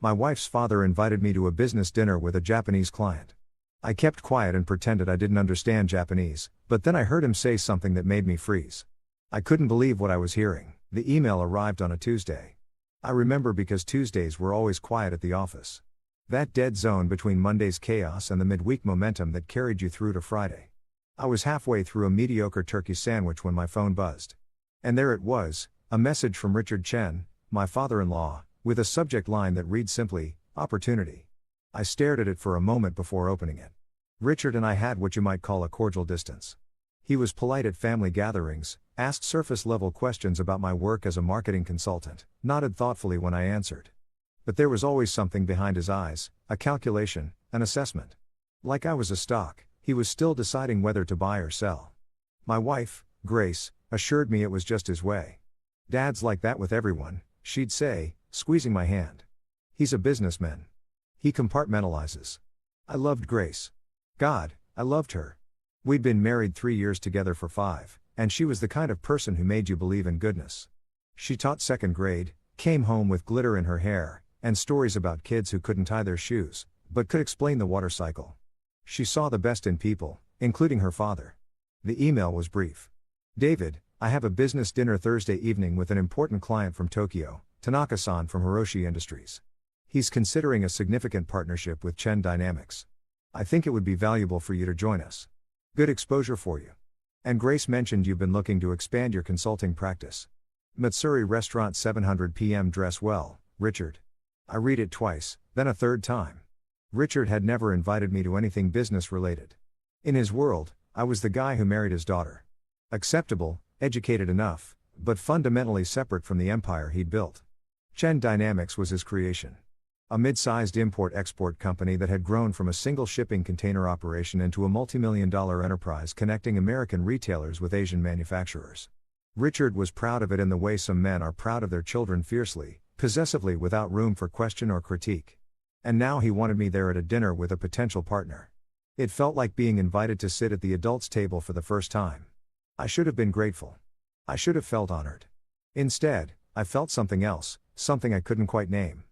My wife's father invited me to a business dinner with a Japanese client. I kept quiet and pretended I didn't understand Japanese, but then I heard him say something that made me freeze. I couldn't believe what I was hearing. The email arrived on a Tuesday. I remember because Tuesdays were always quiet at the office. That dead zone between Monday's chaos and the midweek momentum that carried you through to Friday. I was halfway through a mediocre turkey sandwich when my phone buzzed. And there it was, a message from Richard Chen, my father-in-law, with a subject line that read simply, opportunity. I stared at it for a moment before opening it. Richard and I had what you might call a cordial distance. He was polite at family gatherings, asked surface-level questions about my work as a marketing consultant, nodded thoughtfully when I answered. But there was always something behind his eyes, a calculation, an assessment. Like I was a stock, he was still deciding whether to buy or sell. My wife, Grace, assured me it was just his way. Dad's like that with everyone, she'd say, squeezing my hand. He's a businessman. He compartmentalizes. I loved Grace. God, I loved her. We'd been married 3 years together for 5, and she was the kind of person who made you believe in goodness. She taught second grade, came home with glitter in her hair, and stories about kids who couldn't tie their shoes, but could explain the water cycle. She saw the best in people, including her father. The email was brief. David, I have a business dinner Thursday evening with an important client from Tokyo, Tanaka-san from Hiroshi Industries. He's considering a significant partnership with Chen Dynamics. I think it would be valuable for you to join us. Good exposure for you. And Grace mentioned you've been looking to expand your consulting practice. Matsuri Restaurant 700 p.m. Dress well, Richard. I read it twice, then a third time. Richard had never invited me to anything business related. In his world, I was the guy who married his daughter. Acceptable, educated enough, but fundamentally separate from the empire he'd built. Chen Dynamics was his creation. A mid-sized import-export company that had grown from a single shipping container operation into a multi-million-dollar enterprise connecting American retailers with Asian manufacturers. Richard was proud of it in the way some men are proud of their children, fiercely, possessively, without room for question or critique. And now he wanted me there at a dinner with a potential partner. It felt like being invited to sit at the adults' table for the first time. I should have been grateful. I should have felt honored. Instead, I felt something else, something I couldn't quite name.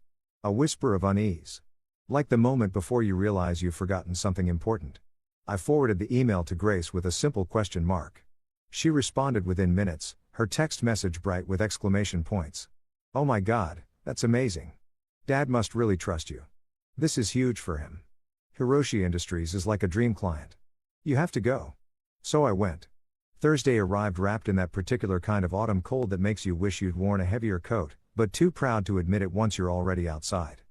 A whisper of unease. Like the moment before you realize you've forgotten something important. I forwarded the email to Grace with a simple question mark. She responded within minutes, her text message bright with exclamation points. Oh my God, that's amazing. Dad must really trust you. This is huge for him. Hiroshi Industries is like a dream client. You have to go. So I went. Thursday arrived wrapped in that particular kind of autumn cold that makes you wish you'd worn a heavier coat, but too proud to admit it once you're already outside.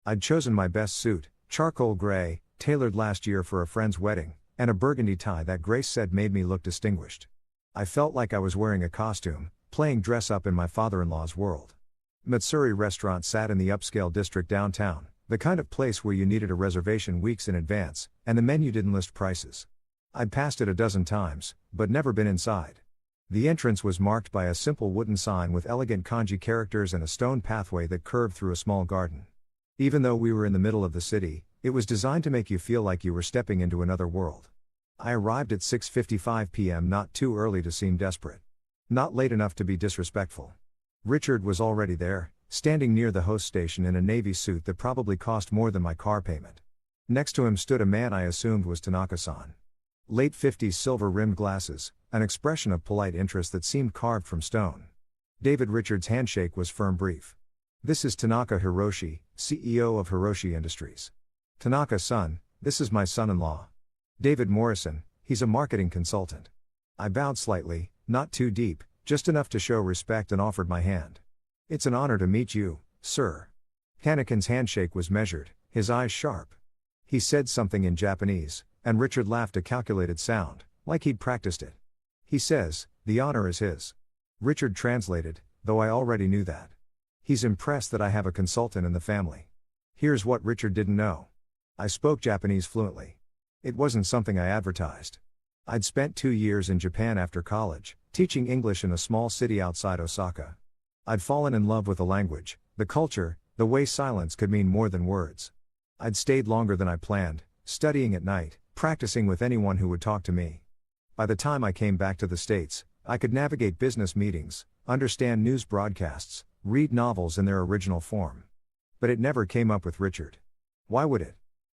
I'd chosen my best suit, charcoal gray, tailored last year for a friend's wedding, and a burgundy tie that Grace said made me look distinguished. I felt like I was wearing a costume, playing dress up in my father-in-law's world. Matsuri Restaurant sat in the upscale district downtown, the kind of place where you needed a reservation weeks in advance, and the menu didn't list prices. I'd passed it a dozen times, but never been inside. The entrance was marked by a simple wooden sign with elegant kanji characters and a stone pathway that curved through a small garden. Even though we were in the middle of the city, it was designed to make you feel like you were stepping into another world. I arrived at 6:55 p.m., not too early to seem desperate. Not late enough to be disrespectful. Richard was already there, standing near the host station in a navy suit that probably cost more than my car payment. Next to him stood a man I assumed was Tanaka-san. Late 50s, silver-rimmed glasses, an expression of polite interest that seemed carved from stone. David Richards' handshake was firm, brief. This is Tanaka Hiroshi, CEO of Hiroshi Industries. Tanaka-san, this is my son-in-law. David Morrison, he's a marketing consultant. I bowed slightly, not too deep, just enough to show respect, and offered my hand. It's an honor to meet you, sir. Tanakan's handshake was measured, his eyes sharp. He said something in Japanese, and Richard laughed, a calculated sound, like he'd practiced it. He says, the honor is his. Richard translated, though I already knew that. He's impressed that I have a consultant in the family. Here's what Richard didn't know. I spoke Japanese fluently. It wasn't something I advertised. I'd spent 2 years in Japan after college, teaching English in a small city outside Osaka. I'd fallen in love with the language, the culture, the way silence could mean more than words. I'd stayed longer than I planned, studying at night, practicing with anyone who would talk to me. By the time I came back to the States, I could navigate business meetings, understand news broadcasts, read novels in their original form. But it never came up with Richard. Why would it?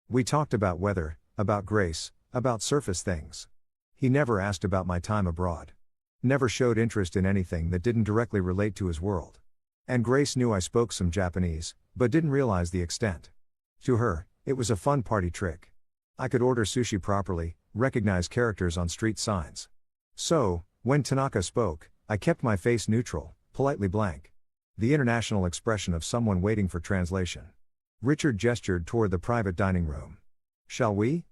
We talked about weather, about Grace, about surface things. He never asked about my time abroad. Never showed interest in anything that didn't directly relate to his world. And Grace knew I spoke some Japanese, but didn't realize the extent. To her, it was a fun party trick. I could order sushi properly, recognize characters on street signs. So, when Tanaka spoke, I kept my face neutral, politely blank. The international expression of someone waiting for translation. Richard gestured toward the private dining room. Shall we?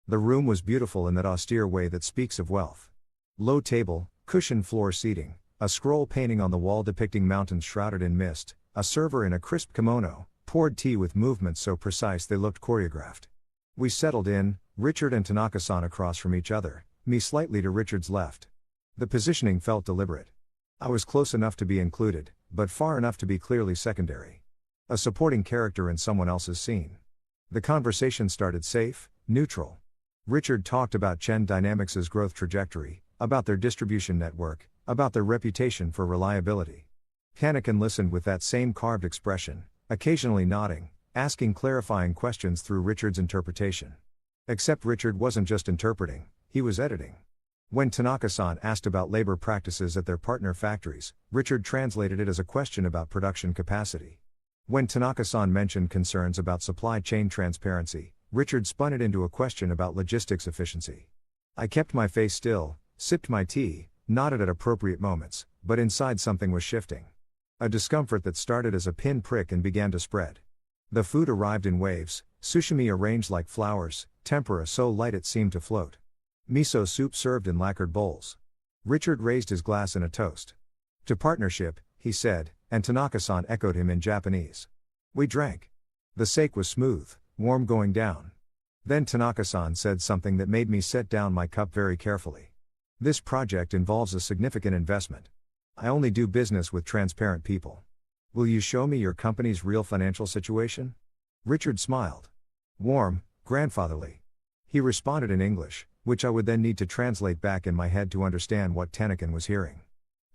The room was beautiful in that austere way that speaks of wealth. Low table, cushioned floor seating, a scroll painting on the wall depicting mountains shrouded in mist, a server in a crisp kimono, poured tea with movements so precise they looked choreographed. We settled in, Richard and Tanaka-san across from each other, me slightly to Richard's left. The positioning felt deliberate. I was close enough to be included, but far enough to be clearly secondary. A supporting character in someone else's scene. The conversation started safe, neutral. Richard talked about Chen Dynamics' growth trajectory, about their distribution network, about their reputation for reliability. Tanakan listened with that same carved expression, occasionally nodding, asking clarifying questions through Richard's interpretation. Except Richard wasn't just interpreting, he was editing. When Tanaka-san asked about labor practices at their partner factories, Richard translated it as a question about production capacity. When Tanaka-san mentioned concerns about supply chain transparency, Richard spun it into a question about logistics efficiency. I kept my face still, sipped my tea, nodded at appropriate moments, but inside something was shifting. A discomfort that started as a pin prick and began to spread. The food arrived in waves, sushimi arranged like flowers, tempura so light it seemed to float. Miso soup served in lacquered bowls. Richard raised his glass in a toast. To partnership, he said, and Tanaka-san echoed him in Japanese. We drank. The sake was smooth, warm going down. Then Tanaka-san said something that made me set down my cup very carefully. This project involves a significant investment. I only do business with transparent people. Will you show me your company's real financial situation? Richard smiled. Warm, grandfatherly. He responded in English, which I would then need to translate back in my head to understand what Tanakan was hearing.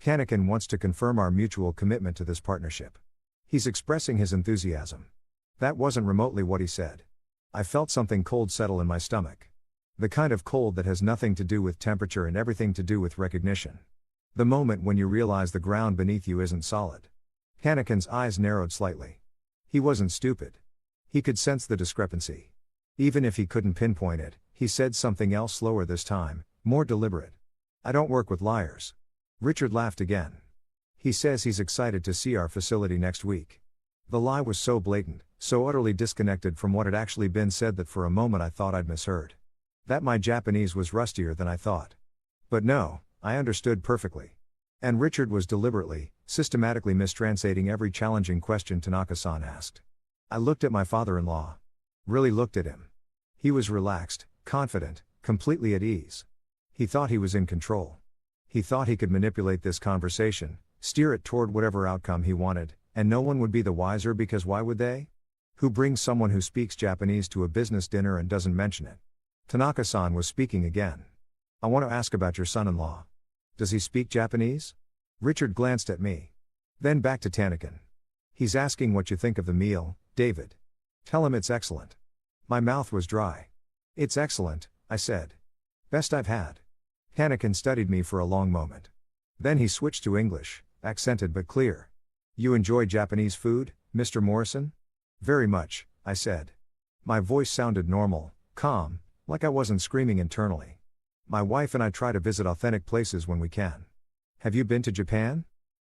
Tanakan wants to confirm our mutual commitment to this partnership. He's expressing his enthusiasm. That wasn't remotely what he said. I felt something cold settle in my stomach. The kind of cold that has nothing to do with temperature and everything to do with recognition. The moment when you realize the ground beneath you isn't solid. Tanakan's eyes narrowed slightly. He wasn't stupid. He could sense the discrepancy. Even if he couldn't pinpoint it, he said something else slower this time, more deliberate. I don't work with liars. Richard laughed again. He says he's excited to see our facility next week. The lie was so blatant, so utterly disconnected from what had actually been said that for a moment I thought I'd misheard. That my Japanese was rustier than I thought. But no, I understood perfectly. And Richard was deliberately, systematically mistranslating every challenging question Tanaka-san asked. I looked at my father-in-law. Really looked at him. He was relaxed, confident, completely at ease. He thought he was in control. He thought he could manipulate this conversation, steer it toward whatever outcome he wanted, and no one would be the wiser because why would they? Who brings someone who speaks Japanese to a business dinner and doesn't mention it? Tanaka-san was speaking again. I want to ask about your son-in-law. Does he speak Japanese? Richard glanced at me. Then back to Tanakan. He's asking what you think of the meal, David. Tell him it's excellent. My mouth was dry. It's excellent, I said. Best I've had. Tanakan studied me for a long moment. Then he switched to English, accented but clear. You enjoy Japanese food, Mr. Morrison? Very much, I said. My voice sounded normal, calm, like I wasn't screaming internally. My wife and I try to visit authentic places when we can. Have you been to Japan?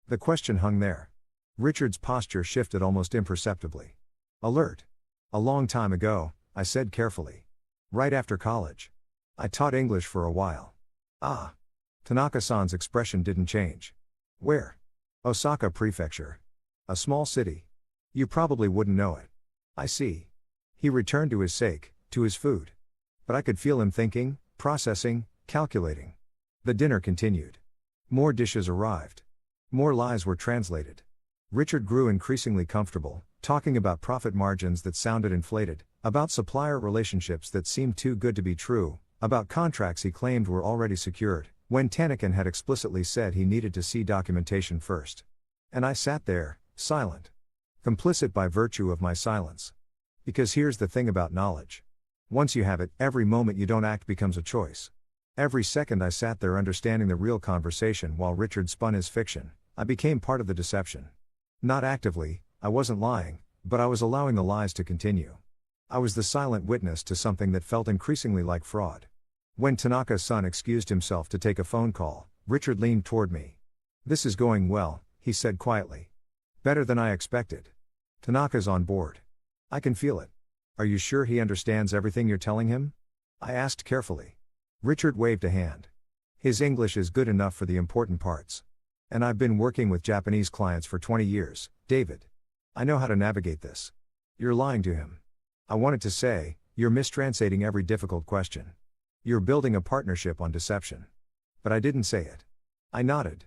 The question hung there. Richard's posture shifted almost imperceptibly. Alert. A long time ago, I said carefully. Right after college. I taught English for a while. Ah. Tanaka-san's expression didn't change. Where? Osaka Prefecture. A small city. You probably wouldn't know it. I see. He returned to his sake, to his food. But I could feel him thinking, processing, calculating. The dinner continued. More dishes arrived. More lies were translated. Richard grew increasingly comfortable, talking about profit margins that sounded inflated, about supplier relationships that seemed too good to be true, about contracts he claimed were already secured, when Tanakan had explicitly said he needed to see documentation first. And I sat there, silent. Complicit by virtue of my silence. Because here's the thing about knowledge. Once you have it, every moment you don't act becomes a choice. Every second I sat there understanding the real conversation while Richard spun his fiction, I became part of the deception. Not actively, I wasn't lying, but I was allowing the lies to continue. I was the silent witness to something that felt increasingly like fraud. When Tanaka-san excused himself to take a phone call, Richard leaned toward me. "This is going well," he said quietly. "Better than I expected. Tanaka's on board. I can feel it. Are you sure he understands everything you're telling him?" I asked carefully. Richard waved a hand. "His English is good enough for the important parts. And I've been working with Japanese clients for 20 years, David. I know how to navigate this." "You're lying to him." I wanted to say, "You're mistranslating every difficult question. You're building a partnership on deception." But I didn't say it. I nodded.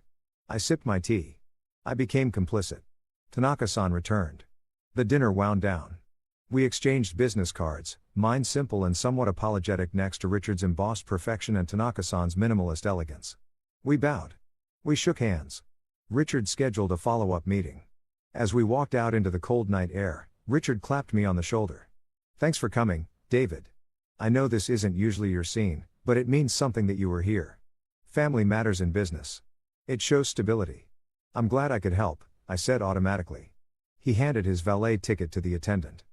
I sipped my tea. I became complicit. Tanaka-san returned. The dinner wound down. We exchanged business cards, mine simple and somewhat apologetic next to Richard's embossed perfection and Tanaka-san's minimalist elegance. We bowed. We shook hands. Richard scheduled a follow-up meeting. As we walked out into the cold night air, Richard clapped me on the shoulder. "Thanks for coming, David. I know this isn't usually your scene, but it means something that you were here. Family matters in business. It shows stability." "I'm glad I could help," I said automatically. He handed his valet ticket to the attendant.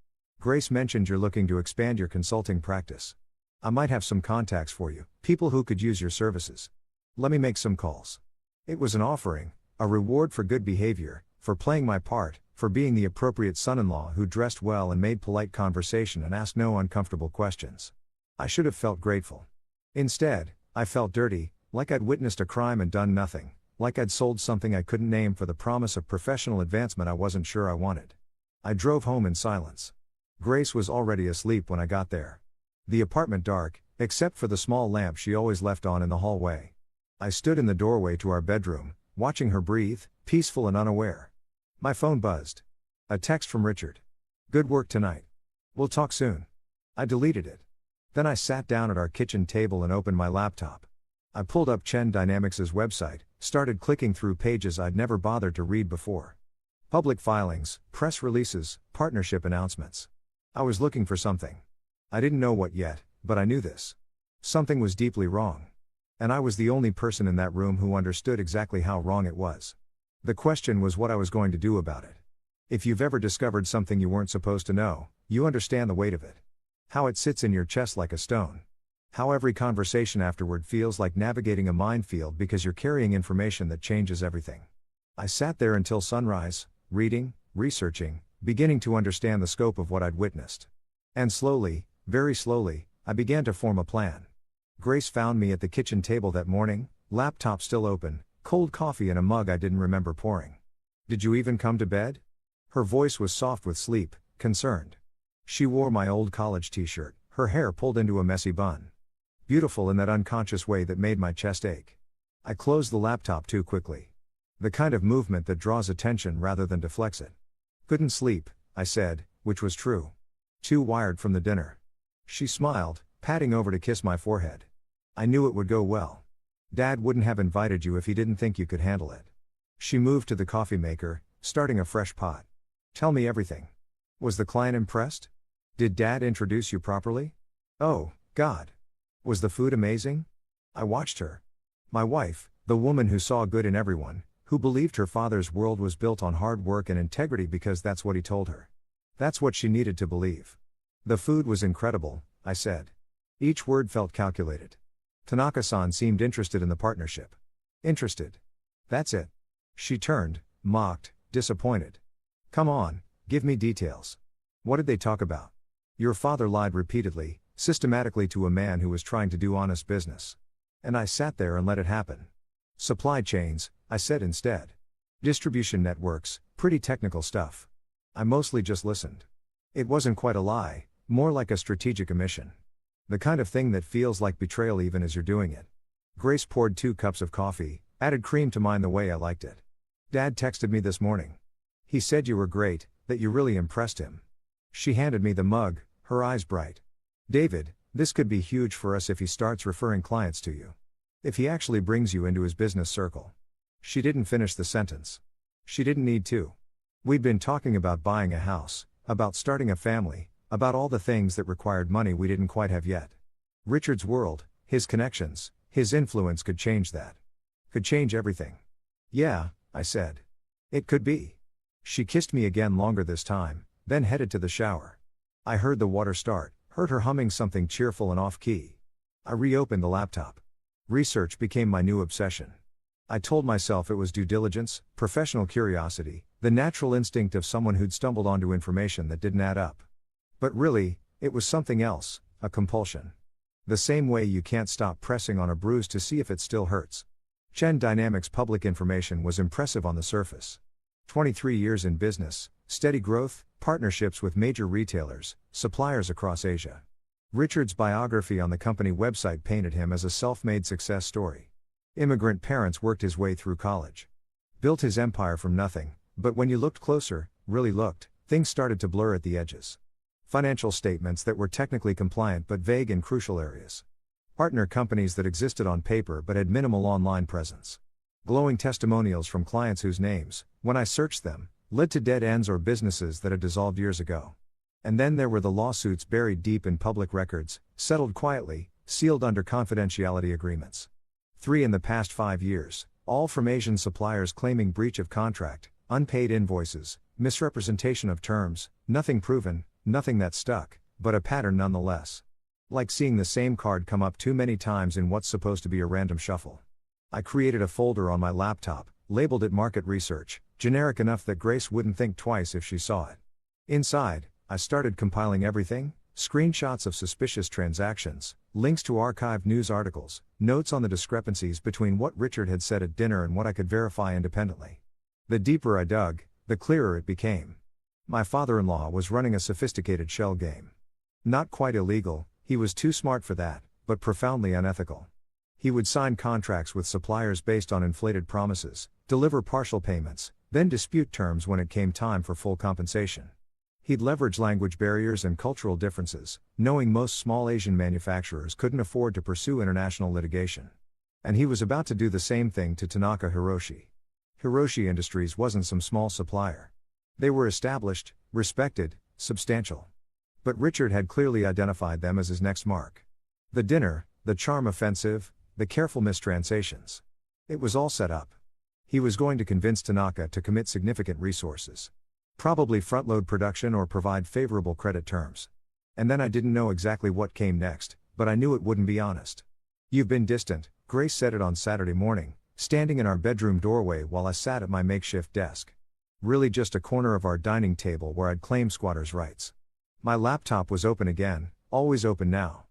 "Grace mentioned you're looking to expand your consulting practice. I might have some contacts for you, people who could use your services. Let me make some calls." It was an offering, a reward for good behavior, for playing my part, for being the appropriate son-in-law who dressed well and made polite conversation and asked no uncomfortable questions. I should have felt grateful. Instead, I felt dirty, like I'd witnessed a crime and done nothing, like I'd sold something I couldn't name for the promise of professional advancement I wasn't sure I wanted. I drove home in silence. Grace was already asleep when I got there. The apartment dark, except for the small lamp she always left on in the hallway. I stood in the doorway to our bedroom, watching her breathe, peaceful and unaware. My phone buzzed. A text from Richard. "Good work tonight. We'll talk soon." I deleted it. Then I sat down at our kitchen table and opened my laptop. I pulled up Chen Dynamics' website, started clicking through pages I'd never bothered to read before. Public filings, press releases, partnership announcements. I was looking for something. I didn't know what yet, but I knew this. Something was deeply wrong. And I was the only person in that room who understood exactly how wrong it was. The question was what I was going to do about it. If you've ever discovered something you weren't supposed to know, you understand the weight of it. How it sits in your chest like a stone. How every conversation afterward feels like navigating a minefield because you're carrying information that changes everything. I sat there until sunrise, reading, researching, beginning to understand the scope of what I'd witnessed. And slowly, very slowly, I began to form a plan. Grace found me at the kitchen table that morning, laptop still open, cold coffee in a mug I didn't remember pouring. "Did you even come to bed?" Her voice was soft with sleep, concerned. She wore my old college t-shirt, her hair pulled into a messy bun. Beautiful in that unconscious way that made my chest ache. I closed the laptop too quickly. The kind of movement that draws attention rather than deflects it. "Couldn't sleep," I said, which was true. "Too wired from the dinner." She smiled, patting over to kiss my forehead. "I knew it would go well. Dad wouldn't have invited you if he didn't think you could handle it." She moved to the coffee maker, starting a fresh pot. "Tell me everything. Was the client impressed? Did Dad introduce you properly? Oh, God. Was the food amazing?" I watched her. My wife, the woman who saw good in everyone, who believed her father's world was built on hard work and integrity because that's what he told her. That's what she needed to believe. "The food was incredible," I said. Each word felt calculated. Tanaka-san seemed interested in the partnership. Interested. That's it. She turned, mocked, disappointed. "Come on, give me details. What did they talk about?" "Your father lied repeatedly, systematically to a man who was trying to do honest business." And I sat there and let it happen. "Supply chains," I said instead. "Distribution networks, pretty technical stuff." I mostly just listened. It wasn't quite a lie, more like a strategic omission. The kind of thing that feels like betrayal even as you're doing it. Grace poured 2 cups of coffee, added cream to mine the way I liked it. "Dad texted me this morning. He said you were great, that you really impressed him." She handed me the mug, her eyes bright. "David, this could be huge for us if he starts referring clients to you. If he actually brings you into his business circle." She didn't finish the sentence. She didn't need to. We'd been talking about buying a house, about starting a family, about all the things that required money we didn't quite have yet. Richard's world, his connections, his influence could change that. Could change everything. Yeah, I said. It could be. She kissed me again longer this time, then headed to the shower. I heard the water start, heard her humming something cheerful and off-key. I reopened the laptop. Research became my new obsession. I told myself it was due diligence, professional curiosity, the natural instinct of someone who'd stumbled onto information that didn't add up. But really, it was something else, a compulsion. The same way you can't stop pressing on a bruise to see if it still hurts. Chen Dynamics' public information was impressive on the surface. 23 years in business, steady growth, partnerships with major retailers, suppliers across Asia. Richard's biography on the company website painted him as a self-made success story. Immigrant parents worked his way through college. Built his empire from nothing, but when you looked closer, really looked, things started to blur at the edges. Financial statements that were technically compliant but vague in crucial areas. Partner companies that existed on paper but had minimal online presence. Glowing testimonials from clients whose names, when I searched them, led to dead ends or businesses that had dissolved years ago. And then there were the lawsuits buried deep in public records, settled quietly, sealed under confidentiality agreements. 3 in the past 5 years, all from Asian suppliers claiming breach of contract, unpaid invoices, misrepresentation of terms, nothing proven, nothing that stuck, but a pattern nonetheless. Like seeing the same card come up too many times in what's supposed to be a random shuffle. I created a folder on my laptop, labeled it Market Research, generic enough that Grace wouldn't think twice if she saw it. Inside, I started compiling everything: screenshots of suspicious transactions, links to archived news articles, notes on the discrepancies between what Richard had said at dinner and what I could verify independently. The deeper I dug, the clearer it became. My father-in-law was running a sophisticated shell game. Not quite illegal, he was too smart for that, but profoundly unethical. He would sign contracts with suppliers based on inflated promises, deliver partial payments, then dispute terms when it came time for full compensation. He'd leverage language barriers and cultural differences, knowing most small Asian manufacturers couldn't afford to pursue international litigation. And he was about to do the same thing to Tanaka Hiroshi. Hiroshi Industries wasn't some small supplier. They were established, respected, substantial. But Richard had clearly identified them as his next mark. The dinner, the charm offensive, the careful mistranslations. It was all set up. He was going to convince Tanaka to commit significant resources. Probably front-load production or provide favorable credit terms. And then I didn't know exactly what came next, but I knew it wouldn't be honest. "You've been distant," Grace said it on Saturday morning, standing in our bedroom doorway while I sat at my makeshift desk. Really just a corner of our dining table where I'd claimed squatters' rights. My laptop was open again, always open now.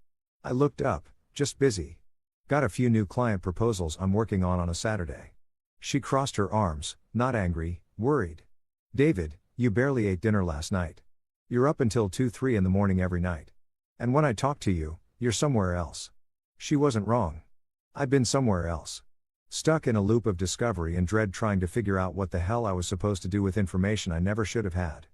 I looked up, just busy. Got a few new client proposals I'm working on a Saturday. She crossed her arms, not angry, worried. "David, you barely ate dinner last night. You're up until 2-3 in the morning every night. And when I talk to you, you're somewhere else." She wasn't wrong. I'd been somewhere else. Stuck in a loop of discovery and dread, trying to figure out what the hell I was supposed to do with information I never should have had.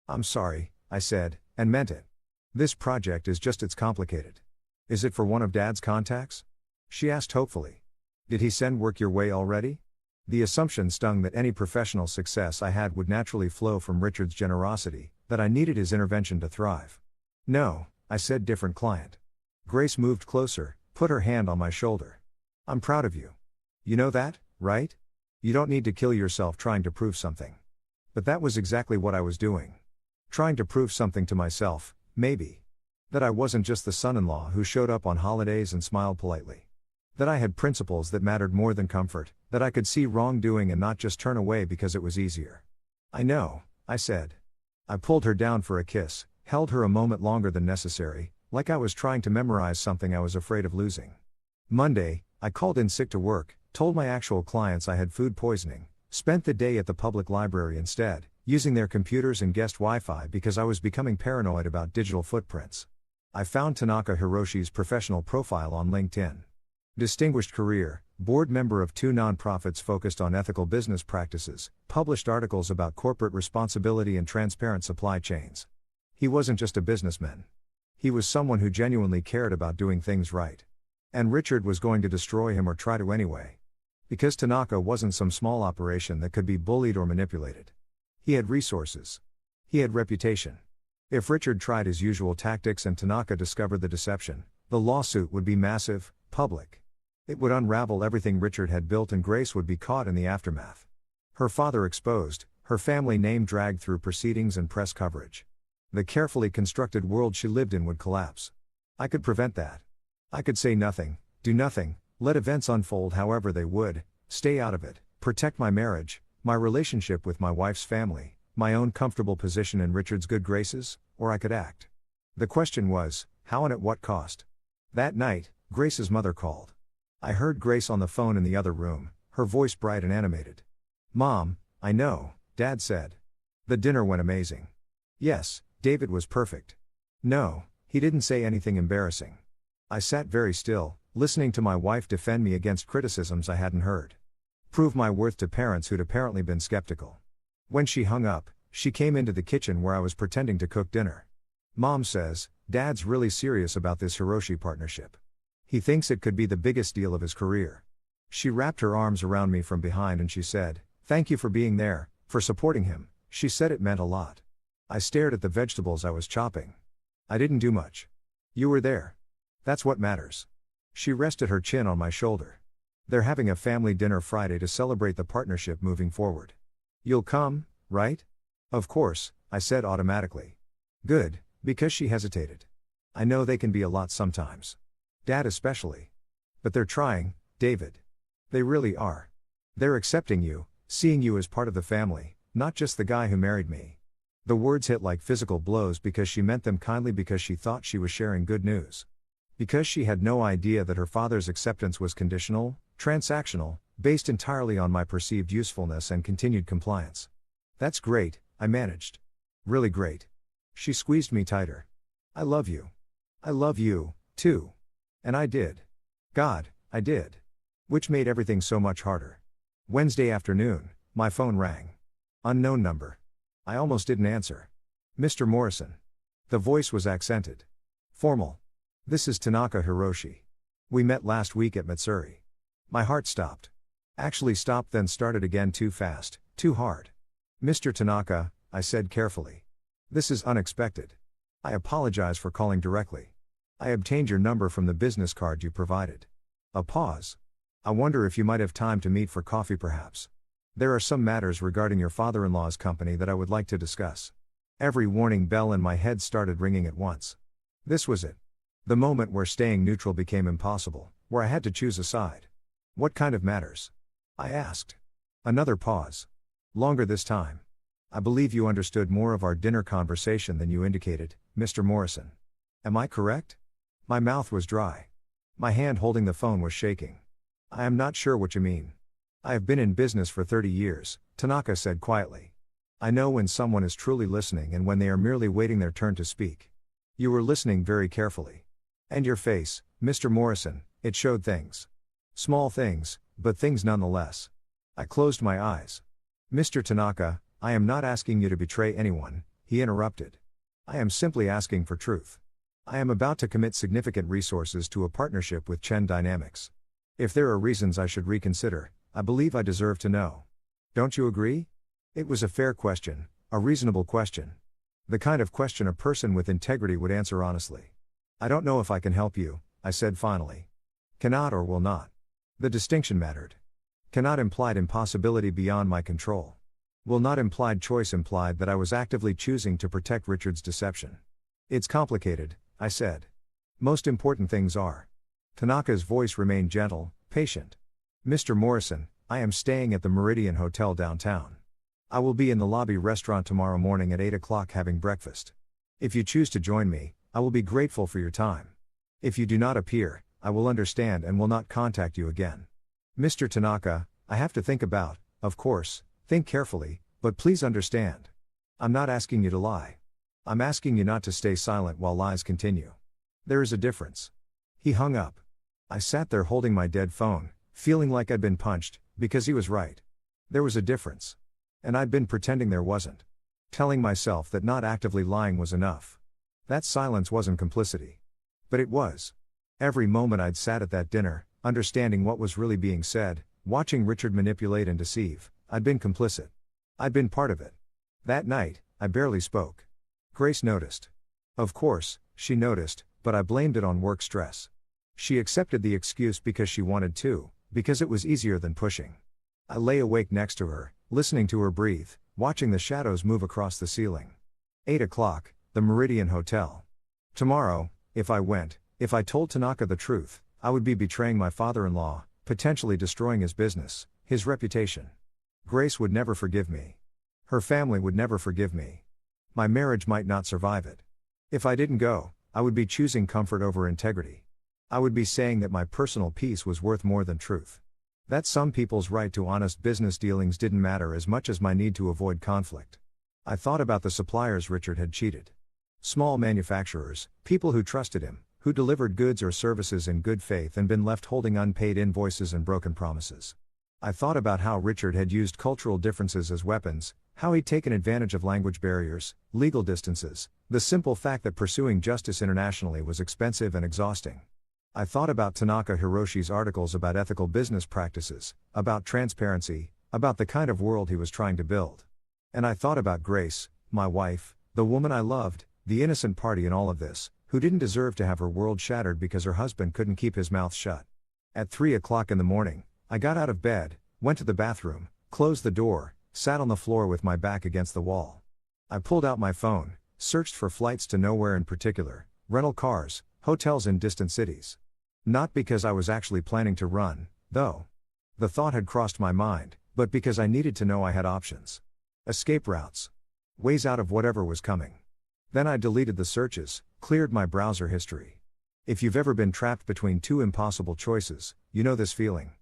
"I'm sorry," I said, and meant it. "This project is just it's complicated." "Is it for one of Dad's contacts?" she asked hopefully. "Did he send work your way already?" The assumption stung that any professional success I had would naturally flow from Richard's generosity, that I needed his intervention to thrive. "No," I said, "different client." Grace moved closer, put her hand on my shoulder. "I'm proud of you. You know that, right? You don't need to kill yourself trying to prove something." But that was exactly what I was doing. Trying to prove something to myself, maybe. That I wasn't just the son-in-law who showed up on holidays and smiled politely. That I had principles that mattered more than comfort, that I could see wrongdoing and not just turn away because it was easier. "I know," I said. I pulled her down for a kiss, held her a moment longer than necessary, like I was trying to memorize something I was afraid of losing. Monday, I called in sick to work, told my actual clients I had food poisoning, spent the day at the public library instead, using their computers and guest Wi-Fi because I was becoming paranoid about digital footprints. I found Tanaka Hiroshi's professional profile on LinkedIn. Distinguished career, board member of 2 nonprofits focused on ethical business practices, published articles about corporate responsibility and transparent supply chains. He wasn't just a businessman. He was someone who genuinely cared about doing things right. And Richard was going to destroy him or try to anyway. Because Tanaka wasn't some small operation that could be bullied or manipulated. He had resources. He had reputation. If Richard tried his usual tactics and Tanaka discovered the deception, the lawsuit would be massive, public. It would unravel everything Richard had built and Grace would be caught in the aftermath. Her father exposed, her family name dragged through proceedings and press coverage. The carefully constructed world she lived in would collapse. I could prevent that. I could say nothing, do nothing, let events unfold however they would, stay out of it, protect my marriage, my relationship with my wife's family, my own comfortable position in Richard's good graces, or I could act. The question was, how and at what cost? That night, Grace's mother called. I heard Grace on the phone in the other room, her voice bright and animated. "Mom, I know," Dad said. "The dinner went amazing." "Yes, David was perfect." "No, he didn't say anything embarrassing." I sat very still, listening to my wife defend me against criticisms I hadn't heard. Prove my worth to parents who'd apparently been skeptical. When she hung up, she came into the kitchen where I was pretending to cook dinner. "Mom says, Dad's really serious about this Hiroshi partnership. He thinks it could be the biggest deal of his career." She wrapped her arms around me from behind and she said, "Thank you for being there, for supporting him." She said it meant a lot. I stared at the vegetables I was chopping. I didn't do much. "You were there. That's what matters." She rested her chin on my shoulder. "They're having a family dinner Friday to celebrate the partnership moving forward. You'll come, right?" "Of course," I said automatically. "Good," because she hesitated. "I know they can be a lot sometimes. Dad especially. But they're trying, David. They really are. They're accepting you, seeing you as part of the family, not just the guy who married me." The words hit like physical blows because she meant them kindly, because she thought she was sharing good news. Because she had no idea that her father's acceptance was conditional, transactional, based entirely on my perceived usefulness and continued compliance. "That's great," I managed. "Really great." She squeezed me tighter. "I love you. I love you, too." And I did. God, I did. Which made everything so much harder. Wednesday afternoon, my phone rang. Unknown number. I almost didn't answer. "Mr. Morrison." The voice was accented. Formal. "This is Tanaka Hiroshi. We met last week at Matsuri." My heart stopped. Actually stopped, then started again, too fast, too hard. "Mr. Tanaka," I said carefully. "This is unexpected. I apologize for calling directly. I obtained your number from the business card you provided." A pause. "I wonder if you might have time to meet for coffee perhaps. There are some matters regarding your father-in-law's company that I would like to discuss." Every warning bell in my head started ringing at once. This was it. The moment where staying neutral became impossible, where I had to choose a side. "What kind of matters?" I asked. Another pause. Longer this time. "I believe you understood more of our dinner conversation than you indicated, Mr. Morrison. Am I correct?" My mouth was dry. My hand holding the phone was shaking. "I am not sure what you mean." "I have been in business for 30 years, Tanaka said quietly. "I know when someone is truly listening and when they are merely waiting their turn to speak. You were listening very carefully. And your face, Mr. Morrison, it showed things. Small things, but things nonetheless." I closed my eyes. "Mr. Tanaka, I am not asking you to betray anyone," he interrupted. "I am simply asking for truth. I am about to commit significant resources to a partnership with Chen Dynamics. If there are reasons I should reconsider, I believe I deserve to know. Don't you agree?" It was a fair question, a reasonable question. The kind of question a person with integrity would answer honestly. "I don't know if I can help you," I said finally. "Cannot or will not." The distinction mattered. Cannot implied impossibility beyond my control. Will not implied choice, implied that I was actively choosing to protect Richard's deception. "It's complicated," I said. "Most important things are." Tanaka's voice remained gentle, patient. "Mr. Morrison, I am staying at the Meridian Hotel downtown. I will be in the lobby restaurant tomorrow morning at 8 o'clock having breakfast. If you choose to join me, I will be grateful for your time. If you do not appear, I will understand and will not contact you again. Mr. Tanaka, I have to think about, of course, think carefully, but please understand. I'm not asking you to lie. I'm asking you not to stay silent while lies continue. There is a difference." He hung up. I sat there holding my dead phone, feeling like I'd been punched, because he was right. There was a difference. And I'd been pretending there wasn't. Telling myself that not actively lying was enough. That silence wasn't complicity. But it was. Every moment I'd sat at that dinner, understanding what was really being said, watching Richard manipulate and deceive, I'd been complicit. I'd been part of it. That night, I barely spoke. Grace noticed. Of course, she noticed, but I blamed it on work stress. She accepted the excuse because she wanted to, because it was easier than pushing. I lay awake next to her, listening to her breathe, watching the shadows move across the ceiling. 8 o'clock, the Meridian Hotel. Tomorrow, if I told Tanaka the truth, I would be betraying my father-in-law, potentially destroying his business, his reputation. Grace would never forgive me. Her family would never forgive me. My marriage might not survive it. If I didn't go, I would be choosing comfort over integrity. I would be saying that my personal peace was worth more than truth. That some people's right to honest business dealings didn't matter as much as my need to avoid conflict. I thought about the suppliers Richard had cheated. Small manufacturers, people who trusted him, who delivered goods or services in good faith and been left holding unpaid invoices and broken promises. I thought about how Richard had used cultural differences as weapons, how he'd taken advantage of language barriers, legal distances, the simple fact that pursuing justice internationally was expensive and exhausting. I thought about Tanaka Hiroshi's articles about ethical business practices, about transparency, about the kind of world he was trying to build. And I thought about Grace, my wife, the woman I loved, the innocent party in all of this, who didn't deserve to have her world shattered because her husband couldn't keep his mouth shut. At 3 o'clock in the morning, I got out of bed, went to the bathroom, closed the door, sat on the floor with my back against the wall. I pulled out my phone, searched for flights to nowhere in particular, rental cars, hotels in distant cities. Not because I was actually planning to run, though. The thought had crossed my mind, but because I needed to know I had options. Escape routes. Ways out of whatever was coming. Then I deleted the searches, cleared my browser history. If you've ever been trapped between two impossible choices, you know this feeling.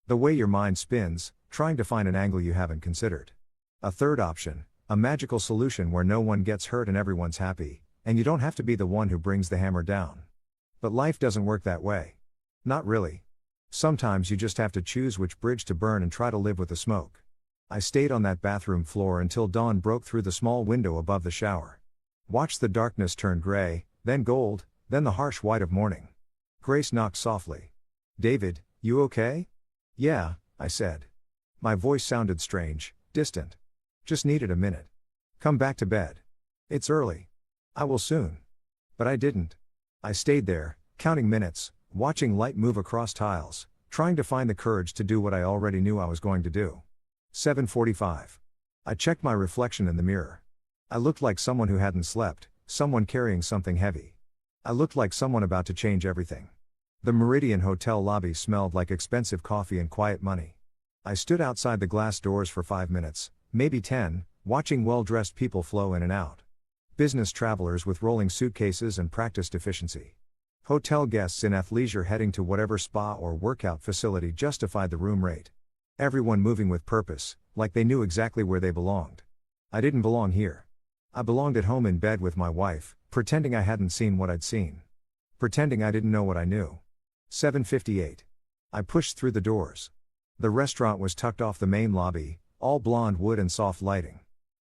The way your mind spins, trying to find an angle you haven't considered. A third option, a magical solution where no one gets hurt and everyone's happy, and you don't have to be the one who brings the hammer down. But life doesn't work that way. Not really. Sometimes you just have to choose which bridge to burn and try to live with the smoke. I stayed on that bathroom floor until dawn broke through the small window above the shower. Watched the darkness turn gray, then gold, then the harsh white of morning. Grace knocked softly. "David, you okay?" "Yeah," I said. My voice sounded strange, distant. "Just needed a minute. Come back to bed. It's early." "I will soon." But I didn't. I stayed there, counting minutes, watching light move across tiles, trying to find the courage to do what I already knew I was going to do. 7:45. I checked my reflection in the mirror. I looked like someone who hadn't slept, someone carrying something heavy. I looked like someone about to change everything. The Meridian Hotel lobby smelled like expensive coffee and quiet money. I stood outside the glass doors for 5 minutes, maybe 10, watching well-dressed people flow in and out. Business travelers with rolling suitcases and practiced efficiency. Hotel guests in athleisure heading to whatever spa or workout facility justified the room rate. Everyone moving with purpose, like they knew exactly where they belonged. I didn't belong here. I belonged at home in bed with my wife, pretending I hadn't seen what I'd seen. Pretending I didn't know what I knew. 7:58. I pushed through the doors. The restaurant was tucked off the main lobby, all blonde wood and soft lighting.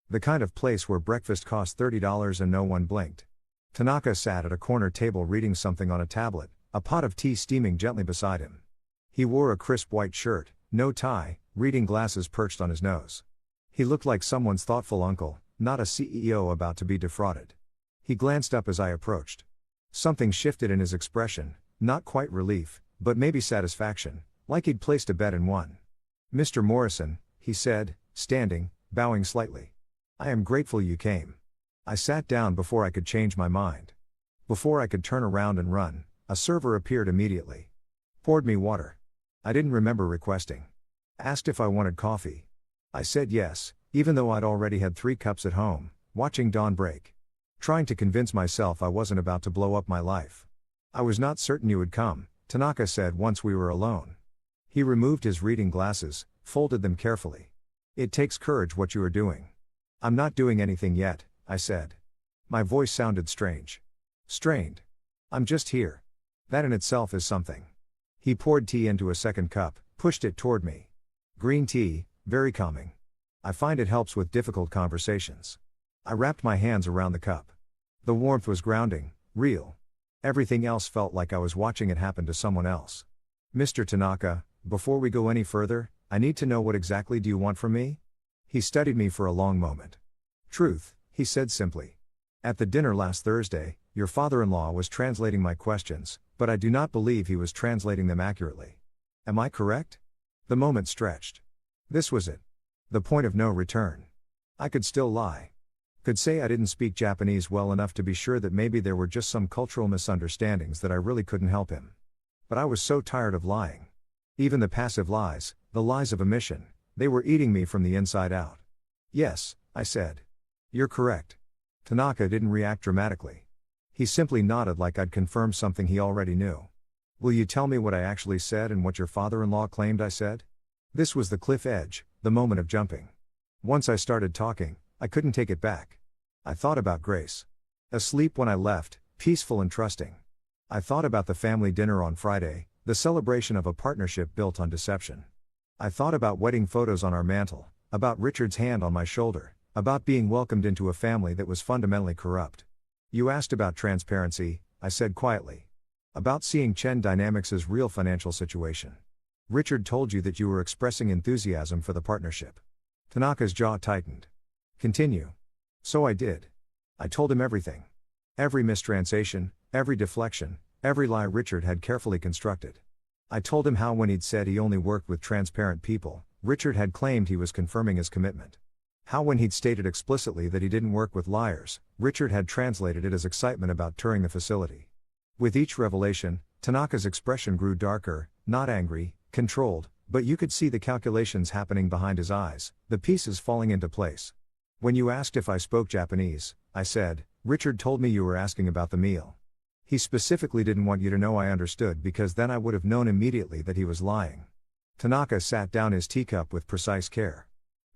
The kind of place where breakfast cost $30 and no one blinked. Tanaka sat at a corner table reading something on a tablet, a pot of tea steaming gently beside him. He wore a crisp white shirt, no tie, reading glasses perched on his nose. He looked like someone's thoughtful uncle, not a CEO about to be defrauded. He glanced up as I approached. Something shifted in his expression, not quite relief, but maybe satisfaction, like he'd placed a bet and won. "Mr. Morrison," he said, standing, bowing slightly. "I am grateful you came." I sat down before I could change my mind. Before I could turn around and run, a server appeared immediately. Poured me water. I didn't remember requesting. Asked if I wanted coffee. I said yes, even though I'd already had 3 cups at home, watching dawn break. Trying to convince myself I wasn't about to blow up my life. "I was not certain you would come," Tanaka said once we were alone. He removed his reading glasses, folded them carefully. "It takes courage what you are doing." "I'm not doing anything yet," I said. My voice sounded strange. Strained. "I'm just here. That in itself is something." He poured tea into a second cup, pushed it toward me. "Green tea, very calming. I find it helps with difficult conversations." I wrapped my hands around the cup. The warmth was grounding, real. Everything else felt like I was watching it happen to someone else. "Mr. Tanaka, before we go any further, I need to know what exactly do you want from me?" He studied me for a long moment. Truth, he said simply. At the dinner last Thursday, your father-in-law was translating my questions, but I do not believe he was translating them accurately. Am I correct? The moment stretched. This was it. The point of no return. I could still lie. Could say I didn't speak Japanese well enough to be sure that maybe there were just some cultural misunderstandings that I really couldn't help him. But I was so tired of lying. Even the passive lies, the lies of omission, they were eating me from the inside out. Yes, I said. You're correct. Tanaka didn't react dramatically. He simply nodded like I'd confirmed something he already knew. Will you tell me what I actually said and what your father-in-law claimed I said? This was the cliff edge, the moment of jumping. Once I started talking, I couldn't take it back. I thought about Grace. Asleep when I left, peaceful and trusting. I thought about the family dinner on Friday, the celebration of a partnership built on deception. I thought about wedding photos on our mantle, about Richard's hand on my shoulder, about being welcomed into a family that was fundamentally corrupt. You asked about transparency, I said quietly. About seeing Chen Dynamics' real financial situation. Richard told you that you were expressing enthusiasm for the partnership. Tanaka's jaw tightened. Continue. So I did. I told him everything. Every mistranslation, every deflection, every lie Richard had carefully constructed. I told him how when he'd said he only worked with transparent people, Richard had claimed he was confirming his commitment. How when he'd stated explicitly that he didn't work with liars, Richard had translated it as excitement about touring the facility. With each revelation, Tanaka's expression grew darker, not angry, controlled, but you could see the calculations happening behind his eyes, the pieces falling into place. When you asked if I spoke Japanese, I said, Richard told me you were asking about the meal. He specifically didn't want you to know I understood because then I would have known immediately that he was lying. Tanaka sat down his teacup with precise care.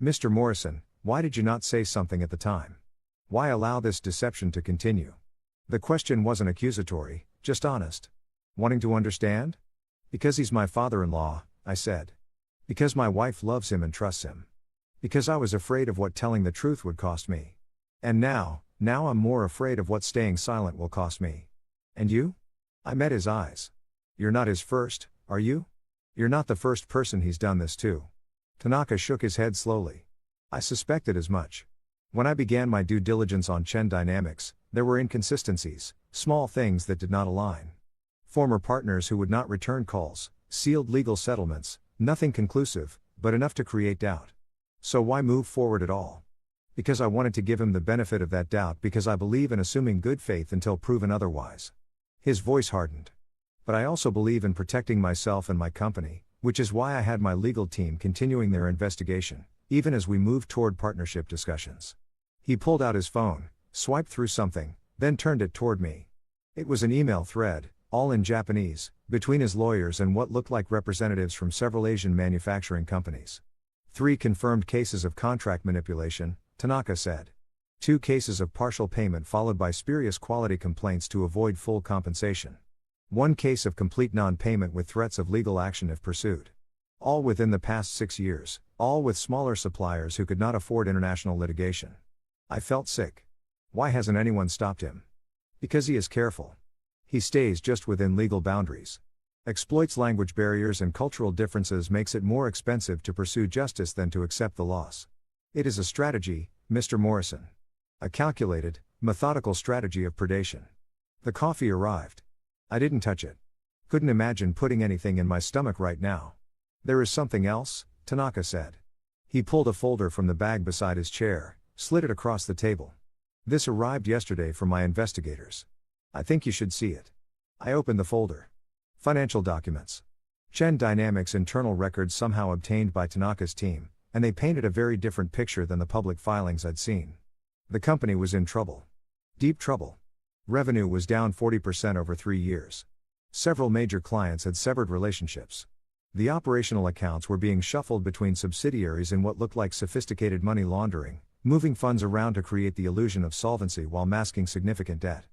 Mr. Morrison, why did you not say something at the time? Why allow this deception to continue? The question wasn't accusatory, just honest. Wanting to understand? Because he's my father-in-law, I said. Because my wife loves him and trusts him. Because I was afraid of what telling the truth would cost me. And now I'm more afraid of what staying silent will cost me. And you? I met his eyes. You're not his first, are you? You're not the first person he's done this to. Tanaka shook his head slowly. I suspected as much. When I began my due diligence on Chen Dynamics, there were inconsistencies, small things that did not align. Former partners who would not return calls, sealed legal settlements, nothing conclusive, but enough to create doubt. So why move forward at all? Because I wanted to give him the benefit of that doubt because I believe in assuming good faith until proven otherwise. His voice hardened. But I also believe in protecting myself and my company, which is why I had my legal team continuing their investigation, even as we moved toward partnership discussions. He pulled out his phone, swiped through something, then turned it toward me. It was an email thread, all in Japanese, between his lawyers and what looked like representatives from several Asian manufacturing companies. 3 confirmed cases of contract manipulation, Tanaka said. 2 cases of partial payment followed by spurious quality complaints to avoid full compensation. 1 case of complete non-payment with threats of legal action if pursued. All within the past 6 years, all with smaller suppliers who could not afford international litigation. I felt sick. Why hasn't anyone stopped him? Because he is careful. He stays just within legal boundaries. Exploits language barriers and cultural differences, makes it more expensive to pursue justice than to accept the loss. It is a strategy, Mr. Morrison. A calculated, methodical strategy of predation. The coffee arrived. I didn't touch it. Couldn't imagine putting anything in my stomach right now. There is something else, Tanaka said. He pulled a folder from the bag beside his chair, slid it across the table. This arrived yesterday from my investigators. I think you should see it. I opened the folder. Financial documents. Chen Dynamics internal records somehow obtained by Tanaka's team, and they painted a very different picture than the public filings I'd seen. The company was in trouble. Deep trouble. Revenue was down 40% over 3 years. Several major clients had severed relationships. The operational accounts were being shuffled between subsidiaries in what looked like sophisticated money laundering, moving funds around to create the illusion of solvency while masking significant debt.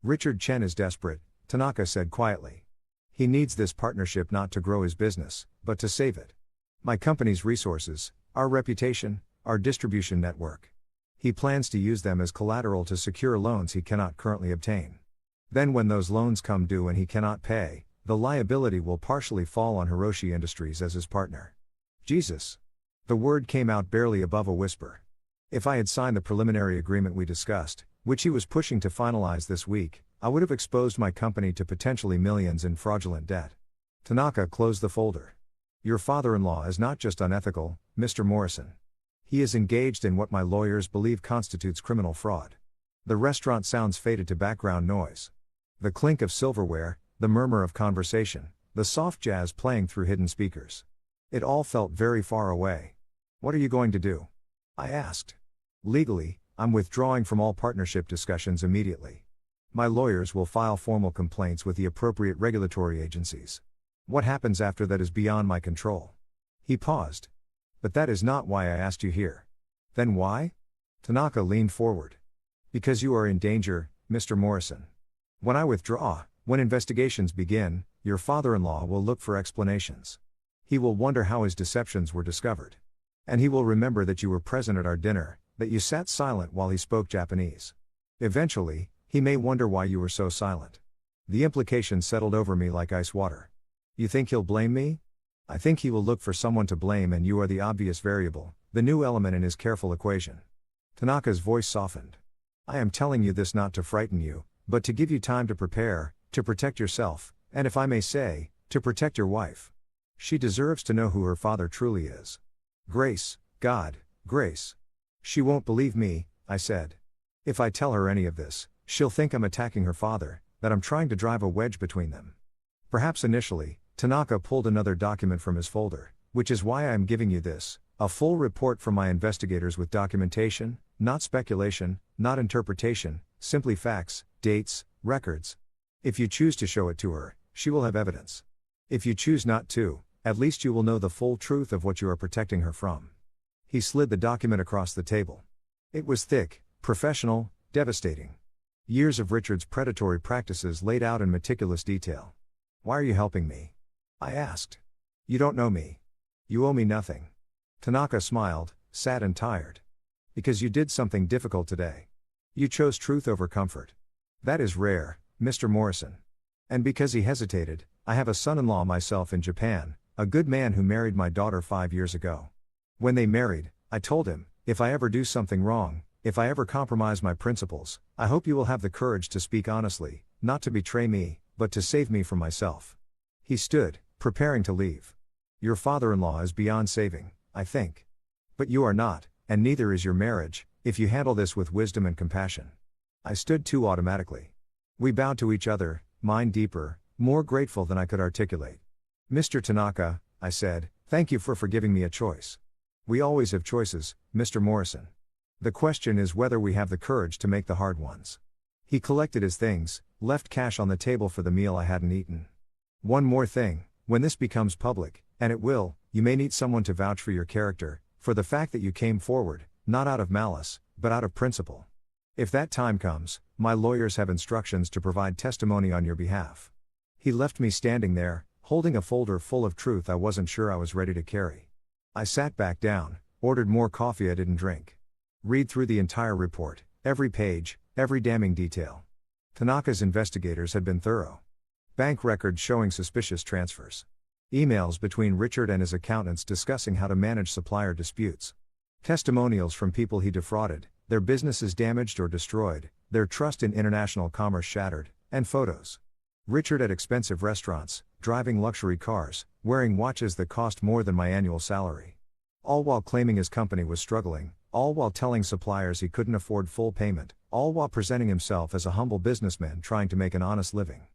Richard Chen is desperate, Tanaka said quietly. He needs this partnership not to grow his business, but to save it. My company's resources, our reputation, our distribution network. He plans to use them as collateral to secure loans he cannot currently obtain. Then when those loans come due and he cannot pay, the liability will partially fall on Hiroshi Industries as his partner. Jesus. The word came out barely above a whisper. If I had signed the preliminary agreement we discussed, which he was pushing to finalize this week, I would have exposed my company to potentially millions in fraudulent debt. Tanaka closed the folder. Your father-in-law is not just unethical, Mr. Morrison. He is engaged in what my lawyers believe constitutes criminal fraud. The restaurant sounds faded to background noise. The clink of silverware, the murmur of conversation, the soft jazz playing through hidden speakers. It all felt very far away. What are you going to do? I asked. Legally, I'm withdrawing from all partnership discussions immediately. My lawyers will file formal complaints with the appropriate regulatory agencies. What happens after that is beyond my control. He paused. But that is not why I asked you here. Then why? Tanaka leaned forward. Because you are in danger, Mr. Morrison. When I withdraw, when investigations begin, your father-in-law will look for explanations. He will wonder how his deceptions were discovered. And he will remember that you were present at our dinner, that you sat silent while he spoke Japanese. Eventually, he may wonder why you were so silent. The implication settled over me like ice water. You think he'll blame me? I think he will look for someone to blame, and you are the obvious variable, the new element in his careful equation. Tanaka's voice softened. I am telling you this not to frighten you, but to give you time to prepare, to protect yourself, and if I may say, to protect your wife. She deserves to know who her father truly is. Grace, God, Grace. She won't believe me, I said. If I tell her any of this, she'll think I'm attacking her father, that I'm trying to drive a wedge between them. Perhaps initially. Tanaka pulled another document from his folder, which is why I am giving you this, a full report from my investigators with documentation, not speculation, not interpretation, simply facts, dates, records. If you choose to show it to her, she will have evidence. If you choose not to, at least you will know the full truth of what you are protecting her from. He slid the document across the table. It was thick, professional, devastating. Years of Richard's predatory practices laid out in meticulous detail. Why are you helping me? I asked. You don't know me. You owe me nothing. Tanaka smiled, sad and tired. Because you did something difficult today. You chose truth over comfort. That is rare, Mr. Morrison. And because he hesitated, I have a son-in-law myself in Japan, a good man who married my daughter 5 years ago. When they married, I told him, if I ever do something wrong, if I ever compromise my principles, I hope you will have the courage to speak honestly, not to betray me, but to save me from myself. He stood, preparing to leave. Your father-in-law is beyond saving, I think. But you are not, and neither is your marriage, if you handle this with wisdom and compassion. I stood too automatically. We bowed to each other, mine deeper, more grateful than I could articulate. Mr. Tanaka, I said, thank you for giving me a choice. We always have choices, Mr. Morrison. The question is whether we have the courage to make the hard ones. He collected his things, left cash on the table for the meal I hadn't eaten. One more thing. When this becomes public, and it will, you may need someone to vouch for your character, for the fact that you came forward, not out of malice, but out of principle. If that time comes, my lawyers have instructions to provide testimony on your behalf. He left me standing there, holding a folder full of truth I wasn't sure I was ready to carry. I sat back down, ordered more coffee I didn't drink. Read through the entire report, every page, every damning detail. Tanaka's investigators had been thorough. Bank records showing suspicious transfers. Emails between Richard and his accountants discussing how to manage supplier disputes. Testimonials from people he defrauded, their businesses damaged or destroyed, their trust in international commerce shattered, and photos. Richard at expensive restaurants, driving luxury cars, wearing watches that cost more than my annual salary. All while claiming his company was struggling, all while telling suppliers he couldn't afford full payment, all while presenting himself as a humble businessman trying to make an honest living.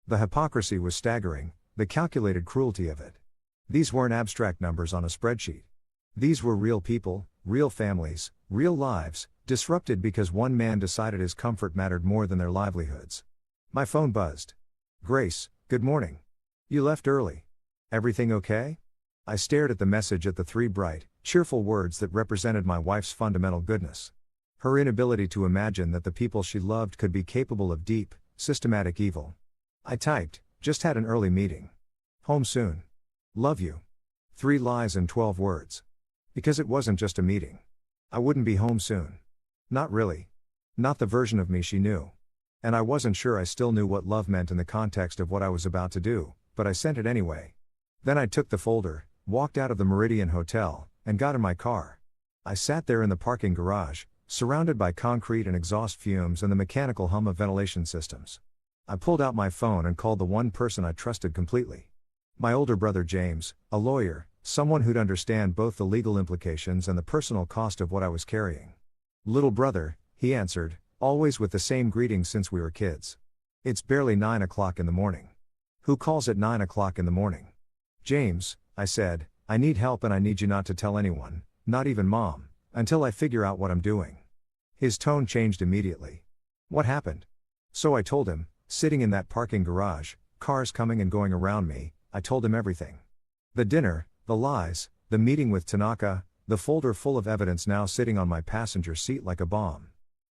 The hypocrisy was staggering, the calculated cruelty of it. These weren't abstract numbers on a spreadsheet. These were real people, real families, real lives, disrupted because one man decided his comfort mattered more than their livelihoods. My phone buzzed. Grace, good morning. You left early. Everything okay? I stared at the message at the three bright, cheerful words that represented my wife's fundamental goodness. Her inability to imagine that the people she loved could be capable of deep, systematic evil. I typed, just had an early meeting. Home soon. Love you. 3 lies and 12 words. Because it wasn't just a meeting. I wouldn't be home soon. Not really. Not the version of me she knew. And I wasn't sure I still knew what love meant in the context of what I was about to do, but I sent it anyway. Then I took the folder, walked out of the Meridian Hotel, and got in my car. I sat there in the parking garage, surrounded by concrete and exhaust fumes and the mechanical hum of ventilation systems. I pulled out my phone and called the one person I trusted completely. My older brother James, a lawyer, someone who'd understand both the legal implications and the personal cost of what I was carrying. "Little brother," he answered, always with the same greeting since we were kids. "It's barely 9 o'clock in the morning." "Who calls at 9 o'clock in the morning?" "James," I said, "I need help and I need you not to tell anyone, not even Mom, until I figure out what I'm doing." His tone changed immediately. "What happened?" So I told him, sitting in that parking garage, cars coming and going around me. I told him everything. The dinner, the lies, the meeting with Tanaka, the folder full of evidence now sitting on my passenger seat like a bomb.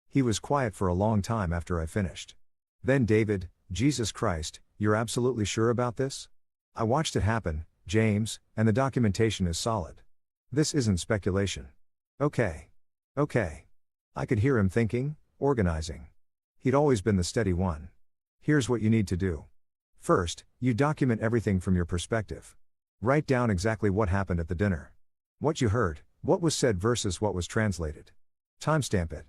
He was quiet for a long time after I finished. Then David, "Jesus Christ, you're absolutely sure about this?" "I watched it happen, James, and the documentation is solid. This isn't speculation." Okay. I could hear him thinking, organizing. He'd always been the steady one. "Here's what you need to do. First, you document everything from your perspective. Write down exactly what happened at the dinner. What you heard, what was said versus what was translated. Timestamp it.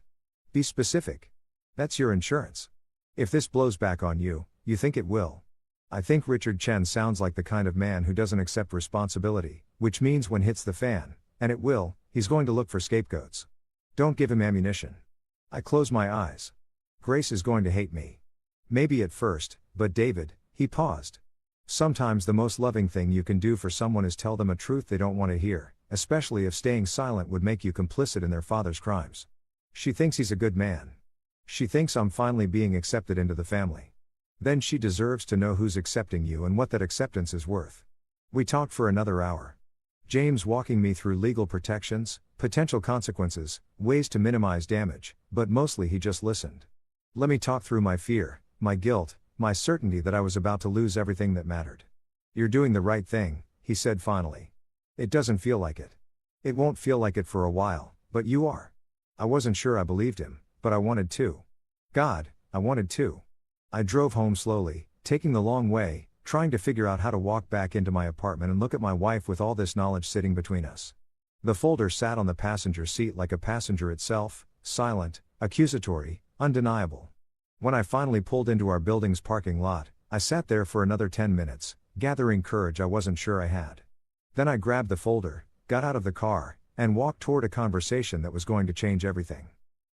Be specific. That's your insurance. If this blows back on you, you think it will. I think Richard Chen sounds like the kind of man who doesn't accept responsibility, which means when hits the fan, and it will, he's going to look for scapegoats. Don't give him ammunition." I close my eyes. Grace is going to hate me. Maybe at first, but David, he paused. Sometimes the most loving thing you can do for someone is tell them a truth they don't want to hear, especially if staying silent would make you complicit in their father's crimes. She thinks he's a good man. She thinks I'm finally being accepted into the family. Then she deserves to know who's accepting you and what that acceptance is worth. We talked for another hour. James walking me through legal protections, potential consequences, ways to minimize damage, but mostly he just listened. Let me talk through my fear, my guilt, my certainty that I was about to lose everything that mattered. "You're doing the right thing," he said finally. "It doesn't feel like it. It won't feel like it for a while, but you are." I wasn't sure I believed him, but I wanted to. God, I wanted to. I drove home slowly, taking the long way, trying to figure out how to walk back into my apartment and look at my wife with all this knowledge sitting between us. The folder sat on the passenger seat like a passenger itself, silent, accusatory, undeniable. When I finally pulled into our building's parking lot, I sat there for another 10 minutes, gathering courage I wasn't sure I had. Then I grabbed the folder, got out of the car, and walked toward a conversation that was going to change everything.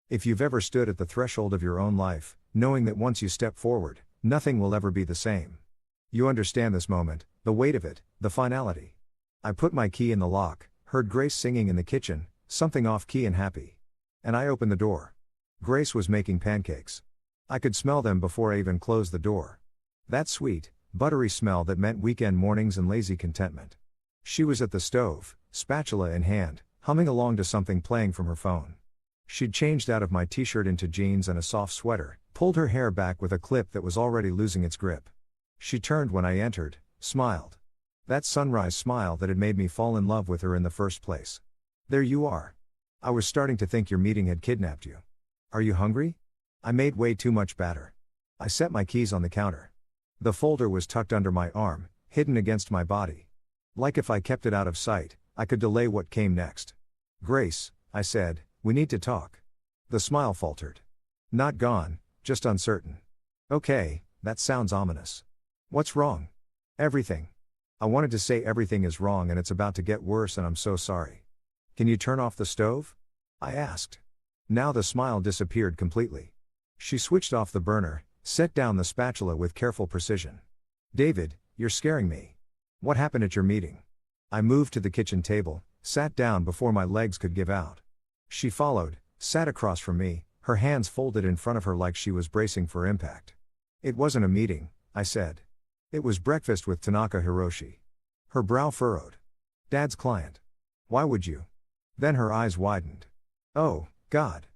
If you've ever stood at the threshold of your own life, knowing that once you step forward, nothing will ever be the same. You understand this moment, the weight of it, the finality. I put my key in the lock, heard Grace singing in the kitchen, something off-key and happy. And I opened the door. Grace was making pancakes. I could smell them before I even closed the door. That sweet, buttery smell that meant weekend mornings and lazy contentment. She was at the stove, spatula in hand, humming along to something playing from her phone. She'd changed out of my t-shirt into jeans and a soft sweater, pulled her hair back with a clip that was already losing its grip. She turned when I entered, smiled. That sunrise smile that had made me fall in love with her in the first place. "There you are. I was starting to think your meeting had kidnapped you. Are you hungry?" I made way too much batter. I set my keys on the counter. The folder was tucked under my arm, hidden against my body. Like if I kept it out of sight, I could delay what came next. "Grace," I said, "we need to talk." The smile faltered. "Not gone, just uncertain." "Okay, that sounds ominous. What's wrong?" "Everything. I wanted to say everything is wrong and it's about to get worse and I'm so sorry." "Can you turn off the stove?" I asked. Now the smile disappeared completely. She switched off the burner, set down the spatula with careful precision. "David, you're scaring me. What happened at your meeting?" I moved to the kitchen table, sat down before my legs could give out. She followed, sat across from me, her hands folded in front of her like she was bracing for impact. "It wasn't a meeting," I said. "It was breakfast with Tanaka Hiroshi." Her brow furrowed. "Dad's client. Why would you?" Then her eyes widened. "Oh, God.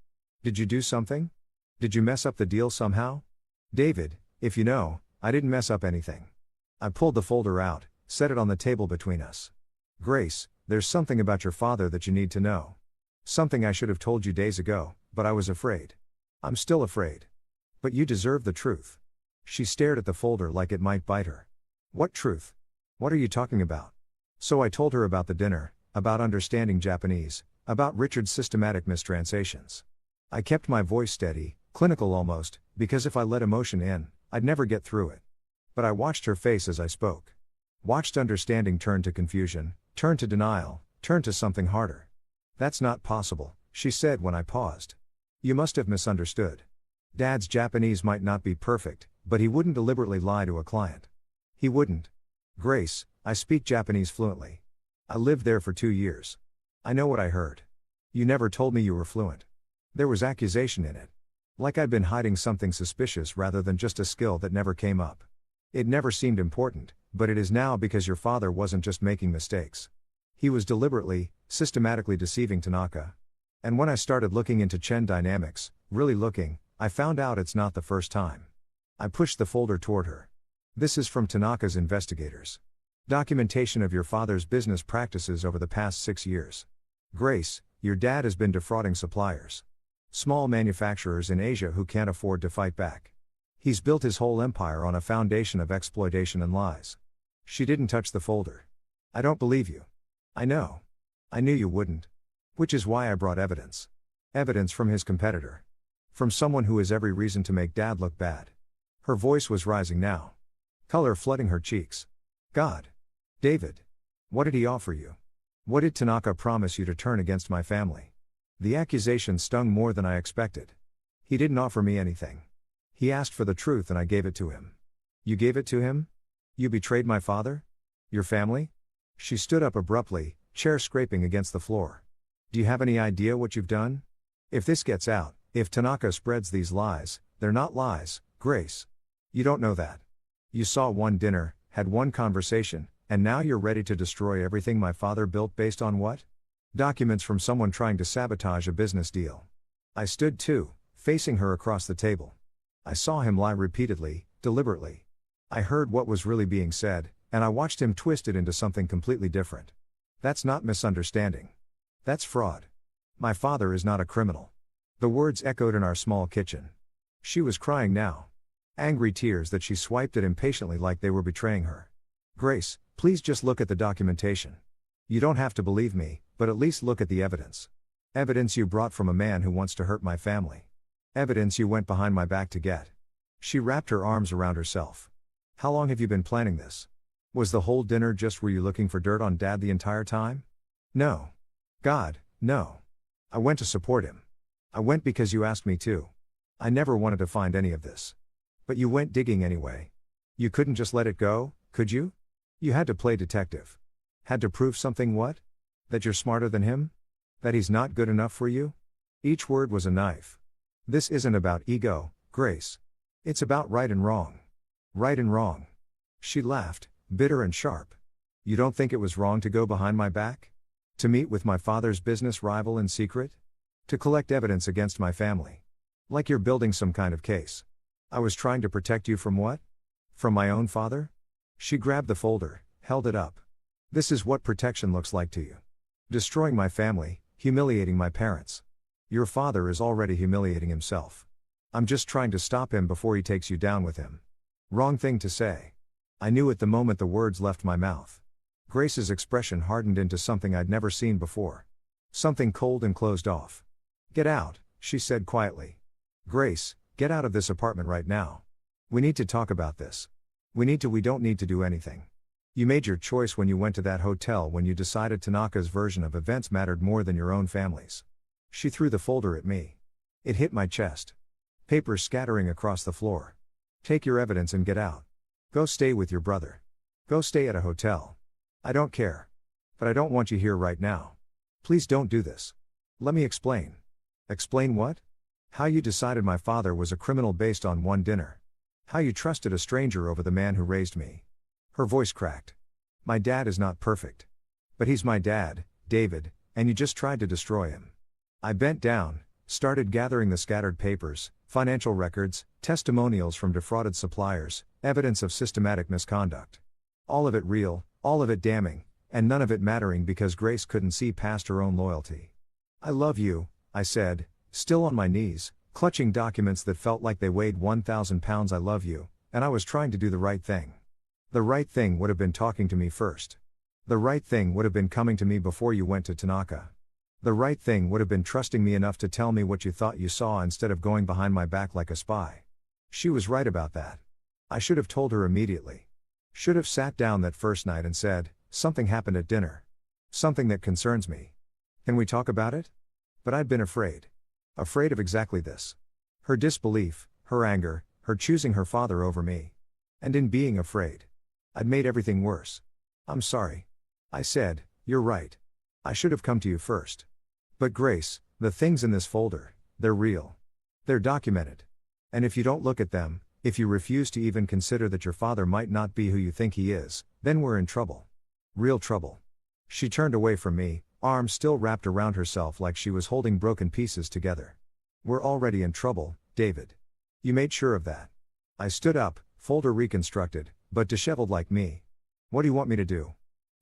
Did you do something? Did you mess up the deal somehow?" "David, if you know, I didn't mess up anything." I pulled the folder out, set it on the table between us. "Grace, there's something about your father that you need to know. Something I should have told you days ago, but I was afraid. I'm still afraid. But you deserve the truth." She stared at the folder like it might bite her. "What truth? What are you talking about?" So I told her about the dinner, about understanding Japanese, About Richard's systematic mistranslations. I kept my voice steady, clinical almost, because if I let emotion in, I'd never get through it. But I watched her face as I spoke. Watched understanding turn to confusion, turn to denial, turn to something harder. "That's not possible," she said when I paused. "You must have misunderstood. Dad's Japanese might not be perfect, but he wouldn't deliberately lie to a client. He wouldn't. Grace, I speak Japanese fluently. I lived there for 2 years. I know what I heard. You never told me you were fluent." There was accusation in it. Like I'd been hiding something suspicious rather than just a skill that never came up. "It never seemed important, but it is now because your father wasn't just making mistakes. He was deliberately, systematically deceiving Tanaka. And when I started looking into Chen dynamics, really looking, I found out it's not the first time." I pushed the folder toward her. "This is from Tanaka's investigators. Documentation of your father's business practices over the past 6 years. Grace, your dad has been defrauding suppliers. Small manufacturers in Asia who can't afford to fight back. He's built his whole empire on a foundation of exploitation and lies." She didn't touch the folder. "I don't believe you." "I know. I knew you wouldn't. Which is why I brought evidence. Evidence from his competitor. From someone who has every reason to make Dad look bad." Her voice was rising now. Color flooding her cheeks. "God. David. What did he offer you? What did Tanaka promise you to turn against my family?" The accusation stung more than I expected. "He didn't offer me anything. He asked for the truth and I gave it to him." "You gave it to him? You betrayed my father? Your family?" She stood up abruptly, chair scraping against the floor. "Do you have any idea what you've done? If this gets out, if Tanaka spreads these lies, they're not lies, Grace. You don't know that. You saw one dinner, had one conversation, and now you're ready to destroy everything my father built based on what? Documents from someone trying to sabotage a business deal." I stood too, facing her across the table. I saw him lie repeatedly, deliberately. I heard what was really being said, and I watched him twist it into something completely different. "That's not misunderstanding. That's fraud. My father is not a criminal." The words echoed in our small kitchen. She was crying now. Angry tears that she swiped at impatiently like they were betraying her. "Grace, please just look at the documentation. You don't have to believe me, but at least look at the evidence. Evidence you brought from a man who wants to hurt my family. Evidence you went behind my back to get." She wrapped her arms around herself. "How long have you been planning this? Was the whole dinner just were you looking for dirt on Dad the entire time?" "No. God, no. I went to support him. I went because you asked me to. I never wanted to find any of this. But you went digging anyway. You couldn't just let it go, could you? You had to play detective. Had to prove something what? That you're smarter than him? That he's not good enough for you?" Each word was a knife. "This isn't about ego, Grace. It's about right and wrong. Right and wrong." She laughed, bitter and sharp. "You don't think it was wrong to go behind my back? To meet with my father's business rival in secret? To collect evidence against my family? Like you're building some kind of case. I was trying to protect you from what? From my own father?" She grabbed the folder, held it up. "This is what protection looks like to you. Destroying my family, humiliating my parents. Your father is already humiliating himself. I'm just trying to stop him before he takes you down with him." Wrong thing to say. I knew it the moment the words left my mouth. Grace's expression hardened into something I'd never seen before. Something cold and closed off. "Get out," she said quietly. "Grace, get out of this apartment right now. We need to talk about this. We don't need to do anything. You made your choice when you went to that hotel when you decided Tanaka's version of events mattered more than your own family's." She threw the folder at me. It hit my chest. Papers scattering across the floor. "Take your evidence and get out. Go stay with your brother. Go stay at a hotel. I don't care. But I don't want you here right now. Please don't do this. Let me explain." "Explain what?" "How you decided my father was a criminal based on one dinner. How you trusted a stranger over the man who raised me." Her voice cracked. "My dad is not perfect. But he's my dad, David, and you just tried to destroy him." I bent down, started gathering the scattered papers, financial records, testimonials from defrauded suppliers, evidence of systematic misconduct. All of it real, all of it damning, and none of it mattering because Grace couldn't see past her own loyalty. "I love you," I said, still on my knees, clutching documents that felt like they weighed 1,000 pounds. "I love you," and I was trying to do the right thing. The right thing would have been talking to me first. The right thing would have been coming to me before you went to Tanaka. The right thing would have been trusting me enough to tell me what you thought you saw instead of going behind my back like a spy. She was right about that. I should have told her immediately. Should have sat down that first night and said, something happened at dinner. Something that concerns me. Can we talk about it? But I'd been afraid. Afraid of exactly this. Her disbelief, her anger, her choosing her father over me. And in being afraid, I'd made everything worse. I'm sorry. I said, you're right. I should have come to you first. But Grace, the things in this folder, they're real. They're documented. And if you don't look at them, if you refuse to even consider that your father might not be who you think he is, then we're in trouble. Real trouble. She turned away from me, arms still wrapped around herself like she was holding broken pieces together. We're already in trouble, David. You made sure of that. I stood up, folder reconstructed, but disheveled like me. What do you want me to do?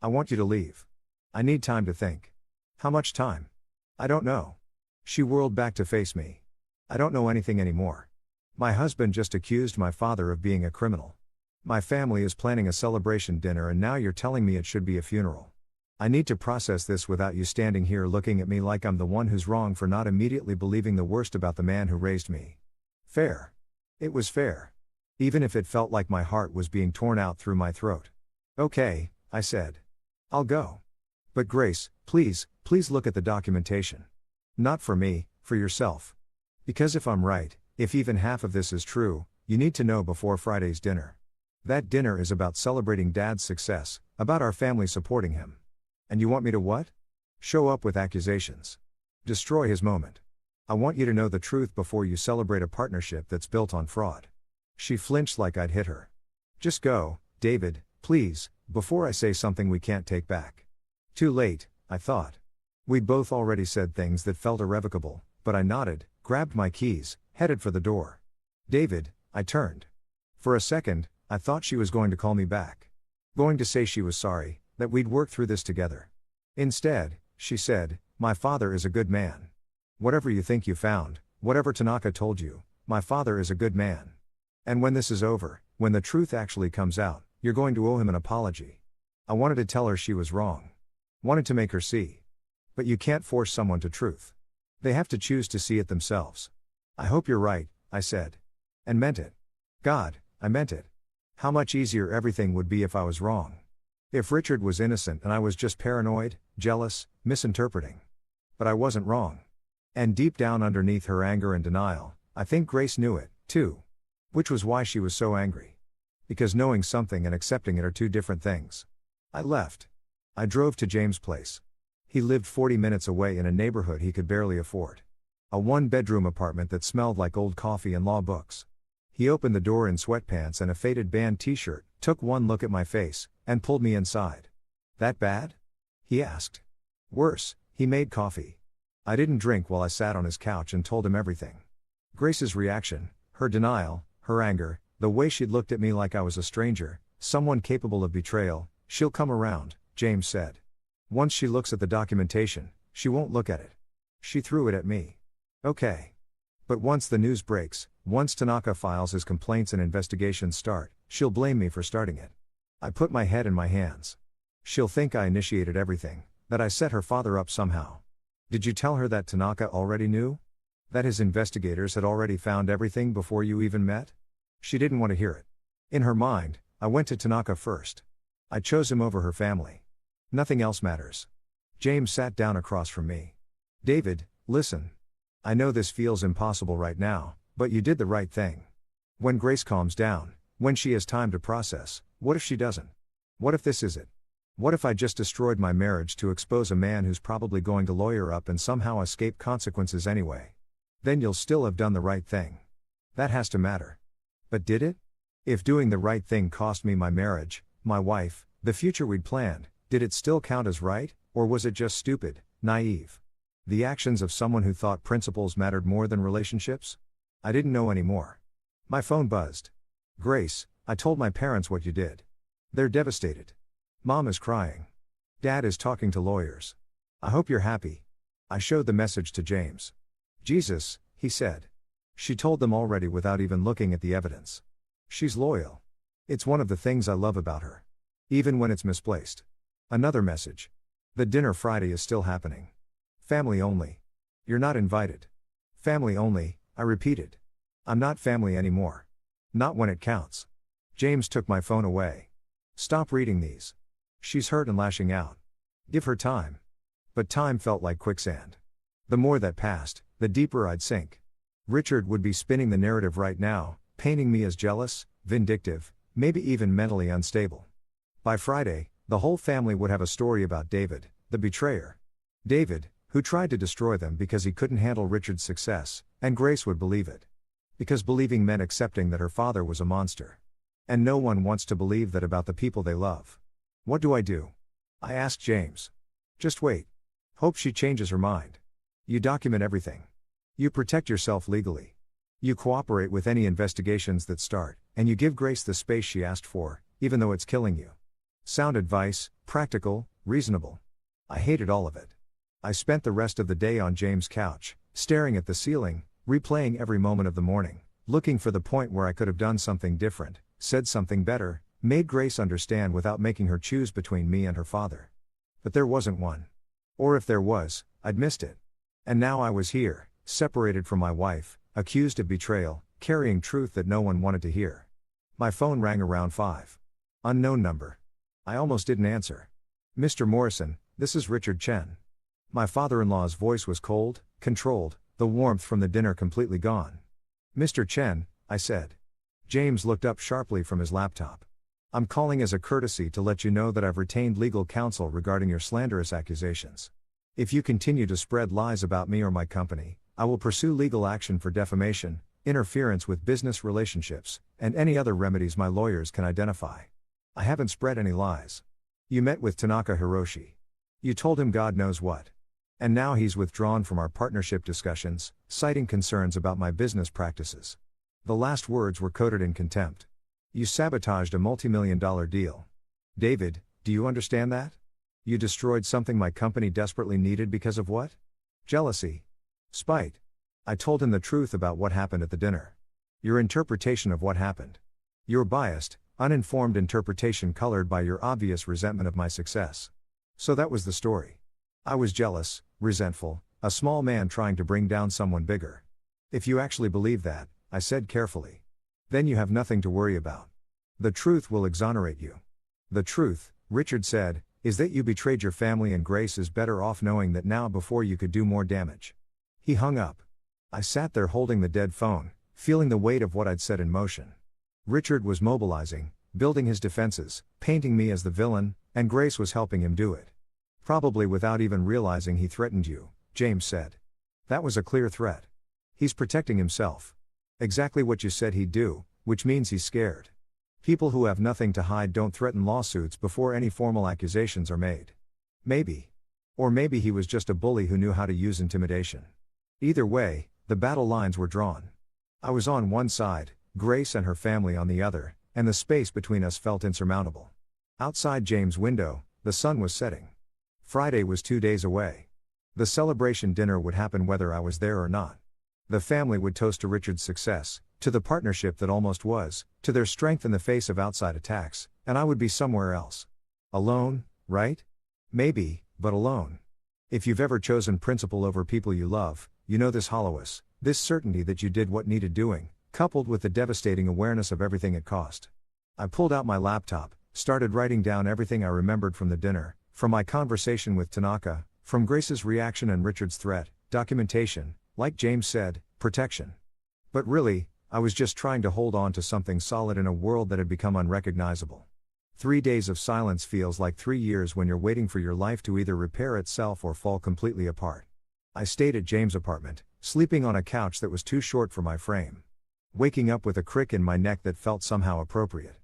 I want you to leave. I need time to think. How much time? I don't know. She whirled back to face me. I don't know anything anymore. My husband just accused my father of being a criminal. My family is planning a celebration dinner and now you're telling me it should be a funeral. I need to process this without you standing here looking at me like I'm the one who's wrong for not immediately believing the worst about the man who raised me. Fair. It was fair. Even if it felt like my heart was being torn out through my throat. Okay, I said. I'll go. But Grace, please look at the documentation. Not for me, for yourself. Because if I'm right, if even half of this is true, you need to know before Friday's dinner. That dinner is about celebrating Dad's success, about our family supporting him. And you want me to what? Show up with accusations. Destroy his moment. I want you to know the truth before you celebrate a partnership that's built on fraud. She flinched like I'd hit her. Just go, David, please, before I say something we can't take back. Too late, I thought. We'd both already said things that felt irrevocable, but I nodded, grabbed my keys, headed for the door. David, I turned. For a second, I thought she was going to call me back. Going to say she was sorry, that we'd work through this together. Instead, she said, my father is a good man. Whatever you think you found, whatever Tanaka told you, my father is a good man. And when this is over, when the truth actually comes out, you're going to owe him an apology. I wanted to tell her she was wrong. Wanted to make her see. But you can't force someone to truth. They have to choose to see it themselves. I hope you're right, I said. And meant it. God, I meant it. How much easier everything would be if I was wrong. If Richard was innocent and I was just paranoid, jealous, misinterpreting. But I wasn't wrong. And deep down underneath her anger and denial, I think Grace knew it, too. Which was why she was so angry. Because knowing something and accepting it are two different things. I left. I drove to James' place. He lived 40 minutes away in a neighborhood he could barely afford. A one-bedroom apartment that smelled like old coffee and law books. He opened the door in sweatpants and a faded band t-shirt, took one look at my face, and pulled me inside. That bad? He asked. Worse, he made coffee. I didn't drink while I sat on his couch and told him everything. Grace's reaction, her denial, her anger, the way she'd looked at me like I was a stranger, someone capable of betrayal. She'll come around, James said. Once she looks at the documentation, she won't look at it. She threw it at me. Okay. But once the news breaks, once Tanaka files his complaints and investigations start, she'll blame me for starting it. I put my head in my hands. She'll think I initiated everything, that I set her father up somehow. Did you tell her that Tanaka already knew? That his investigators had already found everything before you even met? She didn't want to hear it. In her mind, I went to Tanaka first. I chose him over her family. Nothing else matters. James sat down across from me. David, listen. I know this feels impossible right now, but you did the right thing. When Grace calms down, when she has time to process, what if she doesn't? What if this is it? What if I just destroyed my marriage to expose a man who's probably going to lawyer up and somehow escape consequences anyway? Then you'll still have done the right thing. That has to matter. But did it? If doing the right thing cost me my marriage, my wife, the future we'd planned, did it still count as right, or was it just stupid, naive? The actions of someone who thought principles mattered more than relationships? I didn't know anymore. My phone buzzed. Grace, I told my parents what you did. They're devastated. Mom is crying. Dad is talking to lawyers. I hope you're happy. I showed the message to James. Jesus, he said. She told them already without even looking at the evidence. She's loyal. It's one of the things I love about her. Even when it's misplaced. Another message. The dinner Friday is still happening. Family only. You're not invited. Family only, I repeated. I'm not family anymore. Not when it counts. James took my phone away. Stop reading these. She's hurt and lashing out. Give her time. But time felt like quicksand. The more that passed, the deeper I'd sink. Richard would be spinning the narrative right now, painting me as jealous, vindictive, maybe even mentally unstable. By Friday, the whole family would have a story about David, the betrayer. David, who tried to destroy them because he couldn't handle Richard's success, and Grace would believe it. Because believing meant accepting that her father was a monster. And no one wants to believe that about the people they love. What do I do? I asked James. Just wait. Hope she changes her mind. You document everything. You protect yourself legally. You cooperate with any investigations that start, and you give Grace the space she asked for, even though it's killing you. Sound advice, practical, reasonable. I hated all of it. I spent the rest of the day on James' couch, staring at the ceiling, replaying every moment of the morning, looking for the point where I could have done something different, said something better, made Grace understand without making her choose between me and her father. But there wasn't one. Or if there was, I'd missed it. And now I was here, separated from my wife, accused of betrayal, carrying truth that no one wanted to hear. My phone rang around 5. Unknown number. I almost didn't answer. Mr. Morrison, this is Richard Chen. My father-in-law's voice was cold, controlled, the warmth from the dinner completely gone. Mr. Chen, I said. James looked up sharply from his laptop. I'm calling as a courtesy to let you know that I've retained legal counsel regarding your slanderous accusations. If you continue to spread lies about me or my company, I will pursue legal action for defamation, interference with business relationships, and any other remedies my lawyers can identify. I haven't spread any lies. You met with Tanaka Hiroshi. You told him God knows what. And now he's withdrawn from our partnership discussions, citing concerns about my business practices. The last words were coded in contempt. You sabotaged a multi-million-dollar deal. David, do you understand that? You destroyed something my company desperately needed because of what? Jealousy. Spite. I told him the truth about what happened at the dinner. Your interpretation of what happened. Your biased, uninformed interpretation colored by your obvious resentment of my success. So that was the story. I was jealous, resentful, a small man trying to bring down someone bigger. If you actually believe that, I said carefully, then you have nothing to worry about. The truth will exonerate you. The truth, Richard said, is that you betrayed your family and Grace is better off knowing that now before you could do more damage. He hung up. I sat there holding the dead phone, feeling the weight of what I'd set in motion. Richard was mobilizing, building his defenses, painting me as the villain, and Grace was helping him do it. Probably without even realizing he threatened you, James said. That was a clear threat. He's protecting himself. Exactly what you said he'd do, which means he's scared. People who have nothing to hide don't threaten lawsuits before any formal accusations are made. Maybe. Or maybe he was just a bully who knew how to use intimidation. Either way, the battle lines were drawn. I was on one side, Grace and her family on the other, and the space between us felt insurmountable. Outside James' window, the sun was setting. Friday was 2 days away. The celebration dinner would happen whether I was there or not. The family would toast to Richard's success, to the partnership that almost was, to their strength in the face of outside attacks, and I would be somewhere else. Alone, right? Maybe, but alone. If you've ever chosen principle over people you love, you know this hollowness, this certainty that you did what needed doing, coupled with the devastating awareness of everything it cost. I pulled out my laptop, started writing down everything I remembered from the dinner, from my conversation with Tanaka, from Grace's reaction and Richard's threat, documentation, like James said, protection. But really, I was just trying to hold on to something solid in a world that had become unrecognizable. 3 days of silence feels like 3 years when you're waiting for your life to either repair itself or fall completely apart. I stayed at James' apartment, sleeping on a couch that was too short for my frame. Waking up with a crick in my neck that felt somehow appropriate.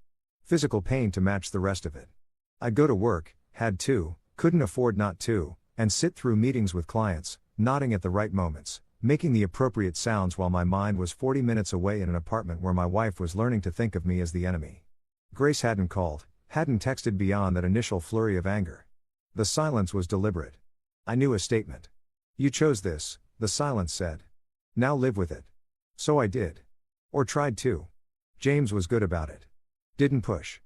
Physical pain to match the rest of it. I'd go to work, had to, couldn't afford not to, and sit through meetings with clients, nodding at the right moments, making the appropriate sounds while my mind was 40 minutes away in an apartment where my wife was learning to think of me as the enemy. Grace hadn't called, hadn't texted beyond that initial flurry of anger. The silence was deliberate. I knew a statement. You chose this, the silence said. Now live with it. So I did. Or tried to. James was good about it. Didn't push.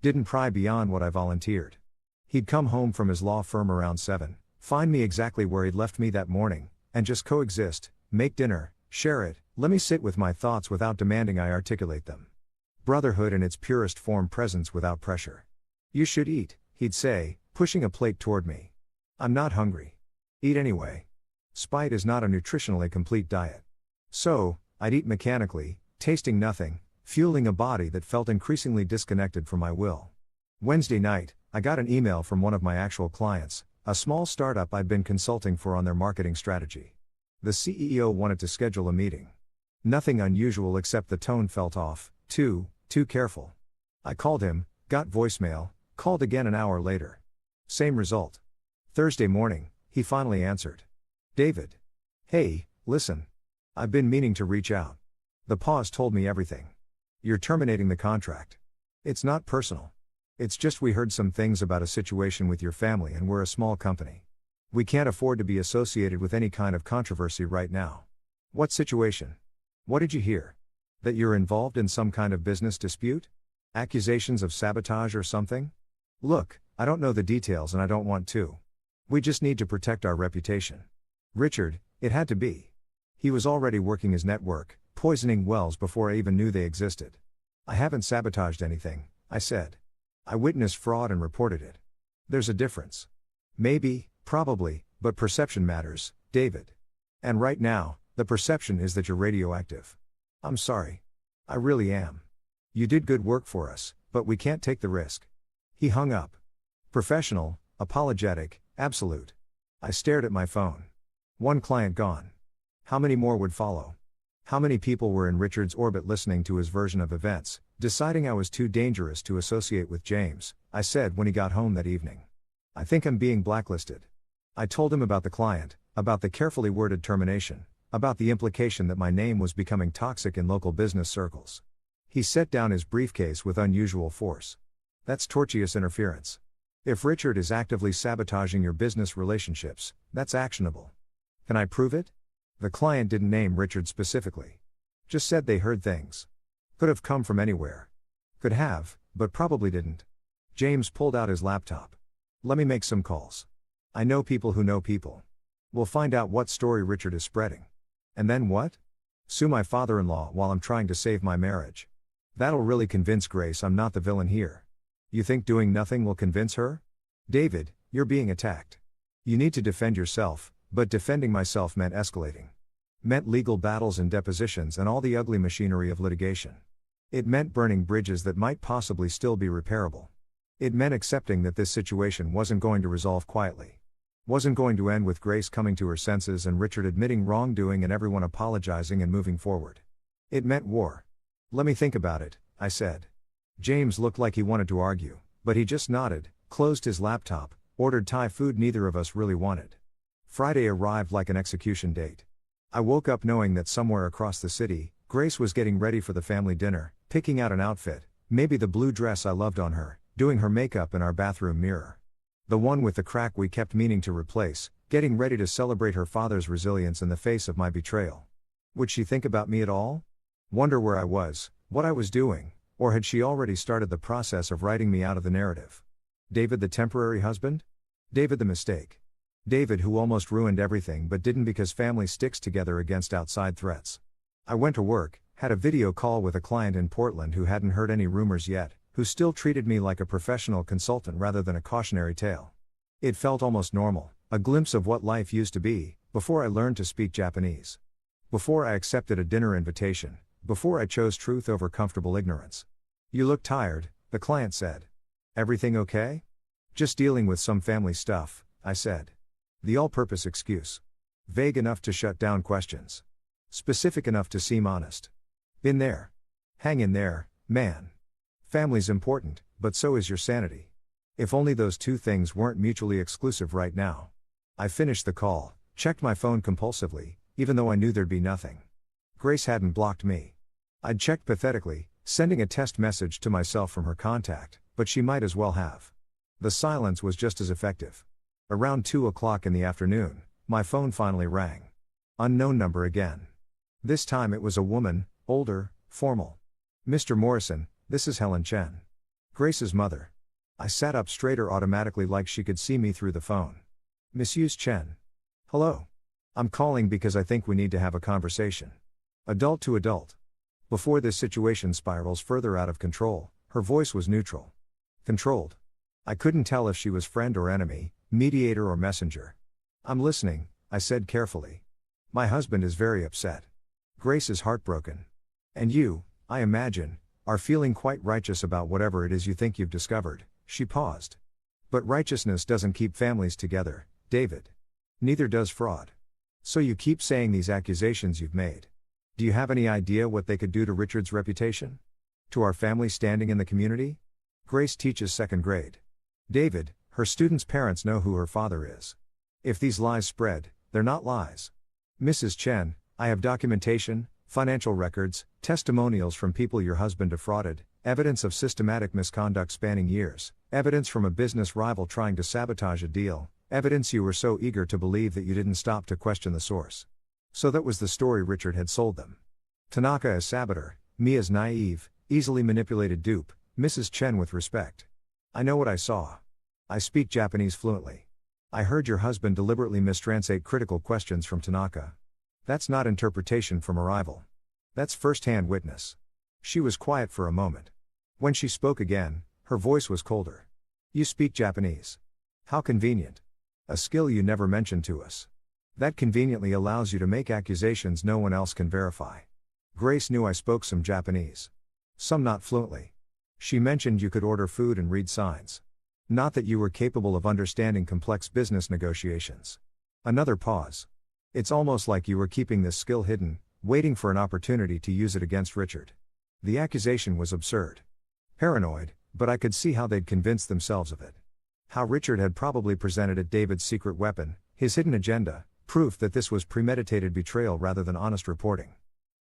Didn't pry beyond what I volunteered. He'd come home from his law firm around 7, Find me exactly where he'd left me that morning, and just coexist, make dinner, share it, let me sit with my thoughts without demanding I articulate them. Brotherhood in its purest form, presence without pressure. You should eat, he'd say, pushing a plate toward me. I'm not hungry. Eat anyway. Spite is not a nutritionally complete diet. So, I'd eat mechanically, tasting nothing, fueling a body that felt increasingly disconnected from my will. Wednesday night, I got an email from one of my actual clients, a small startup I'd been consulting for on their marketing strategy. The CEO wanted to schedule a meeting. Nothing unusual except the tone felt off, too careful. I called him, got voicemail, called again an hour later. Same result. Thursday morning, he finally answered. David. Hey, listen. I've been meaning to reach out. The pause told me everything. You're terminating the contract. It's not personal. It's just we heard some things about a situation with your family and we're a small company. We can't afford to be associated with any kind of controversy right now. What situation? What did you hear? That you're involved in some kind of business dispute? Accusations of sabotage or something? Look, I don't know the details and I don't want to. We just need to protect our reputation. Richard, it had to be. He was already working his network, poisoning wells before I even knew they existed. I haven't sabotaged anything, I said. I witnessed fraud and reported it. There's a difference. Maybe, probably, but perception matters, David. And right now, the perception is that you're radioactive. I'm sorry. I really am. You did good work for us, but we can't take the risk. He hung up. Professional, apologetic, absolute. I stared at my phone. One client gone. How many more would follow? How many people were in Richard's orbit listening to his version of events, deciding I was too dangerous to associate with James, I said when he got home that evening. I think I'm being blacklisted. I told him about the client, about the carefully worded termination, about the implication that my name was becoming toxic in local business circles. He set down his briefcase with unusual force. That's tortious interference. If Richard is actively sabotaging your business relationships, that's actionable. Can I prove it? The client didn't name Richard specifically. Just said they heard things. Could have come from anywhere. Could have, but probably didn't. James pulled out his laptop. Let me make some calls. I know people who know people. We'll find out what story Richard is spreading. And then what? Sue my father-in-law while I'm trying to save my marriage. That'll really convince Grace I'm not the villain here. You think doing nothing will convince her? David, you're being attacked. You need to defend yourself, but defending myself meant escalating. Meant legal battles and depositions and all the ugly machinery of litigation. It meant burning bridges that might possibly still be repairable. It meant accepting that this situation wasn't going to resolve quietly. Wasn't going to end with Grace coming to her senses and Richard admitting wrongdoing and everyone apologizing and moving forward. It meant war. Let me think about it, I said. James looked like he wanted to argue, but he just nodded, closed his laptop, ordered Thai food neither of us really wanted. Friday arrived like an execution date. I woke up knowing that somewhere across the city, Grace was getting ready for the family dinner, picking out an outfit, maybe the blue dress I loved on her, doing her makeup in our bathroom mirror. The one with the crack we kept meaning to replace, getting ready to celebrate her father's resilience in the face of my betrayal. Would she think about me at all? Wonder where I was, what I was doing, or had she already started the process of writing me out of the narrative? David the temporary husband? David the mistake. David who almost ruined everything but didn't because family sticks together against outside threats. I went to work, had a video call with a client in Portland who hadn't heard any rumors yet, who still treated me like a professional consultant rather than a cautionary tale. It felt almost normal, a glimpse of what life used to be, before I learned to speak Japanese. Before I accepted a dinner invitation, before I chose truth over comfortable ignorance. You look tired, the client said. Everything okay? Just dealing with some family stuff, I said. The all-purpose excuse. Vague enough to shut down questions. Specific enough to seem honest. Been there. Hang in there, man. Family's important, but so is your sanity. If only those two things weren't mutually exclusive right now. I finished the call, checked my phone compulsively, even though I knew there'd be nothing. Grace hadn't blocked me. I'd checked pathetically, sending a test message to myself from her contact, but she might as well have. The silence was just as effective. Around 2 o'clock in the afternoon, my phone finally rang. Unknown number again. This time it was a woman, older, formal. Mr. Morrison, this is Helen Chen. Grace's mother. I sat up straighter automatically like she could see me through the phone. Misuse Chen. Hello. I'm calling because I think we need to have a conversation. Adult to adult. Before this situation spirals further out of control, her voice was neutral. Controlled. I couldn't tell if she was friend or enemy, mediator or messenger. I'm listening, I said carefully. My husband is very upset. Grace is heartbroken. And you, I imagine, are feeling quite righteous about whatever it is you think you've discovered. She paused. But righteousness doesn't keep families together, David. Neither does fraud. So you keep saying these accusations you've made. Do you have any idea what they could do to Richard's reputation? To our family standing in the community? Grace teaches second grade. David, her students' parents know who her father is. If these lies spread, they're not lies. Mrs. Chen, I have documentation, financial records, testimonials from people your husband defrauded, evidence of systematic misconduct spanning years, evidence from a business rival trying to sabotage a deal, evidence you were so eager to believe that you didn't stop to question the source. So that was the story Richard had sold them. Tanaka as saboteur, me as naive, easily manipulated dupe, Mrs. Chen with respect. I know what I saw. I speak Japanese fluently. I heard your husband deliberately mistranslate critical questions from Tanaka. That's not interpretation from a rival. That's first-hand witness. She was quiet for a moment. When she spoke again, her voice was colder. You speak Japanese. How convenient. A skill you never mentioned to us. That conveniently allows you to make accusations no one else can verify. Grace knew I spoke some Japanese. Some not fluently. She mentioned you could order food and read signs. Not that you were capable of understanding complex business negotiations. Another pause. It's almost like you were keeping this skill hidden, waiting for an opportunity to use it against Richard. The accusation was absurd. Paranoid, but I could see how they'd convinced themselves of it. How Richard had probably presented it David's secret weapon, his hidden agenda, proof that this was premeditated betrayal rather than honest reporting.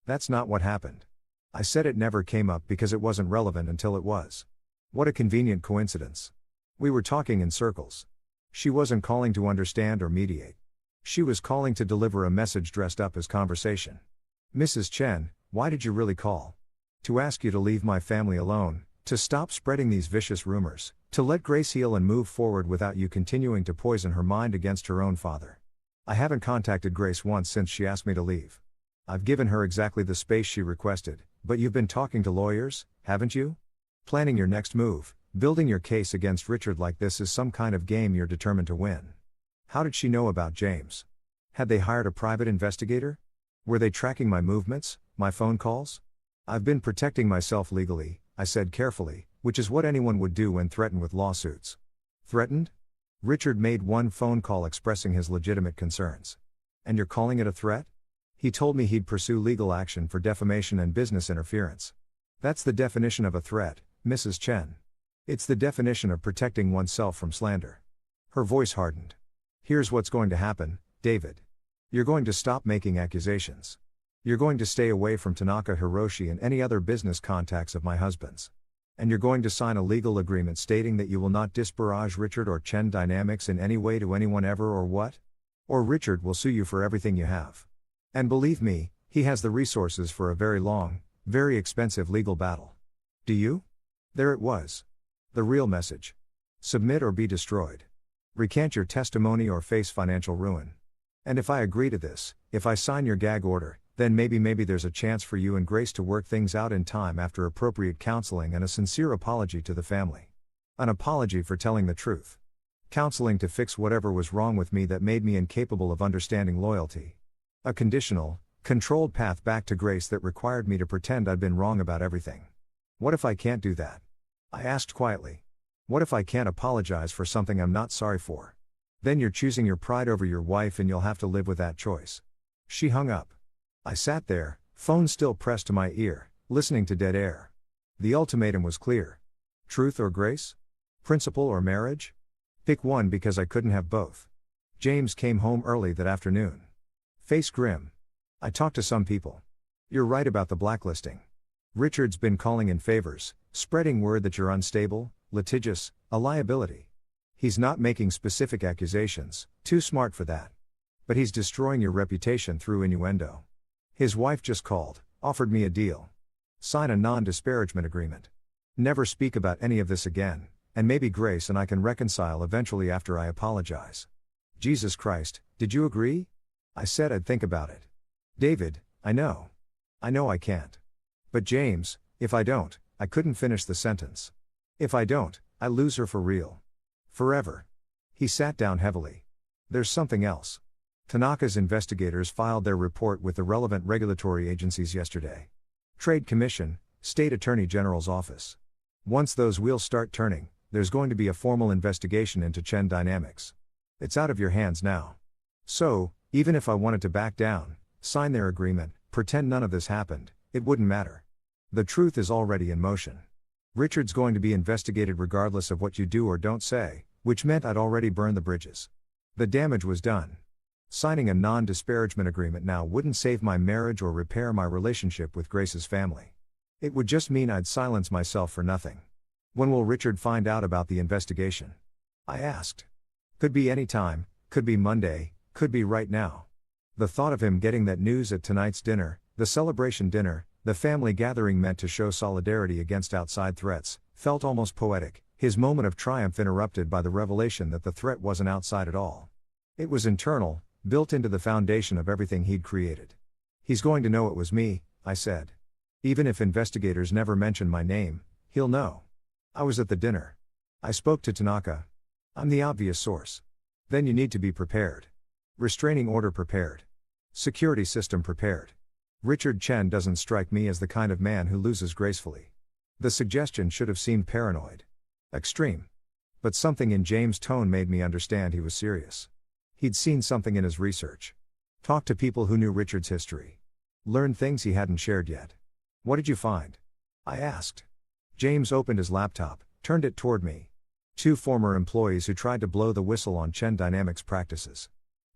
That's not what happened. I said it never came up because it wasn't relevant until it was. What a convenient coincidence. We were talking in circles. She wasn't calling to understand or mediate. She was calling to deliver a message dressed up as conversation. Mrs. Chen, why did you really call? To ask you to leave my family alone, to stop spreading these vicious rumors, to let Grace heal and move forward without you continuing to poison her mind against her own father. I haven't contacted Grace once since she asked me to leave. I've given her exactly the space she requested, but you've been talking to lawyers, haven't you? Planning your next move, building your case against Richard like this is some kind of game you're determined to win. How did she know about James? Had they hired a private investigator? Were they tracking my movements, my phone calls? I've been protecting myself legally, I said carefully, which is what anyone would do when threatened with lawsuits. Threatened? Richard made one phone call expressing his legitimate concerns. And you're calling it a threat? He told me he'd pursue legal action for defamation and business interference. That's the definition of a threat, Mrs. Chen. It's the definition of protecting oneself from slander. Her voice hardened. Here's what's going to happen, David. You're going to stop making accusations. You're going to stay away from Tanaka Hiroshi and any other business contacts of my husband's. And you're going to sign a legal agreement stating that you will not disparage Richard or Chen Dynamics in any way to anyone ever or what? Or Richard will sue you for everything you have. And believe me, he has the resources for a very long, very expensive legal battle. Do you? There it was. The real message. Submit or be destroyed. Recant your testimony or face financial ruin. And if I agree to this, if I sign your gag order, then maybe there's a chance for you and Grace to work things out in time after appropriate counseling and a sincere apology to the family. An apology for telling the truth. Counseling to fix whatever was wrong with me that made me incapable of understanding loyalty. A conditional, controlled path back to Grace that required me to pretend I'd been wrong about everything. What if I can't do that? I asked quietly. What if I can't apologize for something I'm not sorry for? Then you're choosing your pride over your wife and you'll have to live with that choice. She hung up. I sat there, phone still pressed to my ear, listening to dead air. The ultimatum was clear. Truth or grace? Principle or marriage? Pick one because I couldn't have both. James came home early that afternoon. Face grim. I talked to some people. You're right about the blacklisting. Richard's been calling in favors, spreading word that you're unstable, litigious, a liability. He's not making specific accusations, too smart for that. But he's destroying your reputation through innuendo. His wife just called, offered me a deal. Sign a non-disparagement agreement. Never speak about any of this again, and maybe Grace and I can reconcile eventually after I apologize. Jesus Christ, did you agree? I said I'd think about it. David, I know. I know I can't. But James, if I don't, I couldn't finish the sentence. If I don't, I lose her for real. Forever. He sat down heavily. There's something else. Tanaka's investigators filed their report with the relevant regulatory agencies yesterday. Trade Commission, State Attorney General's office. Once those wheels start turning, there's going to be a formal investigation into Chen Dynamics. It's out of your hands now. So, even if I wanted to back down, sign their agreement, pretend none of this happened, it wouldn't matter. The truth is already in motion. Richard's going to be investigated regardless of what you do or don't say, which meant I'd already burned the bridges. The damage was done. Signing a non-disparagement agreement now wouldn't save my marriage or repair my relationship with Grace's family. It would just mean I'd silence myself for nothing. When will Richard find out about the investigation? I asked. Could be any time, could be Monday, could be right now. The thought of him getting that news at tonight's dinner, the celebration dinner, the family gathering meant to show solidarity against outside threats, felt almost poetic, his moment of triumph interrupted by the revelation that the threat wasn't outside at all. It was internal, built into the foundation of everything he'd created. He's going to know it was me, I said. Even if investigators never mention my name, he'll know. I was at the dinner. I spoke to Tanaka. I'm the obvious source. Then you need to be prepared. Restraining order prepared. Security system prepared. Richard Chen doesn't strike me as the kind of man who loses gracefully. The suggestion should have seemed paranoid. Extreme. But something in James' tone made me understand he was serious. He'd seen something in his research. Talked to people who knew Richard's history. Learned things he hadn't shared yet. What did you find? I asked. James opened his laptop, turned it toward me. 2 former employees who tried to blow the whistle on Chen Dynamics practices.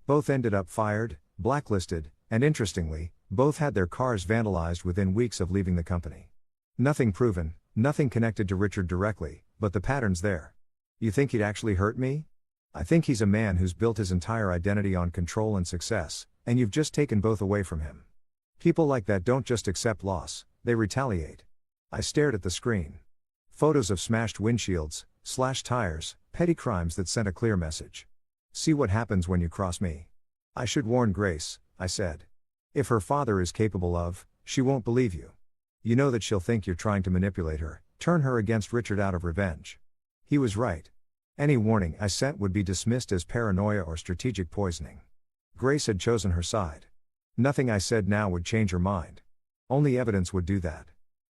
Both ended up fired, blacklisted, and interestingly, both had their cars vandalized within weeks of leaving the company. Nothing proven, nothing connected to Richard directly, but the pattern's there. You think he'd actually hurt me? I think he's a man who's built his entire identity on control and success, and you've just taken both away from him. People like that don't just accept loss, they retaliate. I stared at the screen. Photos of smashed windshields, slashed tires, petty crimes that sent a clear message. See what happens when you cross me. I should warn Grace, I said. If her father is capable of, she won't believe you. You know that she'll think you're trying to manipulate her, turn her against Richard out of revenge. He was right. Any warning I sent would be dismissed as paranoia or strategic poisoning. Grace had chosen her side. Nothing I said now would change her mind. Only evidence would do that.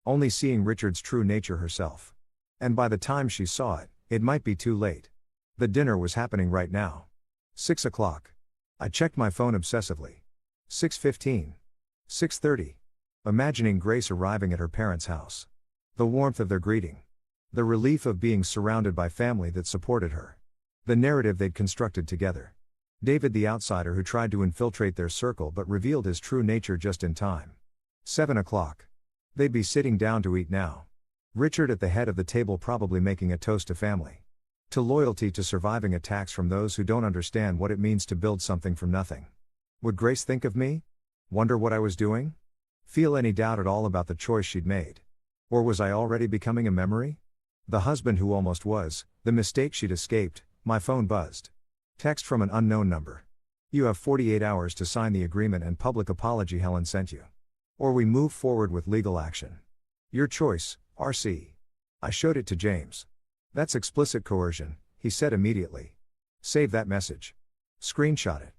Only seeing Richard's true nature herself. And by the time she saw it, it might be too late. The dinner was happening right now. 6 o'clock. I checked my phone obsessively. 6:15. 6:30. Imagining Grace arriving at her parents' house. The warmth of their greeting. The relief of being surrounded by family that supported her. The narrative they'd constructed together. David the outsider who tried to infiltrate their circle but revealed his true nature just in time. 7 o'clock. They'd be sitting down to eat now. Richard at the head of the table probably making a toast to family. To loyalty, to surviving attacks from those who don't understand what it means to build something from nothing. Would Grace think of me? Wonder what I was doing? Feel any doubt at all about the choice she'd made? Or was I already becoming a memory? The husband who almost was, the mistake she'd escaped. My phone buzzed. Text from an unknown number. You have 48 hours to sign the agreement and public apology Helen sent you. Or we move forward with legal action. Your choice, RC. I showed it to James. That's explicit coercion, he said immediately. Save that message. Screenshot it.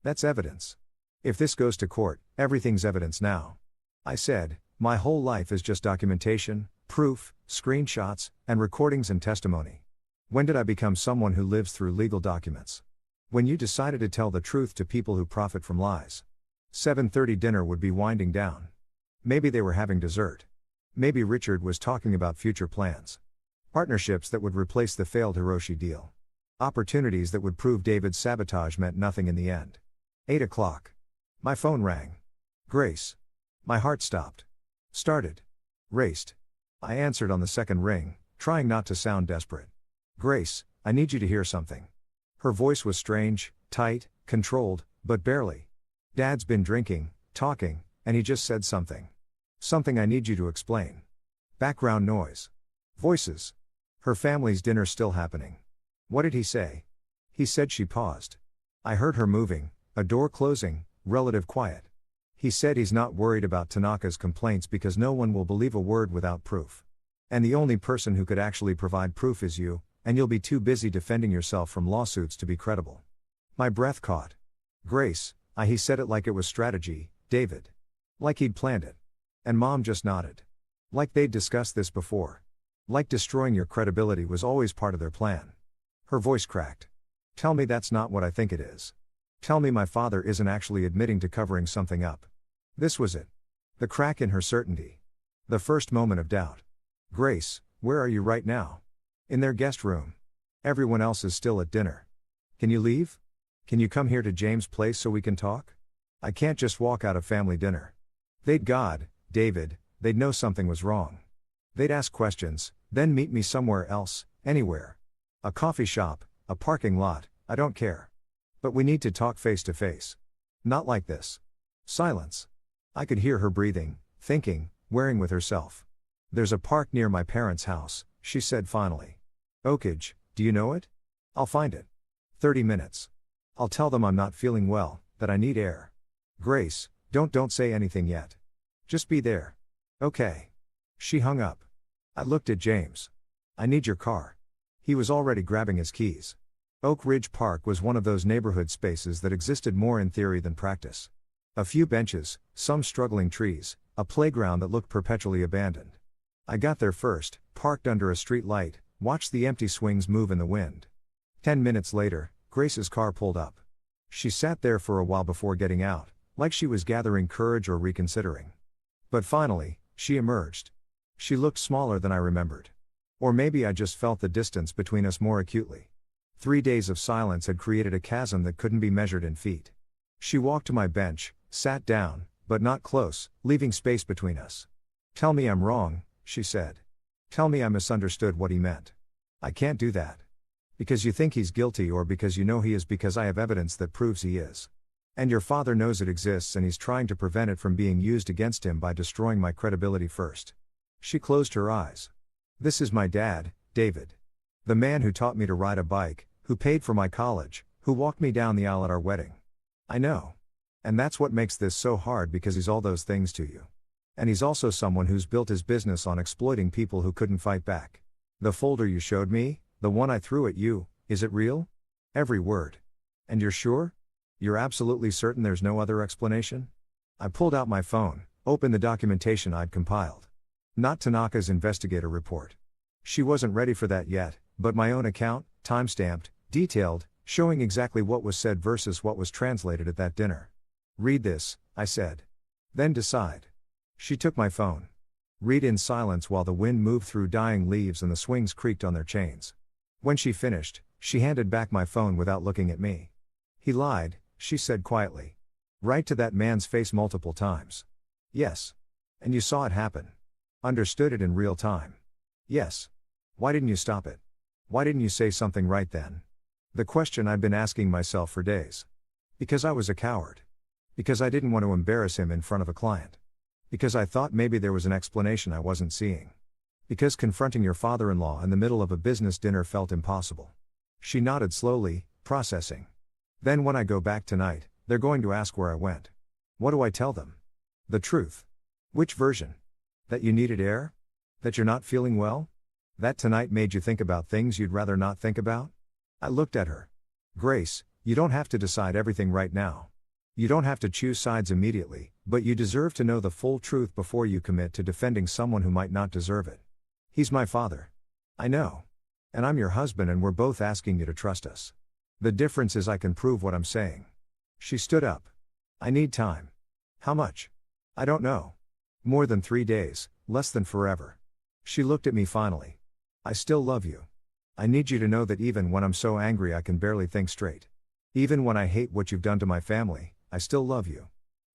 That's evidence. If this goes to court, everything's evidence now. I said, my whole life is just documentation, proof, screenshots, and recordings and testimony. When did I become someone who lives through legal documents? When you decided to tell the truth to people who profit from lies. 7:30 dinner would be winding down. Maybe they were having dessert. Maybe Richard was talking about future plans. Partnerships that would replace the failed Hiroshi deal. Opportunities that would prove David's sabotage meant nothing in the end. 8 o'clock. My phone rang. Grace. My heart stopped. Started. Raced. I answered on the second ring, trying not to sound desperate. Grace, I need you to hear something. Her voice was strange, tight, controlled, but barely. Dad's been drinking, talking, and he just said something. Something I need you to explain. Background noise. Voices. Her family's dinner still happening. What did he say? He said. She paused. I heard her moving, a door closing, relative quiet. He said he's not worried about Tanaka's complaints because no one will believe a word without proof. And the only person who could actually provide proof is you, and you'll be too busy defending yourself from lawsuits to be credible. My breath caught. Grace, he said it like it was strategy, David. Like he'd planned it. And Mom just nodded. Like they'd discussed this before. Like destroying your credibility was always part of their plan. Her voice cracked. Tell me that's not what I think it is. Tell me my father isn't actually admitting to covering something up. This was it. The crack in her certainty. The first moment of doubt. Grace, where are you right now? In their guest room. Everyone else is still at dinner. Can you leave? Can you come here to James' place so we can talk? I can't just walk out of family dinner. They'd David, they'd know something was wrong. They'd ask questions, then meet me somewhere else, anywhere. A coffee shop, a parking lot, I don't care. But we need to talk face to face. Not like this. Silence. I could hear her breathing, thinking, wearing with herself. There's a park near my parents' house, she said finally. Oakage, do you know it? I'll find it. 30 minutes. I'll tell them I'm not feeling well, that I need air. Grace, don't say anything yet. Just be there. Okay. She hung up. I looked at James. I need your car. He was already grabbing his keys. Oak Ridge Park was one of those neighborhood spaces that existed more in theory than practice. A few benches, some struggling trees, a playground that looked perpetually abandoned. I got there first, parked under a street light, watched the empty swings move in the wind. 10 minutes later, Grace's car pulled up. She sat there for a while before getting out, like she was gathering courage or reconsidering. But finally, she emerged. She looked smaller than I remembered. Or maybe I just felt the distance between us more acutely. 3 days of silence had created a chasm that couldn't be measured in feet. She walked to my bench, sat down, but not close, leaving space between us. Tell me I'm wrong, she said. Tell me I misunderstood what he meant. I can't do that. Because you think he's guilty or because you know he is, because I have evidence that proves he is. And your father knows it exists and he's trying to prevent it from being used against him by destroying my credibility first. She closed her eyes. This is my dad, David. The man who taught me to ride a bike, who paid for my college, who walked me down the aisle at our wedding. I know. And that's what makes this so hard, because he's all those things to you. And he's also someone who's built his business on exploiting people who couldn't fight back. The folder you showed me, the one I threw at you, is it real? Every word. And you're sure? You're absolutely certain there's no other explanation? I pulled out my phone, opened the documentation I'd compiled. Not Tanaka's investigator report. She wasn't ready for that yet, but my own account, time-stamped, detailed, showing exactly what was said versus what was translated at that dinner. Read this, I said. Then decide. She took my phone. Read in silence while the wind moved through dying leaves and the swings creaked on their chains. When she finished, she handed back my phone without looking at me. He lied, she said quietly. Right to that man's face multiple times. Yes. And you saw it happen. Understood it in real time. Yes. Why didn't you stop it? Why didn't you say something right then? The question I'd been asking myself for days. Because I was a coward. Because I didn't want to embarrass him in front of a client. Because I thought maybe there was an explanation I wasn't seeing. Because confronting your father-in-law in the middle of a business dinner felt impossible. She nodded slowly, processing. Then when I go back tonight, they're going to ask where I went. What do I tell them? The truth. Which version? That you needed air? That you're not feeling well? That tonight made you think about things you'd rather not think about? I looked at her. Grace, you don't have to decide everything right now. You don't have to choose sides immediately, but you deserve to know the full truth before you commit to defending someone who might not deserve it. He's my father. I know. And I'm your husband, and we're both asking you to trust us. The difference is I can prove what I'm saying. She stood up. I need time. How much? I don't know. More than 3 days, less than forever. She looked at me finally. I still love you. I need you to know that even when I'm so angry I can barely think straight. Even when I hate what you've done to my family, I still love you.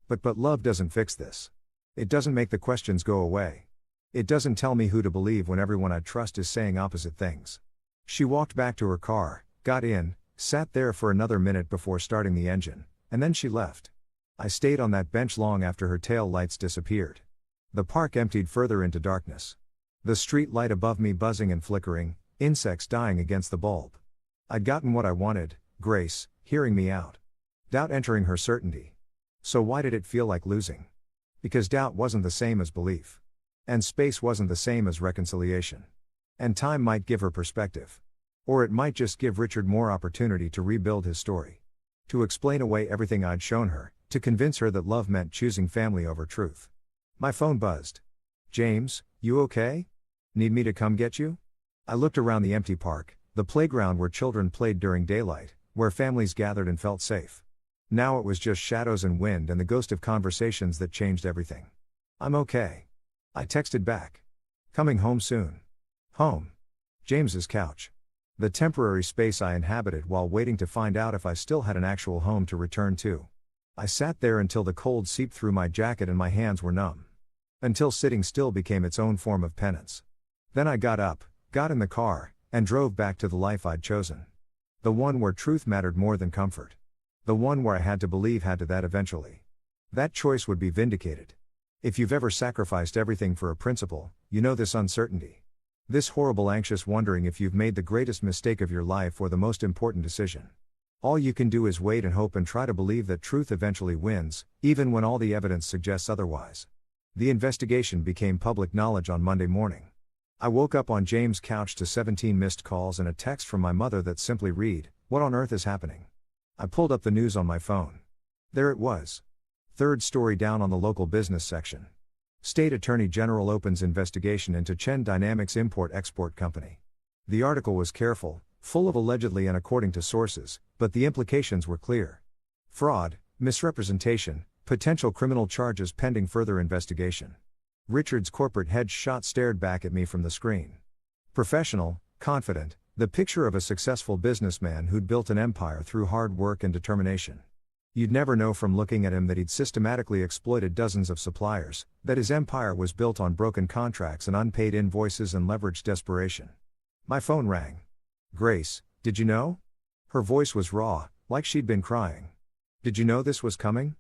But love doesn't fix this. It doesn't make the questions go away. It doesn't tell me who to believe when everyone I trust is saying opposite things. She walked back to her car, got in, sat there for another minute before starting the engine, and then she left. I stayed on that bench long after her tail lights disappeared. The park emptied further into darkness. The street light above me buzzing and flickering, insects dying against the bulb. I'd gotten what I wanted, Grace, hearing me out. Doubt entering her certainty. So why did it feel like losing? Because doubt wasn't the same as belief. And space wasn't the same as reconciliation. And time might give her perspective. Or it might just give Richard more opportunity to rebuild his story. To explain away everything I'd shown her, to convince her that love meant choosing family over truth. My phone buzzed. James, you okay? Need me to come get you? I looked around the empty park, the playground where children played during daylight, where families gathered and felt safe. Now it was just shadows and wind and the ghost of conversations that changed everything. I'm okay. I texted back. Coming home soon. Home. James's couch. The temporary space I inhabited while waiting to find out if I still had an actual home to return to. I sat there until the cold seeped through my jacket and my hands were numb. Until sitting still became its own form of penance. Then I got up, got in the car, and drove back to the life I'd chosen. The one where truth mattered more than comfort. The one where I had to believe had to that eventually. That choice would be vindicated. If you've ever sacrificed everything for a principle, you know this uncertainty. This horrible anxious wondering if you've made the greatest mistake of your life or the most important decision. All you can do is wait and hope and try to believe that truth eventually wins, even when all the evidence suggests otherwise. The investigation became public knowledge on Monday morning. I woke up on James' couch to 17 missed calls and a text from my mother that simply read, "What on earth is happening?" I pulled up the news on my phone. There it was. Third story down on the local business section. State Attorney General opens investigation into Chen Dynamics Import-Export Company. The article was careful, full of allegedly and according to sources, but the implications were clear. Fraud, misrepresentation, potential criminal charges pending further investigation. Richard's corporate headshot stared back at me from the screen. Professional, confident, the picture of a successful businessman who'd built an empire through hard work and determination. You'd never know from looking at him that he'd systematically exploited dozens of suppliers, that his empire was built on broken contracts and unpaid invoices and leveraged desperation. My phone rang. Grace, did you know? Her voice was raw, like she'd been crying. Did you know this was coming?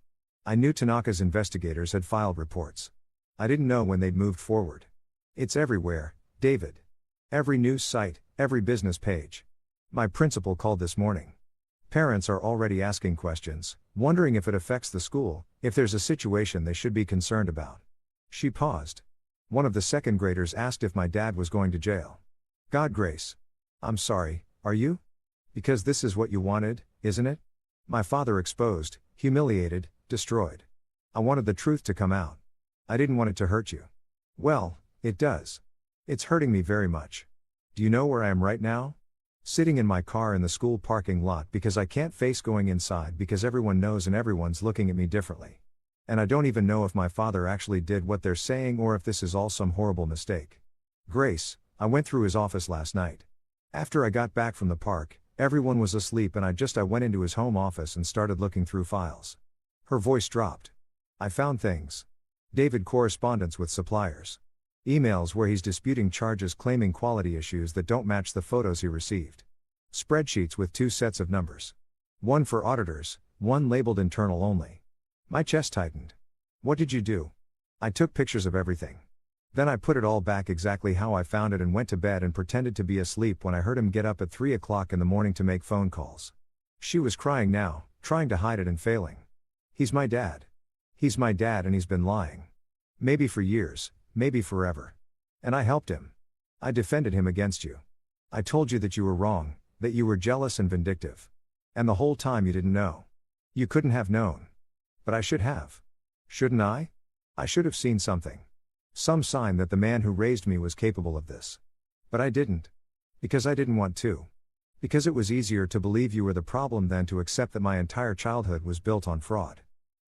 I knew Tanaka's investigators had filed reports. I didn't know when they'd moved forward. It's everywhere, David. Every news site, every business page. My principal called this morning. Parents are already asking questions, wondering if it affects the school, if there's a situation they should be concerned about. She paused. One of the second graders asked if my dad was going to jail. God, Grace. I'm sorry, are you? Because this is what you wanted, isn't it? My father exposed, humiliated, destroyed. I wanted the truth to come out. I didn't want it to hurt you. Well, it does. It's hurting me very much. Do you know where I am right now? Sitting in my car in the school parking lot because I can't face going inside because everyone knows and everyone's looking at me differently. And I don't even know if my father actually did what they're saying or if this is all some horrible mistake. Grace, I went through his office last night. After I got back from the park, everyone was asleep and I went into his home office and started looking through files. Her voice dropped. I found things. David correspondence with suppliers. Emails where he's disputing charges claiming quality issues that don't match the photos he received. Spreadsheets with 2 sets of numbers. One for auditors, one labeled internal only. My chest tightened. What did you do? I took pictures of everything. Then I put it all back exactly how I found it and went to bed and pretended to be asleep when I heard him get up at 3 o'clock in the morning to make phone calls. She was crying now, trying to hide it and failing. He's my dad. He's my dad and he's been lying. Maybe for years, maybe forever. And I helped him. I defended him against you. I told you that you were wrong, that you were jealous and vindictive. And the whole time you didn't know. You couldn't have known. But I should have. Shouldn't I? I should have seen something. Some sign that the man who raised me was capable of this. But I didn't. Because I didn't want to. Because it was easier to believe you were the problem than to accept that my entire childhood was built on fraud.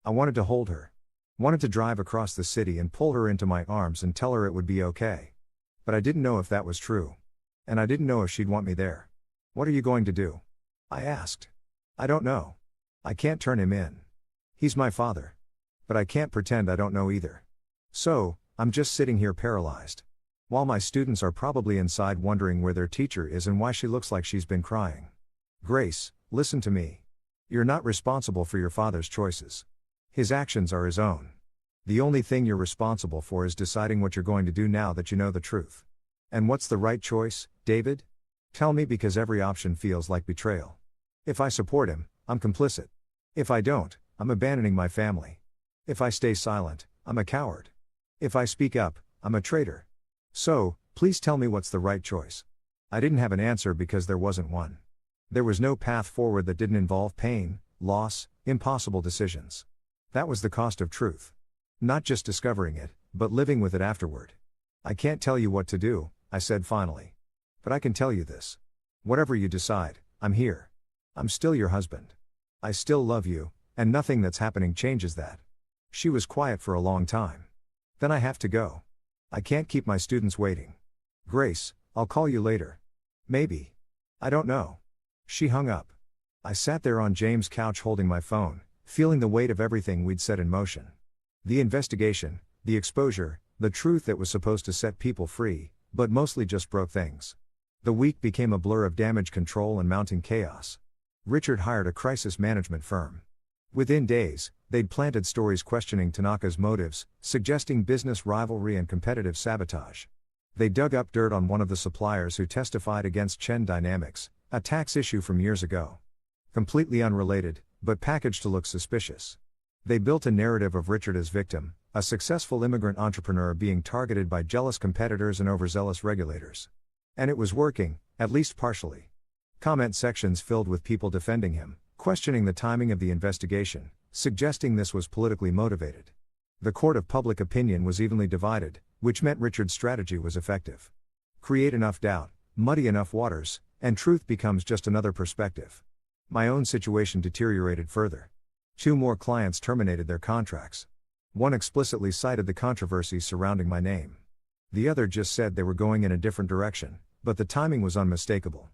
I wanted to hold her. Wanted to drive across the city and pull her into my arms and tell her it would be okay. But I didn't know if that was true. And I didn't know if she'd want me there. What are you going to do? I asked. I don't know. I can't turn him in. He's my father. But I can't pretend I don't know either. So, I'm just sitting here paralyzed. While my students are probably inside wondering where their teacher is and why she looks like she's been crying. Grace, listen to me. You're not responsible for your father's choices. His actions are his own. The only thing you're responsible for is deciding what you're going to do now that you know the truth. And what's the right choice, David? Tell me, because every option feels like betrayal. If I support him, I'm complicit. If I don't, I'm abandoning my family. If I stay silent, I'm a coward. If I speak up, I'm a traitor. So, please tell me what's the right choice. I didn't have an answer because there wasn't one. There was no path forward that didn't involve pain, loss, impossible decisions. That was the cost of truth. Not just discovering it, but living with it afterward. I can't tell you what to do, I said finally. But I can tell you this. Whatever you decide, I'm here. I'm still your husband. I still love you, and nothing that's happening changes that. She was quiet for a long time. Then I have to go. I can't keep my students waiting. Grace, I'll call you later. Maybe. I don't know. She hung up. I sat there on James' couch holding my phone, feeling the weight of everything we'd set in motion. The investigation, the exposure, the truth that was supposed to set people free, but mostly just broke things. The week became a blur of damage control and mounting chaos. Richard hired a crisis management firm. Within days, they'd planted stories questioning Tanaka's motives, suggesting business rivalry and competitive sabotage. They dug up dirt on one of the suppliers who testified against Chen Dynamics, a tax issue from years ago. Completely unrelated, but packaged to look suspicious. They built a narrative of Richard as victim, a successful immigrant entrepreneur being targeted by jealous competitors and overzealous regulators. And it was working, at least partially. Comment sections filled with people defending him, questioning the timing of the investigation, suggesting this was politically motivated. The court of public opinion was evenly divided, which meant Richard's strategy was effective. Create enough doubt, muddy enough waters, and truth becomes just another perspective. My own situation deteriorated further. 2 more clients terminated their contracts. One explicitly cited the controversy surrounding my name. The other just said they were going in a different direction, but the timing was unmistakable.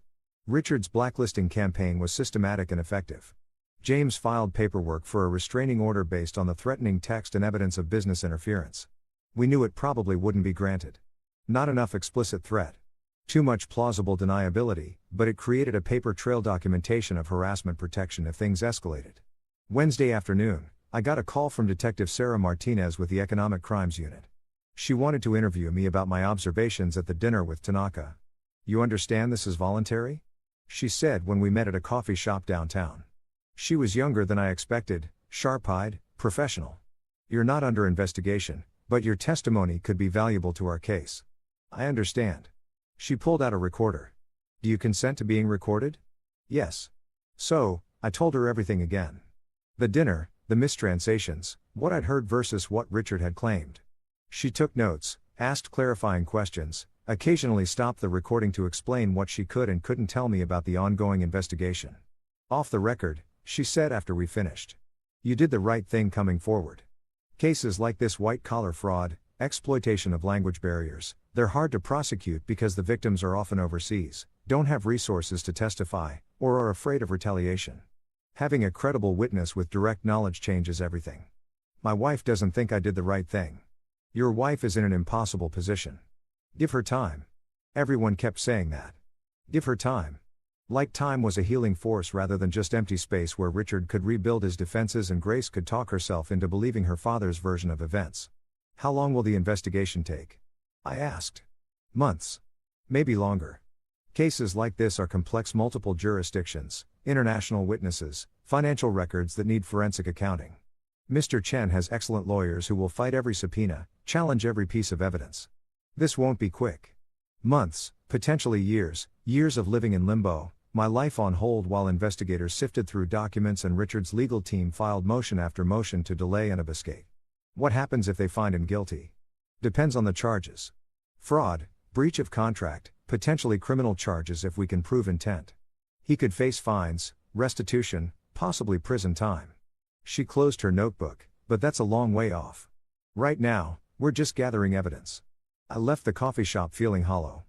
Richard's blacklisting campaign was systematic and effective. James filed paperwork for a restraining order based on the threatening text and evidence of business interference. We knew it probably wouldn't be granted. Not enough explicit threat. Too much plausible deniability, but it created a paper trail documentation of harassment protection if things escalated. Wednesday afternoon, I got a call from Detective Sarah Martinez with the Economic Crimes Unit. She wanted to interview me about my observations at the dinner with Tanaka. "You understand this is voluntary?" she said when we met at a coffee shop downtown. She was younger than I expected, sharp-eyed, professional. "You're not under investigation, but your testimony could be valuable to our case." "I understand." She pulled out a recorder. "Do you consent to being recorded?" "Yes." So, I told her everything again. The dinner, the mistranslations, what I'd heard versus what Richard had claimed. She took notes, asked clarifying questions, occasionally stopped the recording to explain what she could and couldn't tell me about the ongoing investigation. "Off the record," she said after we finished. "You did the right thing coming forward. Cases like this white-collar fraud, exploitation of language barriers, they're hard to prosecute because the victims are often overseas, don't have resources to testify, or are afraid of retaliation. Having a credible witness with direct knowledge changes everything. My wife doesn't think I did the right thing." "Your wife is in an impossible position. Give her time." Everyone kept saying that. Give her time. Like time was a healing force rather than just empty space where Richard could rebuild his defenses and Grace could talk herself into believing her father's version of events. "How long will the investigation take?" I asked. "Months. Maybe longer. Cases like this are complex, multiple jurisdictions, international witnesses, financial records that need forensic accounting. Mr. Chen has excellent lawyers who will fight every subpoena, challenge every piece of evidence. This won't be quick. Months, potentially years, years of living in limbo, my life on hold while investigators sifted through documents and Richard's legal team filed motion after motion to delay and obfuscate. What happens if they find him guilty? Depends on the charges. Fraud, breach of contract, potentially criminal charges if we can prove intent. He could face fines, restitution, possibly prison time." She closed her notebook, "But that's a long way off. Right now, we're just gathering evidence." I left the coffee shop feeling hollow.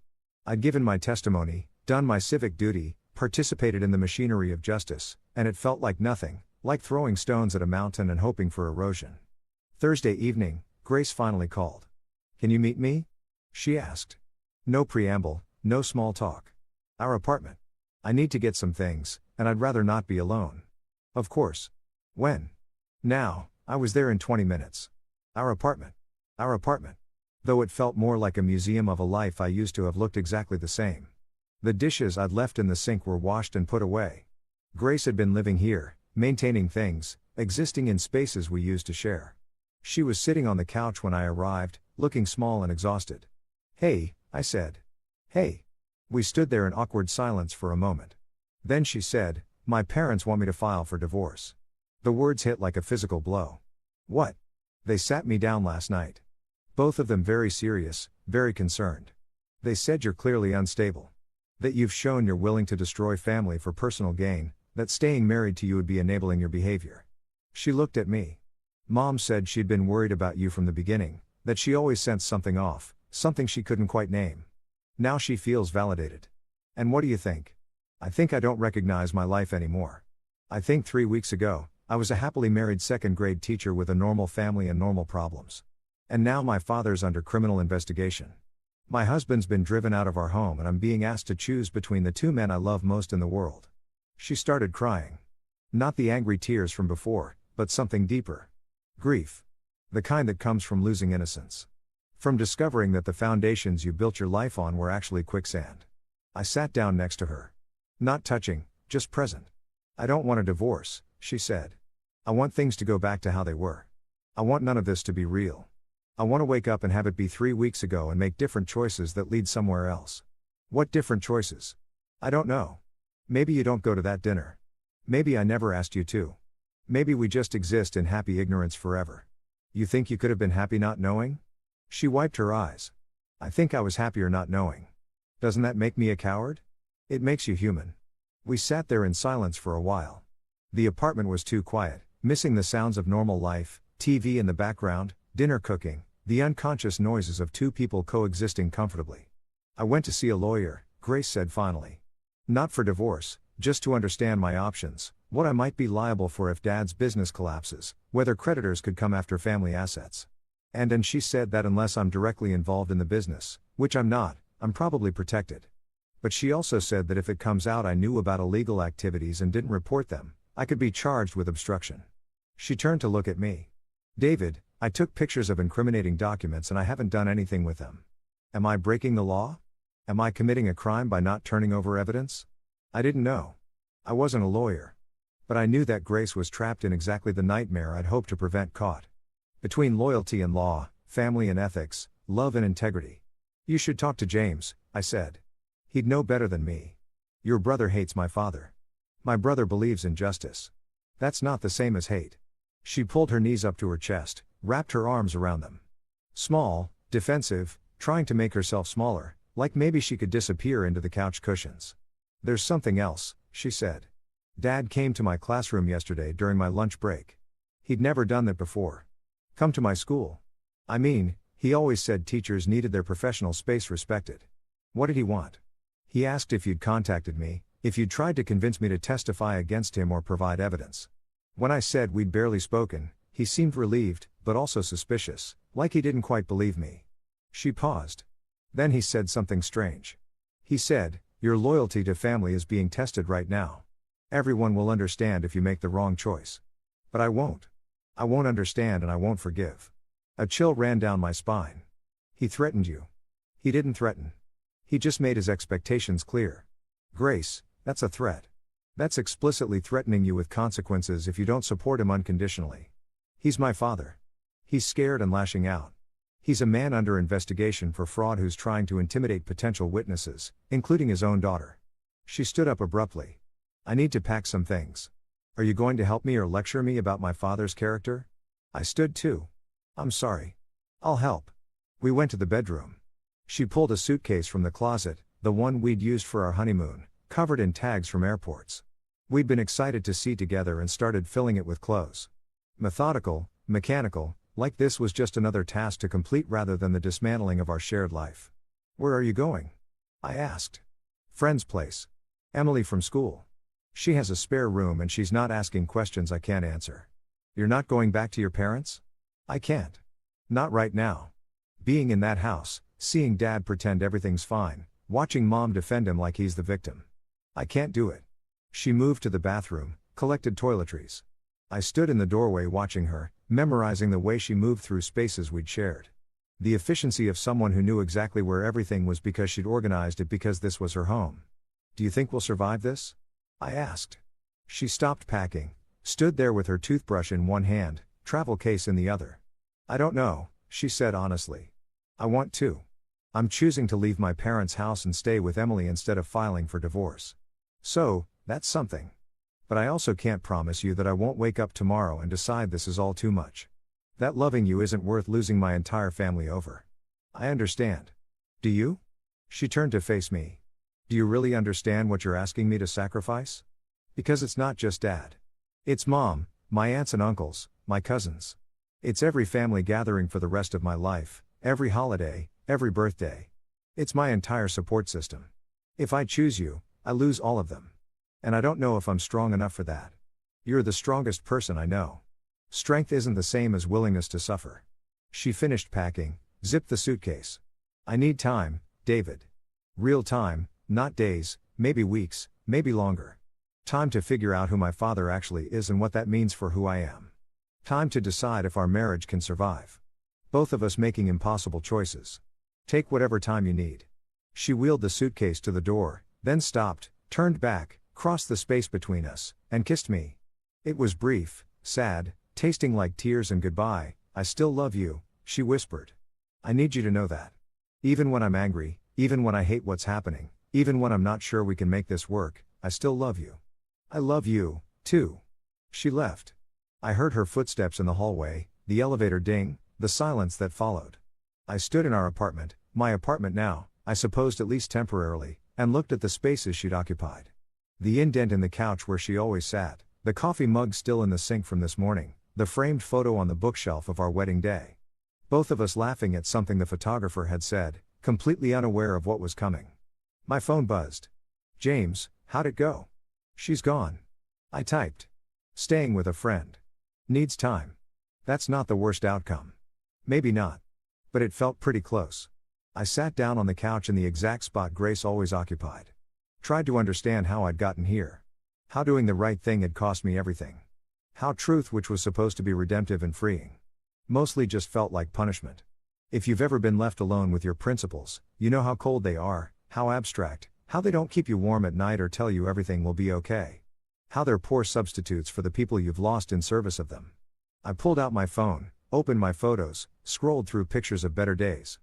I'd given my testimony, done my civic duty, participated in the machinery of justice, and it felt like nothing, like throwing stones at a mountain and hoping for erosion. Thursday evening, Grace finally called. "Can you meet me?" she asked. No preamble, no small talk. "Our apartment. I need to get some things, and I'd rather not be alone." "Of course. When?" "Now." I was there in 20 minutes. "Our apartment. Our apartment." Though it felt more like a museum of a life I used to have looked exactly the same. The dishes I'd left in the sink were washed and put away. Grace had been living here, maintaining things, existing in spaces we used to share. She was sitting on the couch when I arrived, looking small and exhausted. "Hey," I said. "Hey." We stood there in awkward silence for a moment. Then she said, "My parents want me to file for divorce." The words hit like a physical blow. "What?" "They sat me down last night. Both of them very serious, very concerned. They said you're clearly unstable. That you've shown you're willing to destroy family for personal gain, that staying married to you would be enabling your behavior." She looked at me. "Mom said she'd been worried about you from the beginning, that she always sensed something off, something she couldn't quite name. Now she feels validated. And what do you think? I think I don't recognize my life anymore. I think 3 weeks ago, I was a happily married second-grade teacher with a normal family and normal problems. And now my father's under criminal investigation. My husband's been driven out of our home and I'm being asked to choose between the two men I love most in the world." She started crying. Not the angry tears from before, but something deeper. Grief. The kind that comes from losing innocence. From discovering that the foundations you built your life on were actually quicksand. I sat down next to her. Not touching, just present. "I don't want a divorce," she said. "I want things to go back to how they were. I want none of this to be real. I want to wake up and have it be 3 weeks ago and make different choices that lead somewhere else." "What different choices?" "I don't know. Maybe you don't go to that dinner. Maybe I never asked you to. Maybe we just exist in happy ignorance forever. You think you could have been happy not knowing?" She wiped her eyes. "I think I was happier not knowing. Doesn't that make me a coward? It makes you human." We sat there in silence for a while. The apartment was too quiet, missing the sounds of normal life, TV in the background, dinner cooking, the unconscious noises of two people coexisting comfortably. "I went to see a lawyer," Grace said finally. "Not for divorce, just to understand my options, what I might be liable for if Dad's business collapses, whether creditors could come after family assets. And she said that unless I'm directly involved in the business, which I'm not, I'm probably protected. But she also said that if it comes out I knew about illegal activities and didn't report them, I could be charged with obstruction." She turned to look at me. "David, I took pictures of incriminating documents and I haven't done anything with them. Am I breaking the law? Am I committing a crime by not turning over evidence?" I didn't know. I wasn't a lawyer. But I knew that Grace was trapped in exactly the nightmare I'd hoped to prevent caught. Between loyalty and law, family and ethics, love and integrity. "You should talk to James," I said. "He'd know better than me. Your brother hates my father. My brother believes in justice. That's not the same as hate." She pulled her knees up to her chest, wrapped her arms around them. Small, defensive, trying to make herself smaller, like maybe she could disappear into the couch cushions. "There's something else," she said. "Dad came to my classroom yesterday during my lunch break. He'd never done that before. Come to my school. I mean, he always said teachers needed their professional space respected. What did he want? He asked if you'd contacted me, if you'd tried to convince me to testify against him or provide evidence. When I said we'd barely spoken, he seemed relieved, but also suspicious, like he didn't quite believe me." She paused. Then he said something strange. He said, "Your loyalty to family is being tested right now. Everyone will understand if you make the wrong choice. But I won't. I won't understand and I won't forgive." A chill ran down my spine. "He threatened you." "He didn't threaten. He just made his expectations clear." "Grace, that's a threat. That's explicitly threatening you with consequences if you don't support him unconditionally. He's my father. He's scared and lashing out. He's a man under investigation for fraud who's trying to intimidate potential witnesses, including his own daughter." She stood up abruptly. "I need to pack some things. Are you going to help me or lecture me about my father's character?" I stood too. "I'm sorry. I'll help." We went to the bedroom. She pulled a suitcase from the closet, the one we'd used for our honeymoon, covered in tags from airports. We'd been excited to see together and started filling it with clothes. Methodical, mechanical, like this was just another task to complete rather than the dismantling of our shared life. "Where are you going?" I asked. "Friend's place. Emily from school. She has a spare room and she's not asking questions I can't answer." "You're not going back to your parents?" "I can't. Not right now. Being in that house, seeing Dad pretend everything's fine, watching Mom defend him like he's the victim. I can't do it." She moved to the bathroom, collected toiletries. I stood in the doorway watching her, memorizing the way she moved through spaces we'd shared. The efficiency of someone who knew exactly where everything was because she'd organized it because this was her home. "Do you think we'll survive this?" I asked. She stopped packing, stood there with her toothbrush in one hand, travel case in the other. I don't know, she said honestly. I want to. I'm choosing to leave my parents' house and stay with Emily instead of filing for divorce. So, that's something. But I also can't promise you that I won't wake up tomorrow and decide this is all too much. That loving you isn't worth losing my entire family over. I understand. Do you? She turned to face me. Do you really understand what you're asking me to sacrifice? Because it's not just Dad. It's Mom, my aunts and uncles, my cousins. It's every family gathering for the rest of my life, every holiday, every birthday. It's my entire support system. If I choose you, I lose all of them. And I don't know if I'm strong enough for that. You're the strongest person I know. Strength isn't the same as willingness to suffer. She finished packing, zipped the suitcase. I need time, David. Real time, not days, maybe weeks, maybe longer. Time to figure out who my father actually is and what that means for who I am. Time to decide if our marriage can survive. Both of us making impossible choices. Take whatever time you need. She wheeled the suitcase to the door, then stopped, turned back, crossed the space between us, and kissed me. It was brief, sad, tasting like tears and goodbye. I still love you, she whispered. I need you to know that. Even when I'm angry, even when I hate what's happening, even when I'm not sure we can make this work, I still love you. I love you, too. She left. I heard her footsteps in the hallway, the elevator ding, the silence that followed. I stood in our apartment, my apartment now, I supposed at least temporarily, and looked at the spaces she'd occupied. The indent in the couch where she always sat, the coffee mug still in the sink from this morning, the framed photo on the bookshelf of our wedding day. Both of us laughing at something the photographer had said, completely unaware of what was coming. My phone buzzed. James, how'd it go? She's gone. I typed. Staying with a friend. Needs time. That's not the worst outcome. Maybe not. But it felt pretty close. I sat down on the couch in the exact spot Grace always occupied. Tried to understand how I'd gotten here. How doing the right thing had cost me everything. How truth, which was supposed to be redemptive and freeing, mostly just felt like punishment. If you've ever been left alone with your principles, you know how cold they are, how abstract, how they don't keep you warm at night or tell you everything will be okay. How they're poor substitutes for the people you've lost in service of them. I pulled out my phone, opened my photos, scrolled through pictures of better days.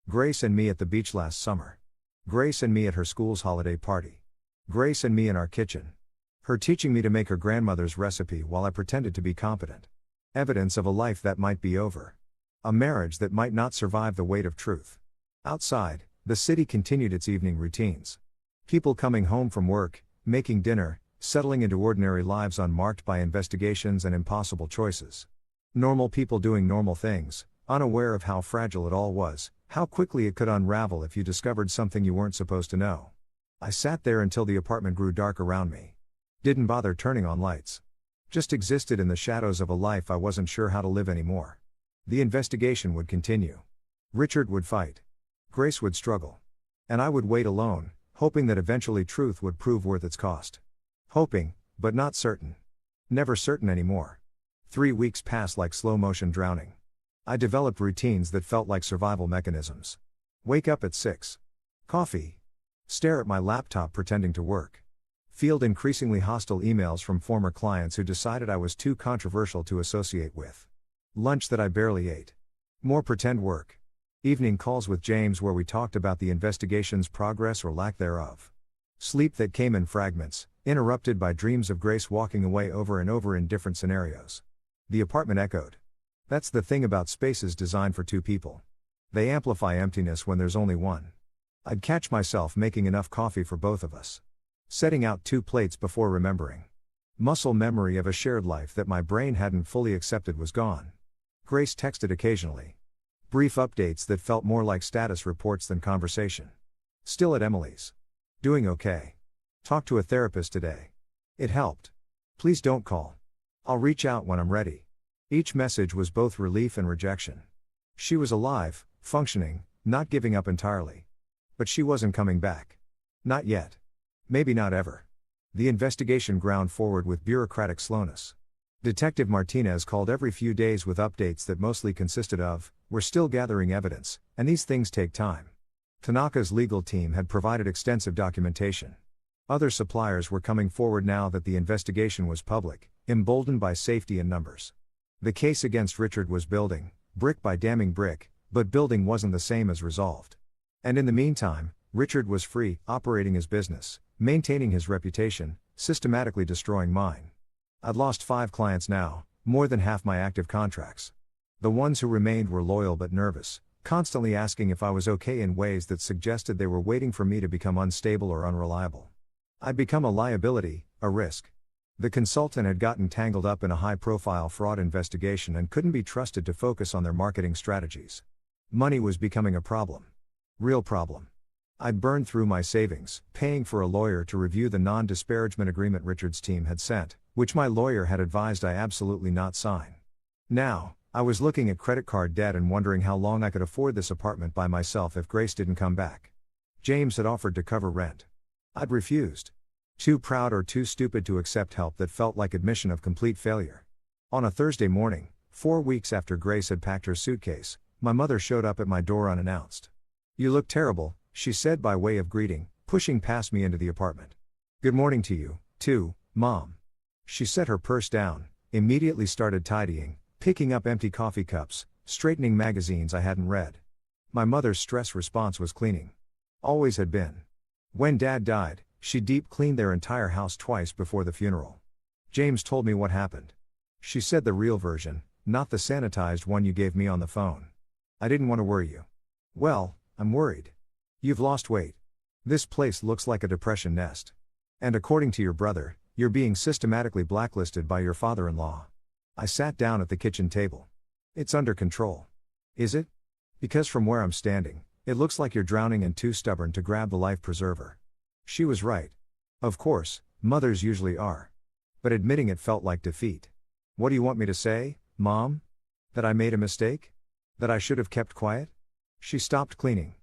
Grace and me at the beach last summer. Grace and me at her school's holiday party. Grace and me in our kitchen. Her teaching me to make her grandmother's recipe while I pretended to be competent. Evidence of a life that might be over. A marriage that might not survive the weight of truth. Outside, the city continued its evening routines. People coming home from work, making dinner, settling into ordinary lives unmarked by investigations and impossible choices. Normal people doing normal things, unaware of how fragile it all was, how quickly it could unravel if you discovered something you weren't supposed to know. I sat there until the apartment grew dark around me. Didn't bother turning on lights. Just existed in the shadows of a life I wasn't sure how to live anymore. The investigation would continue. Richard would fight. Grace would struggle. And I would wait alone, hoping that eventually truth would prove worth its cost. Hoping, but not certain. Never certain anymore. 3 weeks passed like slow motion drowning. I developed routines that felt like survival mechanisms. Wake up at 6. Coffee. Stare at my laptop pretending to work. Field increasingly hostile emails from former clients who decided I was too controversial to associate with. Lunch that I barely ate. More pretend work. Evening calls with James where we talked about the investigation's progress or lack thereof. Sleep that came in fragments, interrupted by dreams of Grace walking away over and over in different scenarios. The apartment echoed. That's the thing about spaces designed for two people. They amplify emptiness when there's only one. I'd catch myself making enough coffee for both of us. Setting out 2 plates before remembering. Muscle memory of a shared life that my brain hadn't fully accepted was gone. Grace texted occasionally. Brief updates that felt more like status reports than conversation. Still at Emily's. Doing okay. Talked to a therapist today. It helped. Please don't call. I'll reach out when I'm ready. Each message was both relief and rejection. She was alive, functioning, not giving up entirely. But she wasn't coming back. Not yet. Maybe not ever. The investigation ground forward with bureaucratic slowness. Detective Martinez called every few days with updates that mostly consisted of, "We're still gathering evidence, and these things take time." Tanaka's legal team had provided extensive documentation. Other suppliers were coming forward now that the investigation was public, emboldened by safety and numbers. The case against Richard was building, brick by damning brick, but building wasn't the same as resolved. And in the meantime, Richard was free, operating his business, maintaining his reputation, systematically destroying mine. I'd lost 5 clients now, more than half my active contracts. The ones who remained were loyal but nervous, constantly asking if I was okay in ways that suggested they were waiting for me to become unstable or unreliable. I'd become a liability, a risk. The consultant had gotten tangled up in a high-profile fraud investigation and couldn't be trusted to focus on their marketing strategies. Money was becoming a problem. Real problem. I'd burned through my savings, paying for a lawyer to review the non-disparagement agreement Richard's team had sent, which my lawyer had advised I absolutely not sign. Now, I was looking at credit card debt and wondering how long I could afford this apartment by myself if Grace didn't come back. James had offered to cover rent. I'd refused. Too proud or too stupid to accept help that felt like admission of complete failure. On a Thursday morning, 4 weeks after Grace had packed her suitcase, my mother showed up at my door unannounced. "You look terrible," she said by way of greeting, pushing past me into the apartment. "Good morning to you, too, Mom." She set her purse down, immediately started tidying, picking up empty coffee cups, straightening magazines I hadn't read. My mother's stress response was cleaning. Always had been. When Dad died, she deep cleaned their entire house twice before the funeral. James told me what happened. She said the real version, not the sanitized one you gave me on the phone. "I didn't want to worry you." "Well, I'm worried. You've lost weight. This place looks like a depression nest. And according to your brother, you're being systematically blacklisted by your father-in-law." I sat down at the kitchen table. "It's under control." "Is it? Because from where I'm standing, it looks like you're drowning and too stubborn to grab the life preserver." She was right. Of course, mothers usually are. But admitting it felt like defeat. "What do you want me to say, Mom? That I made a mistake? That I should have kept quiet?" She stopped cleaning.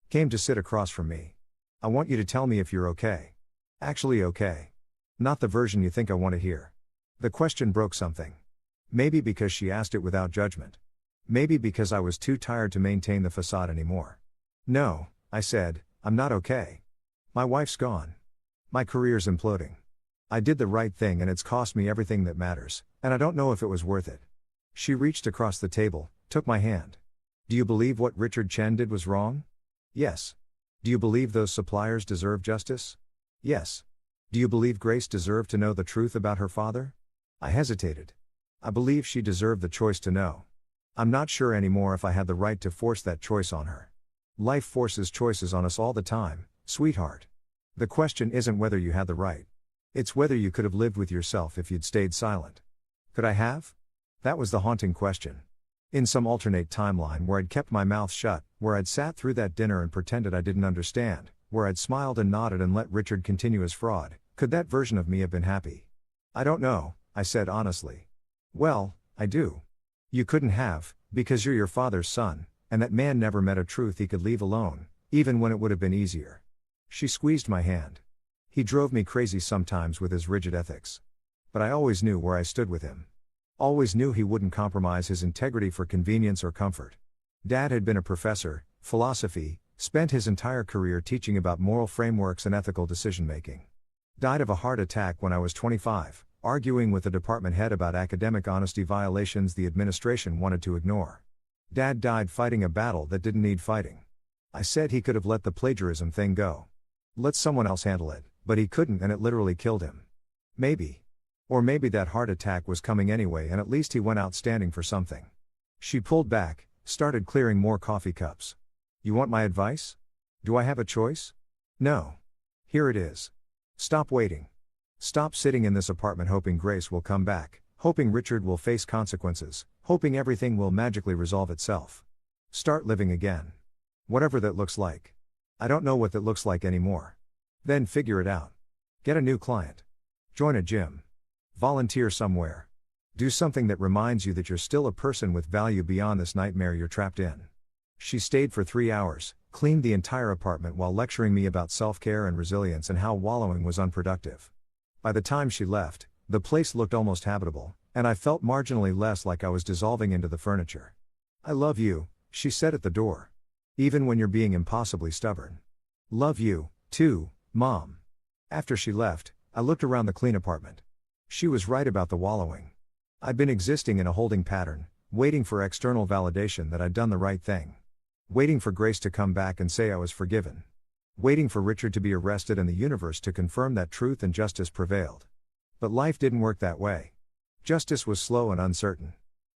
Came to sit across from me. "I want you to tell me if you're okay. Actually okay. Not the version you think I want to hear." The question broke something. Maybe because she asked it without judgment. Maybe because I was too tired to maintain the facade anymore. "No," I said, "I'm not okay. My wife's gone. My career's imploding. I did the right thing and it's cost me everything that matters, and I don't know if it was worth it." She reached across the table, took my hand. "Do you believe what Richard Chen did was wrong?" "Yes." "Do you believe those suppliers deserve justice?" "Yes." "Do you believe Grace deserved to know the truth about her father?" I hesitated. "I believe she deserved the choice to know. I'm not sure anymore if I had the right to force that choice on her. Life forces choices on us all the time, sweetheart. The question isn't whether you had the right. It's whether you could have lived with yourself if you'd stayed silent." Could I have? That was the haunting question. In some alternate timeline where I'd kept my mouth shut, where I'd sat through that dinner and pretended I didn't understand, where I'd smiled and nodded and let Richard continue his fraud, could that version of me have been happy? "I don't know," I said honestly. "Well, I do. You couldn't have, because you're your father's son, and that man never met a truth he could leave alone, even when it would have been easier." She squeezed my hand. "He drove me crazy sometimes with his rigid ethics. But I always knew where I stood with him. Always knew he wouldn't compromise his integrity for convenience or comfort. Dad had been a professor, philosophy, spent his entire career teaching about moral frameworks and ethical decision-making. Died of a heart attack when I was 25. Arguing with the department head about academic honesty violations the administration wanted to ignore. Dad died fighting a battle that didn't need fighting. I said he could have let the plagiarism thing go. Let someone else handle it, but he couldn't and it literally killed him. Maybe. Or maybe that heart attack was coming anyway and at least he went out standing for something." She pulled back, started clearing more coffee cups. "You want my advice? Do I have a choice? No. Here it is. Stop waiting. Stop sitting in this apartment hoping Grace will come back, hoping Richard will face consequences, hoping everything will magically resolve itself. Start living again. Whatever that looks like. I don't know what that looks like anymore. Then figure it out. Get a new client. Join a gym. Volunteer somewhere. Do something that reminds you that you're still a person with value beyond this nightmare you're trapped in." She stayed for 3 hours, cleaned the entire apartment while lecturing me about self-care and resilience and how wallowing was unproductive. By the time she left, the place looked almost habitable, and I felt marginally less like I was dissolving into the furniture. "I love you," she said at the door. "Even when you're being impossibly stubborn. Love you, too, Mom." After she left, I looked around the clean apartment. She was right about the wallowing. I'd been existing in a holding pattern, waiting for external validation that I'd done the right thing. Waiting for Grace to come back and say I was forgiven. Waiting for Richard to be arrested and the universe to confirm that truth and justice prevailed. But life didn't work that way. Justice was slow and uncertain.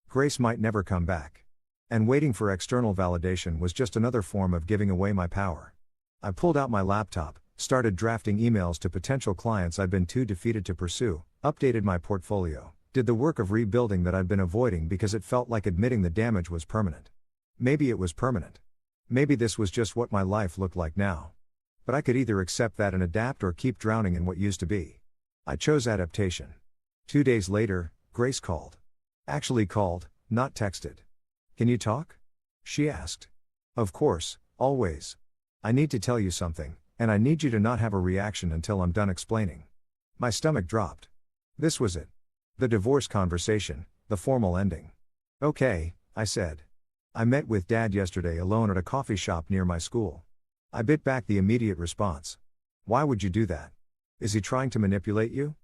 Grace might never come back. And waiting for external validation was just another form of giving away my power. I pulled out my laptop, started drafting emails to potential clients I'd been too defeated to pursue, updated my portfolio, did the work of rebuilding that I'd been avoiding because it felt like admitting the damage was permanent. Maybe it was permanent. Maybe this was just what my life looked like now. But I could either accept that and adapt or keep drowning in what used to be. I chose adaptation. 2 days later, Grace called. Actually called, not texted. "Can you talk?" she asked. "Of course, always. I need to tell you something, and I need you to not have a reaction until I'm done explaining." My stomach dropped. This was it. The divorce conversation, the formal ending. "Okay," I said. "I met with Dad yesterday alone at a coffee shop near my school." I bit back the immediate response. "Why would you do that? Is he trying to manipulate you?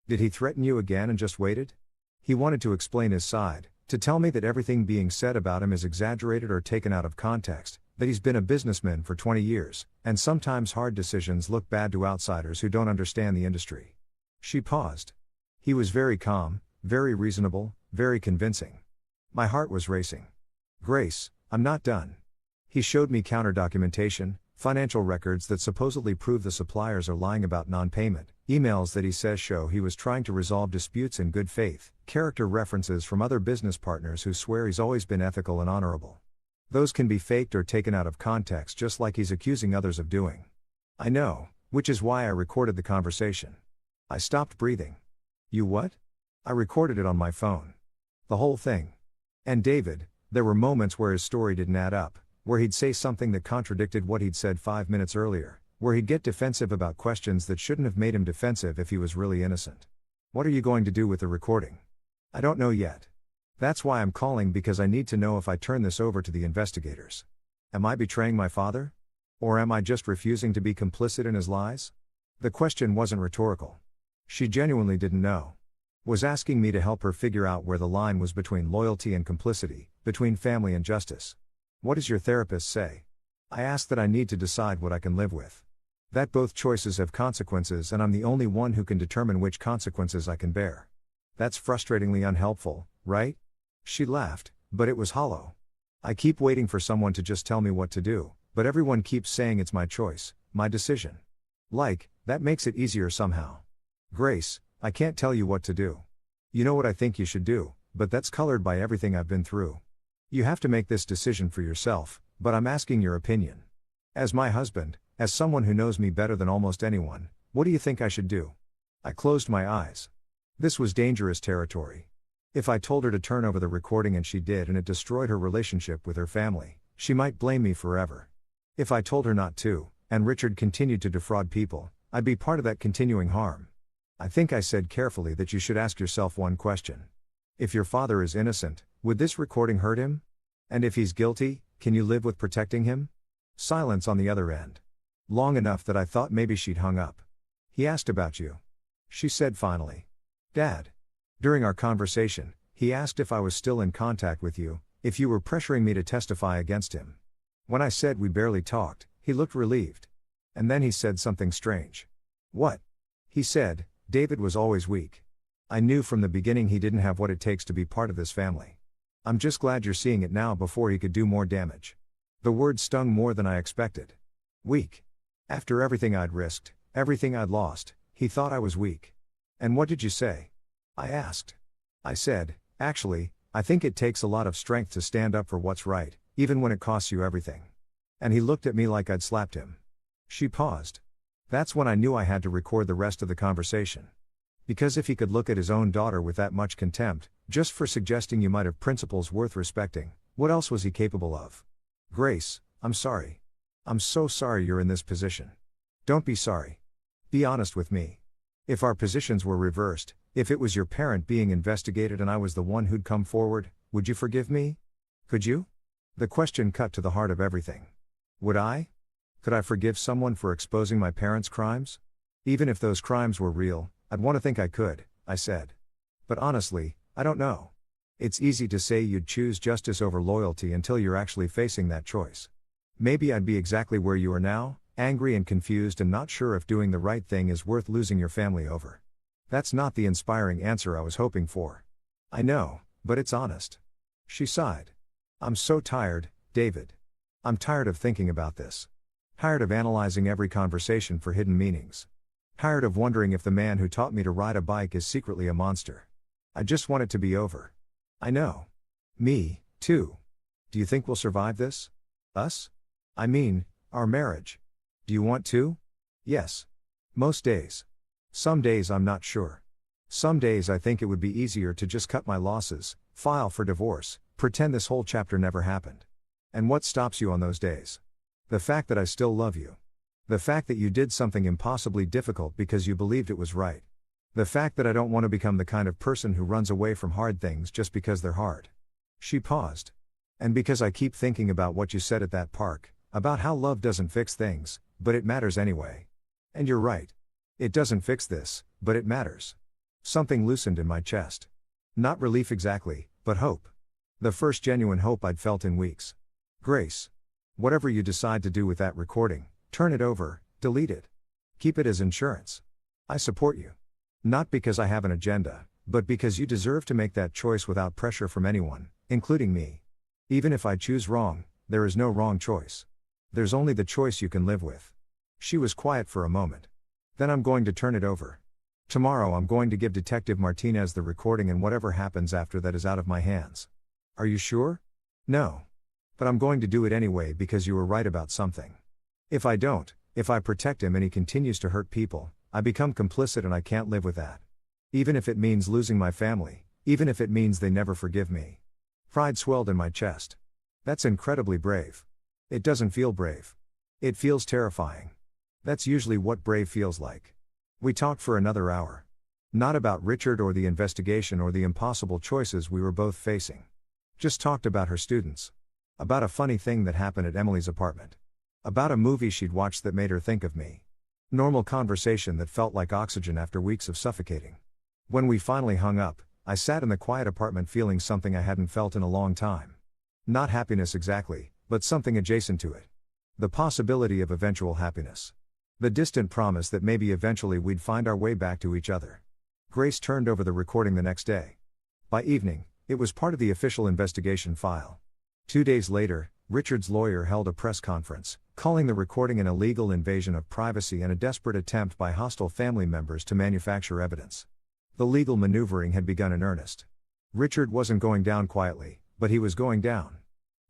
Did he threaten you again and just waited?" He wanted to explain his side, to tell me that everything being said about him is exaggerated or taken out of context, that he's been a businessman for 20 years, and sometimes hard decisions look bad to outsiders who don't understand the industry. She paused. He was very calm, very reasonable, very convincing. My heart was racing. "Grace, I'm not done." He showed me counter-documentation, financial records that supposedly prove the suppliers are lying about non-payment, emails that he says show he was trying to resolve disputes in good faith, character references from other business partners who swear he's always been ethical and honorable. Those can be faked or taken out of context just like he's accusing others of doing. I know, which is why I recorded the conversation. I stopped breathing. "You what?" I recorded it on my phone. The whole thing. And David, there were moments where his story didn't add up, where he'd say something that contradicted what he'd said 5 minutes earlier, where he'd get defensive about questions that shouldn't have made him defensive if he was really innocent. "What are you going to do with the recording?" "I don't know yet. That's why I'm calling, because I need to know if I turn this over to the investigators. Am I betraying my father? Or am I just refusing to be complicit in his lies?" The question wasn't rhetorical. She genuinely didn't know. Was asking me to help her figure out where the line was between loyalty and complicity, between family and justice. "What does your therapist say?" I asked. "That I need to decide what I can live with. That both choices have consequences and I'm the only one who can determine which consequences I can bear." "That's frustratingly unhelpful, right?" She laughed, but it was hollow. "I keep waiting for someone to just tell me what to do, but everyone keeps saying it's my choice, my decision. Like, that makes it easier somehow. Grace, I can't tell you what to do. You know what I think you should do, but that's colored by everything I've been through. You have to make this decision for yourself, but I'm asking your opinion. As my husband, as someone who knows me better than almost anyone, what do you think I should do?" I closed my eyes. This was dangerous territory. If I told her to turn over the recording and she did and it destroyed her relationship with her family, she might blame me forever. If I told her not to, and Richard continued to defraud people, I'd be part of that continuing harm. I think I said carefully that you should ask yourself one question. If your father is innocent, would this recording hurt him? And if he's guilty, can you live with protecting him? Silence on the other end. Long enough that I thought maybe she'd hung up. "He asked about you," she said finally. "Dad. During our conversation, he asked if I was still in contact with you, if you were pressuring me to testify against him. When I said we barely talked, he looked relieved. And then he said something strange." "What?" "He said, David was always weak. I knew from the beginning he didn't have what it takes to be part of this family. I'm just glad you're seeing it now before he could do more damage." The word stung more than I expected. Weak. After everything I'd risked, everything I'd lost, he thought I was weak. "And what did you say?" I asked. I said, "Actually, I think it takes a lot of strength to stand up for what's right, even when it costs you everything." And he looked at me like I'd slapped him. She paused. That's when I knew I had to record the rest of the conversation. Because if he could look at his own daughter with that much contempt, just for suggesting you might have principles worth respecting, what else was he capable of? "Grace, I'm sorry. I'm so sorry you're in this position. Don't be sorry. Be honest with me. If our positions were reversed, if it was your parent being investigated and I was the one who'd come forward, would you forgive me? Could you?" The question cut to the heart of everything. Would I? Could I forgive someone for exposing my parents' crimes? Even if those crimes were real, I'd want to think I could, I said. But honestly, I don't know. It's easy to say you'd choose justice over loyalty until you're actually facing that choice. Maybe I'd be exactly where you are now, angry and confused and not sure if doing the right thing is worth losing your family over. That's not the inspiring answer I was hoping for. I know, but it's honest. She sighed. I'm so tired, David. I'm tired of thinking about this. Tired of analyzing every conversation for hidden meanings. Tired of wondering if the man who taught me to ride a bike is secretly a monster. I just want it to be over. I know. Me, too. Do you think we'll survive this? Us? I mean, our marriage. Do you want to? Yes. Most days. Some days I'm not sure. Some days I think it would be easier to just cut my losses, file for divorce, pretend this whole chapter never happened. And what stops you on those days? The fact that I still love you. The fact that you did something impossibly difficult because you believed it was right. The fact that I don't want to become the kind of person who runs away from hard things just because they're hard. She paused. And because I keep thinking about what you said at that park, about how love doesn't fix things, but it matters anyway. And you're right. It doesn't fix this, but it matters. Something loosened in my chest. Not relief exactly, but hope. The first genuine hope I'd felt in weeks. Grace. Whatever you decide to do with that recording, turn it over, delete it. Keep it as insurance. I support you. Not because I have an agenda, but because you deserve to make that choice without pressure from anyone, including me. Even if I choose wrong, there is no wrong choice. There's only the choice you can live with. She was quiet for a moment. Then I'm going to turn it over. Tomorrow I'm going to give Detective Martinez the recording and whatever happens after that is out of my hands. Are you sure? No. But I'm going to do it anyway because you were right about something. If I don't, if I protect him and he continues to hurt people, I become complicit and I can't live with that. Even if it means losing my family, even if it means they never forgive me. Pride swelled in my chest. That's incredibly brave. It doesn't feel brave. It feels terrifying. That's usually what brave feels like. We talked for another hour. Not about Richard or the investigation or the impossible choices we were both facing. Just talked about her students. About a funny thing that happened at Emily's apartment. About a movie she'd watched that made her think of me. Normal conversation that felt like oxygen after weeks of suffocating. When we finally hung up, I sat in the quiet apartment feeling something I hadn't felt in a long time. Not happiness exactly, but something adjacent to it. The possibility of eventual happiness. The distant promise that maybe eventually we'd find our way back to each other. Grace turned over the recording the next day. By evening, it was part of the official investigation file. 2 days later, Richard's lawyer held a press conference, calling the recording an illegal invasion of privacy and a desperate attempt by hostile family members to manufacture evidence. The legal maneuvering had begun in earnest. Richard wasn't going down quietly, but he was going down.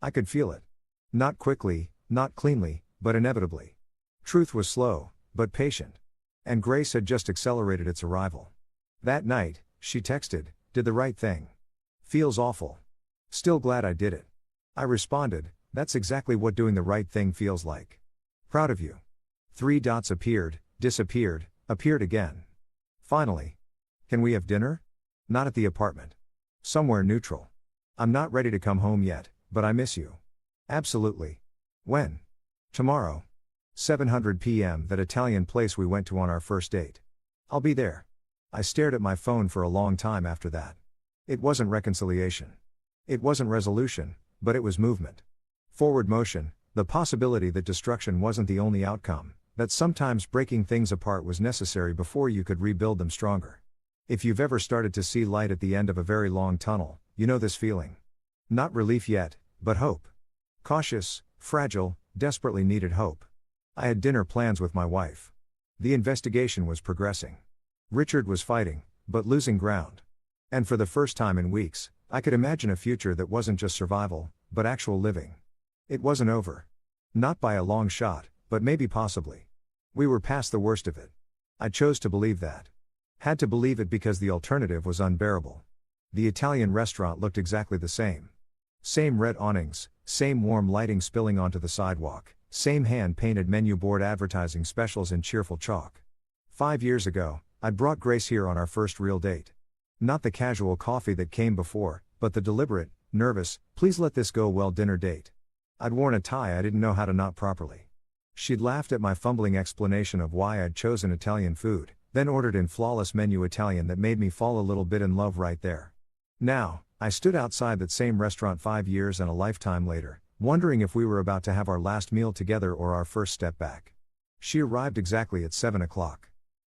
I could feel it. Not quickly, not cleanly, but inevitably. Truth was slow, but patient. And grace had just accelerated its arrival. That night, she texted, "Did the right thing. Feels awful. Still glad I did it." I responded, "That's exactly what doing the right thing feels like. Proud of you." 3 dots appeared, disappeared, appeared again. Finally. "Can we have dinner?" "Not at the apartment. Somewhere neutral. I'm not ready to come home yet, but I miss you." "Absolutely. When?" "Tomorrow. 7:00 p.m. that Italian place we went to on our first date. I'll be there." I stared at my phone for a long time after that. It wasn't reconciliation. It wasn't resolution, but it was movement. Forward motion, the possibility that destruction wasn't the only outcome, that sometimes breaking things apart was necessary before you could rebuild them stronger. If you've ever started to see light at the end of a very long tunnel, you know this feeling. Not relief yet, but hope. Cautious, fragile, desperately needed hope. I had dinner plans with my wife. The investigation was progressing. Richard was fighting, but losing ground. And for the first time in weeks, I could imagine a future that wasn't just survival, but actual living. It wasn't over. Not by a long shot, but maybe possibly. We were past the worst of it. I chose to believe that. Had to believe it because the alternative was unbearable. The Italian restaurant looked exactly the same. Same red awnings, same warm lighting spilling onto the sidewalk, same hand-painted menu board advertising specials in cheerful chalk. 5 years ago, I'd brought Grace here on our first real date. Not the casual coffee that came before, but the deliberate, nervous, please let this go well dinner date. I'd worn a tie I didn't know how to knot properly. She'd laughed at my fumbling explanation of why I'd chosen Italian food, then ordered in flawless menu Italian that made me fall a little bit in love right there. Now, I stood outside that same restaurant 5 years and a lifetime later, wondering if we were about to have our last meal together or our first step back. She arrived exactly at 7 o'clock.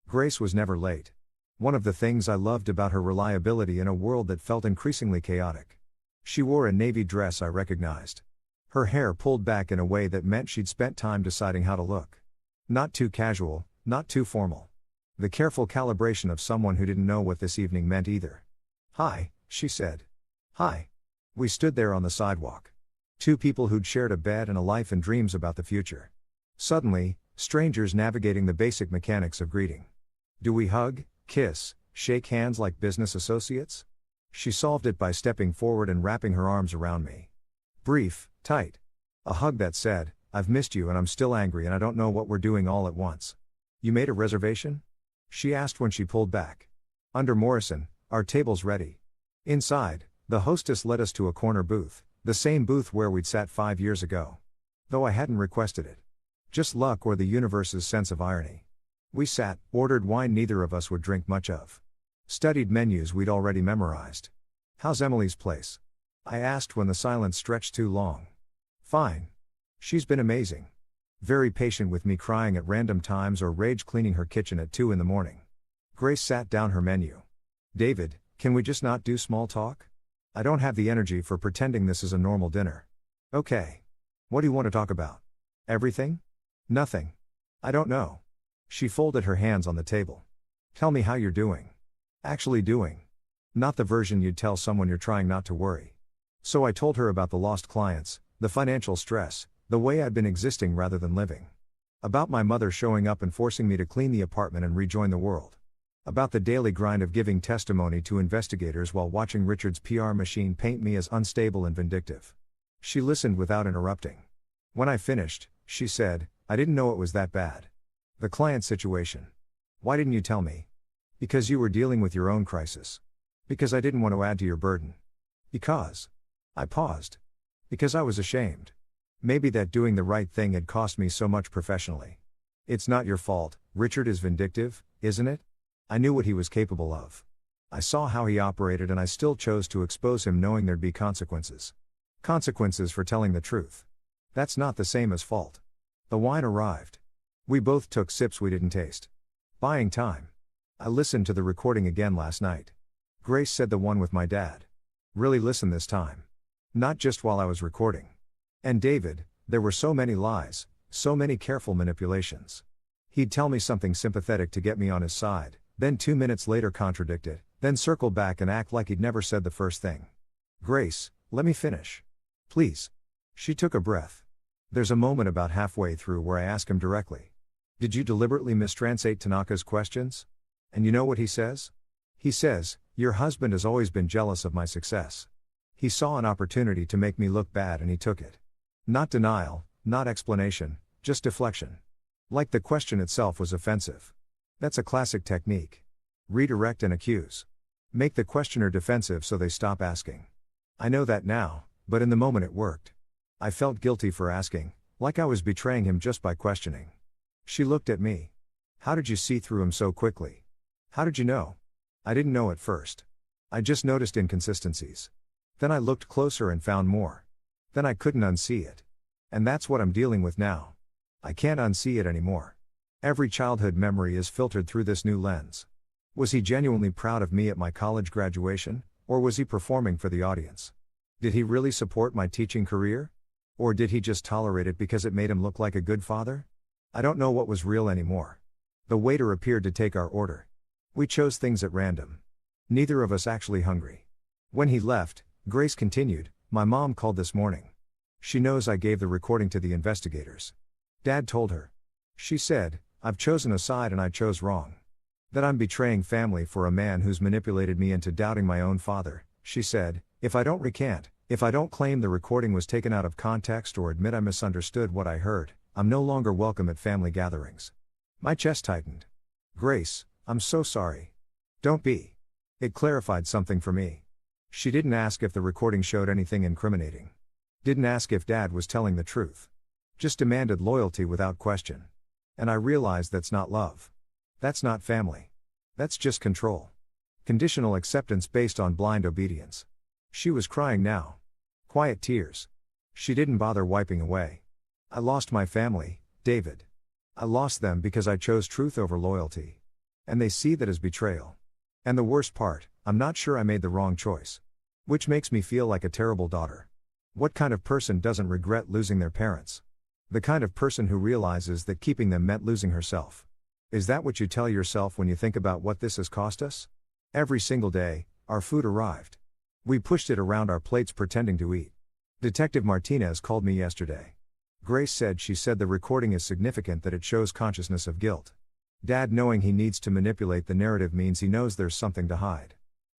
Grace was never late. One of the things I loved about her reliability in a world that felt increasingly chaotic. She wore a navy dress I recognized. Her hair pulled back in a way that meant she'd spent time deciding how to look. Not too casual, not too formal. The careful calibration of someone who didn't know what this evening meant either. "Hi," she said. "Hi." We stood there on the sidewalk. Two people who'd shared a bed and a life and dreams about the future. Suddenly, strangers navigating the basic mechanics of greeting. Do we hug, kiss, shake hands like business associates? She solved it by stepping forward and wrapping her arms around me. Brief, tight. A hug that said, "I've missed you and I'm still angry and I don't know what we're doing all at once." "You made a reservation?" she asked when she pulled back. "Under Morrison, our table's ready." Inside, the hostess led us to a corner booth, the same booth where we'd sat 5 years ago. Though I hadn't requested it. Just luck or the universe's sense of irony. We sat, ordered wine neither of us would drink much of. Studied menus we'd already memorized. "How's Emily's place?" I asked when the silence stretched too long. "Fine. She's been amazing. Very patient with me crying at random times or rage cleaning her kitchen at 2 in the morning." Grace sat down her menu. "David, can we just not do small talk? I don't have the energy for pretending this is a normal dinner." "Okay. What do you want to talk about?" "Everything?" "Nothing. I don't know." She folded her hands on the table. "Tell me how you're doing." "Actually doing. Not the version you'd tell someone you're trying not to worry." So I told her about the lost clients, the financial stress, the way I'd been existing rather than living. About my mother showing up and forcing me to clean the apartment and rejoin the world. About the daily grind of giving testimony to investigators while watching Richard's PR machine paint me as unstable and vindictive. She listened without interrupting. When I finished, she said, "I didn't know it was that bad. The client situation. Why didn't you tell me?" "Because you were dealing with your own crisis. Because I didn't want to add to your burden. Because." I paused. "Because I was ashamed. Maybe that doing the right thing had cost me so much professionally." "It's not your fault, Richard is vindictive, isn't it?" I knew what he was capable of. I saw how he operated and I still chose to expose him knowing there'd be consequences. Consequences for telling the truth. That's not the same as fault. The wine arrived. We both took sips we didn't taste. Buying time. I listened to the recording again last night. Grace said the one with my dad. Really listen this time. Not just while I was recording. And David, there were so many lies, so many careful manipulations. He'd tell me something sympathetic to get me on his side, then 2 minutes later contradict it, then circle back and act like he'd never said the first thing. "Grace, let me finish. Please." She took a breath. There's a moment about halfway through where I ask him directly. "Did you deliberately mistranslate Tanaka's questions?" And you know what he says? He says, "Your husband has always been jealous of my success. He saw an opportunity to make me look bad and he took it." Not denial, not explanation, just deflection. Like the question itself was offensive. That's a classic technique. Redirect and accuse. Make the questioner defensive so they stop asking. I know that now, but in the moment it worked. I felt guilty for asking, like I was betraying him just by questioning. She looked at me. "How did you see through him so quickly? How did you know?" I didn't know at first. I just noticed inconsistencies. Then I looked closer and found more. Then I couldn't unsee it. And that's what I'm dealing with now. I can't unsee it anymore. Every childhood memory is filtered through this new lens. Was he genuinely proud of me at my college graduation, or was he performing for the audience? Did he really support my teaching career? Or did he just tolerate it because it made him look like a good father? I don't know what was real anymore. The waiter appeared to take our order. We chose things at random. Neither of us actually hungry. When he left, Grace continued, "My mom called this morning. She knows I gave the recording to the investigators. Dad told her. She said, I've chosen a side and I chose wrong. That I'm betraying family for a man who's manipulated me into doubting my own father. She said, if I don't recant, if I don't claim the recording was taken out of context or admit I misunderstood what I heard, I'm no longer welcome at family gatherings." My chest tightened. "Grace, I'm so sorry. Don't be." It clarified something for me. She didn't ask if the recording showed anything incriminating. Didn't ask if Dad was telling the truth. Just demanded loyalty without question. And I realized that's not love. That's not family. That's just control. Conditional acceptance based on blind obedience. She was crying now. Quiet tears. She didn't bother wiping away. I lost my family, David. I lost them because I chose truth over loyalty. And they see that as betrayal. And the worst part, I'm not sure I made the wrong choice. Which makes me feel like a terrible daughter. What kind of person doesn't regret losing their parents? The kind of person who realizes that keeping them meant losing herself. Is that what you tell yourself when you think about what this has cost us? Every single day, our food arrived. We pushed it around our plates pretending to eat. Detective Martinez called me yesterday. Grace said the recording is significant, that it shows consciousness of guilt. Dad knowing he needs to manipulate the narrative means he knows there's something to hide.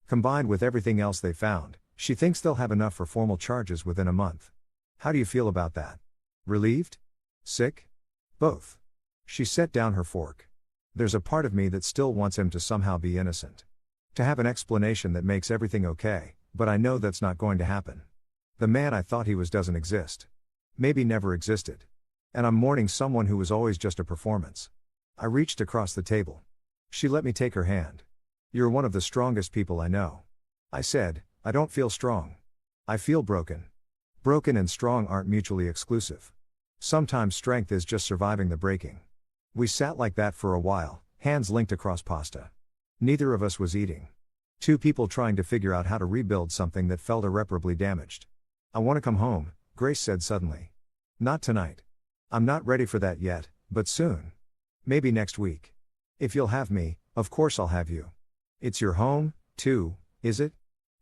Combined with everything else they found, she thinks they'll have enough for formal charges within a month. How do you feel about that? Relieved? Sick? Both. She set down her fork. There's a part of me that still wants him to somehow be innocent. To have an explanation that makes everything okay, but I know that's not going to happen. The man I thought he was doesn't exist. Maybe never existed. And I'm mourning someone who was always just a performance. I reached across the table. She let me take her hand. You're one of the strongest people I know. I said, I don't feel strong. I feel broken. Broken and strong aren't mutually exclusive. Sometimes strength is just surviving the breaking. We sat like that for a while, hands linked across pasta. Neither of us was eating. Two people trying to figure out how to rebuild something that felt irreparably damaged. I want to come home, Grace said suddenly. Not tonight. I'm not ready for that yet, but soon. Maybe next week. If you'll have me, of course I'll have you. It's your home, too, is it?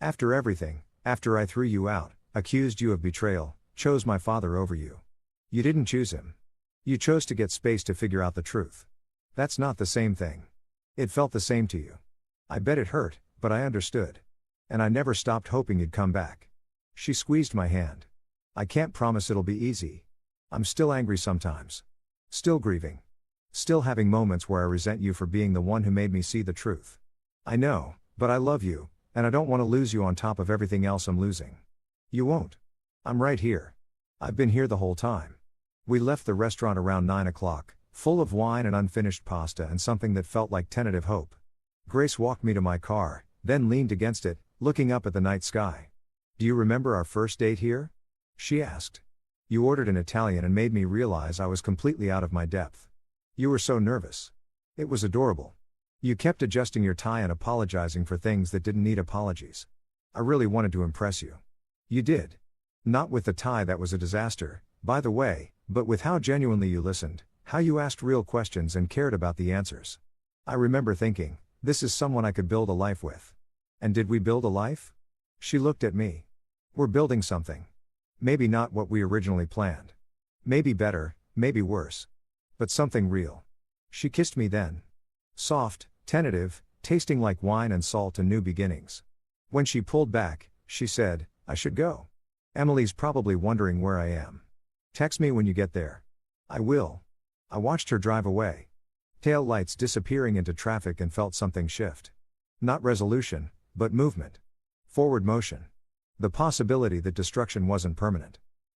After everything, after I threw you out, accused you of betrayal, chose my father over you. You didn't choose him. You chose to get space to figure out the truth. That's not the same thing. It felt the same to you. I bet it hurt, but I understood. And I never stopped hoping you'd come back. She squeezed my hand. I can't promise it'll be easy. I'm still angry sometimes. Still grieving. Still having moments where I resent you for being the one who made me see the truth. I know, but I love you, and I don't want to lose you on top of everything else I'm losing. You won't. I'm right here. I've been here the whole time. We left the restaurant around 9 o'clock, full of wine and unfinished pasta and something that felt like tentative hope. Grace walked me to my car, then leaned against it, looking up at the night sky. Do you remember our first date here? She asked. You ordered an Italian and made me realize I was completely out of my depth. You were so nervous. It was adorable. You kept adjusting your tie and apologizing for things that didn't need apologies. I really wanted to impress you. You did. Not with the tie that was a disaster, by the way, but with how genuinely you listened, how you asked real questions and cared about the answers. I remember thinking, this is someone I could build a life with. And did we build a life? She looked at me. We're building something. Maybe not what we originally planned. Maybe better, maybe worse. But something real. She kissed me then. Soft, tentative, tasting like wine and salt and new beginnings. When she pulled back, she said, I should go. Emily's probably wondering where I am. Text me when you get there. I will. I watched her drive away. Tail lights disappearing into traffic and felt something shift. Not resolution, but movement. Forward motion. The possibility that destruction wasn't permanent.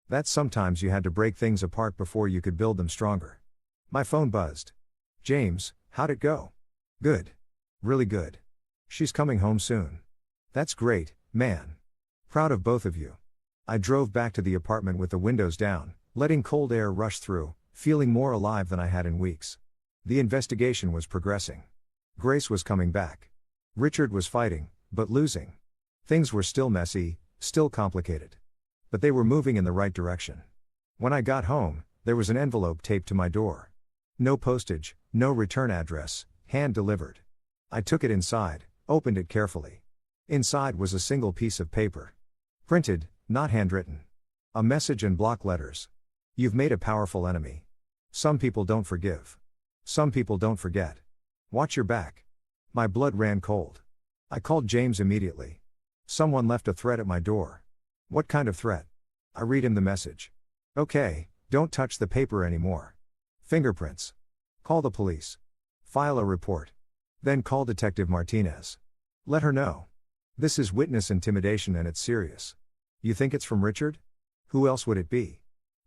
That sometimes you had to break things apart before you could build them stronger. My phone buzzed. James, how'd it go? Good. Really good. She's coming home soon. That's great, man. Proud of both of you. I drove back to the apartment with the windows down, letting cold air rush through, feeling more alive than I had in weeks. The investigation was progressing. Grace was coming back. Richard was fighting, but losing. Things were still messy, still complicated. But they were moving in the right direction. When I got home, there was an envelope taped to my door. No postage, no return address, hand-delivered. I took it inside, opened it carefully. Inside was a single piece of paper. Printed, not handwritten. A message in block letters. You've made a powerful enemy. Some people don't forgive. Some people don't forget. Watch your back. My blood ran cold. I called James immediately. Someone left a threat at my door. What kind of threat? I read him the message. Okay, don't touch the paper anymore. Fingerprints. Call the police. File a report. Then call Detective Martinez. Let her know. This is witness intimidation and it's serious. You think it's from Richard? Who else would it be?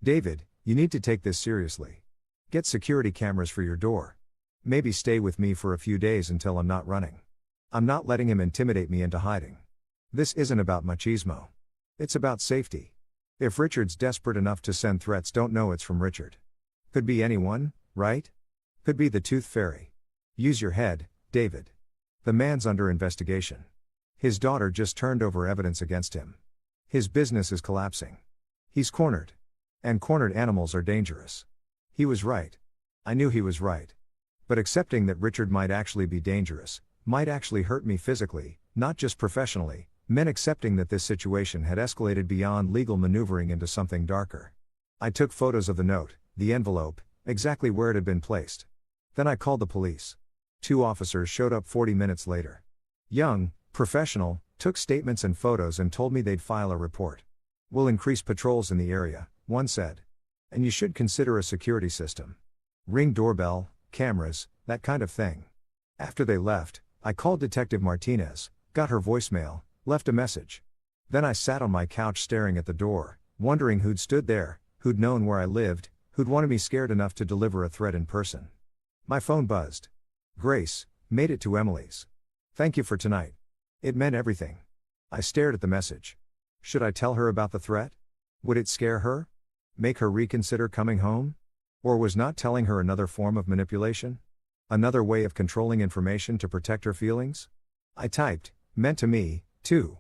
David, You need to take this seriously. Get security cameras for your door. Maybe stay with me for a few days until I'm not running. I'm not letting him intimidate me into hiding. This isn't about machismo. It's about safety. If Richard's desperate enough to send threats, don't know it's from Richard. Could be anyone, right? Could be the Tooth Fairy. Use your head, David. The man's under investigation. His daughter just turned over evidence against him. His business is collapsing. He's cornered. And cornered animals are dangerous. He was right. I knew he was right. But accepting that Richard might actually be dangerous, might actually hurt me physically, not just professionally, meant accepting that this situation had escalated beyond legal maneuvering into something darker. I took photos of the note, the envelope, exactly where it had been placed. Then I called the police. 2 officers showed up 40 minutes later. Young, professional, took statements and photos and told me they'd file a report. We'll increase patrols in the area, one said. And you should consider a security system. Ring doorbell, cameras, that kind of thing. After they left, I called Detective Martinez, got her voicemail, left a message. Then I sat on my couch staring at the door, wondering who'd stood there, who'd known where I lived, who'd wanted me scared enough to deliver a threat in person. My phone buzzed. Grace, made it to Emily's. Thank you for tonight. It meant everything. I stared at the message. Should I tell her about the threat? Would it scare her? Make her reconsider coming home? Or was not telling her another form of manipulation? Another way of controlling information to protect her feelings? I typed, meant to me, too.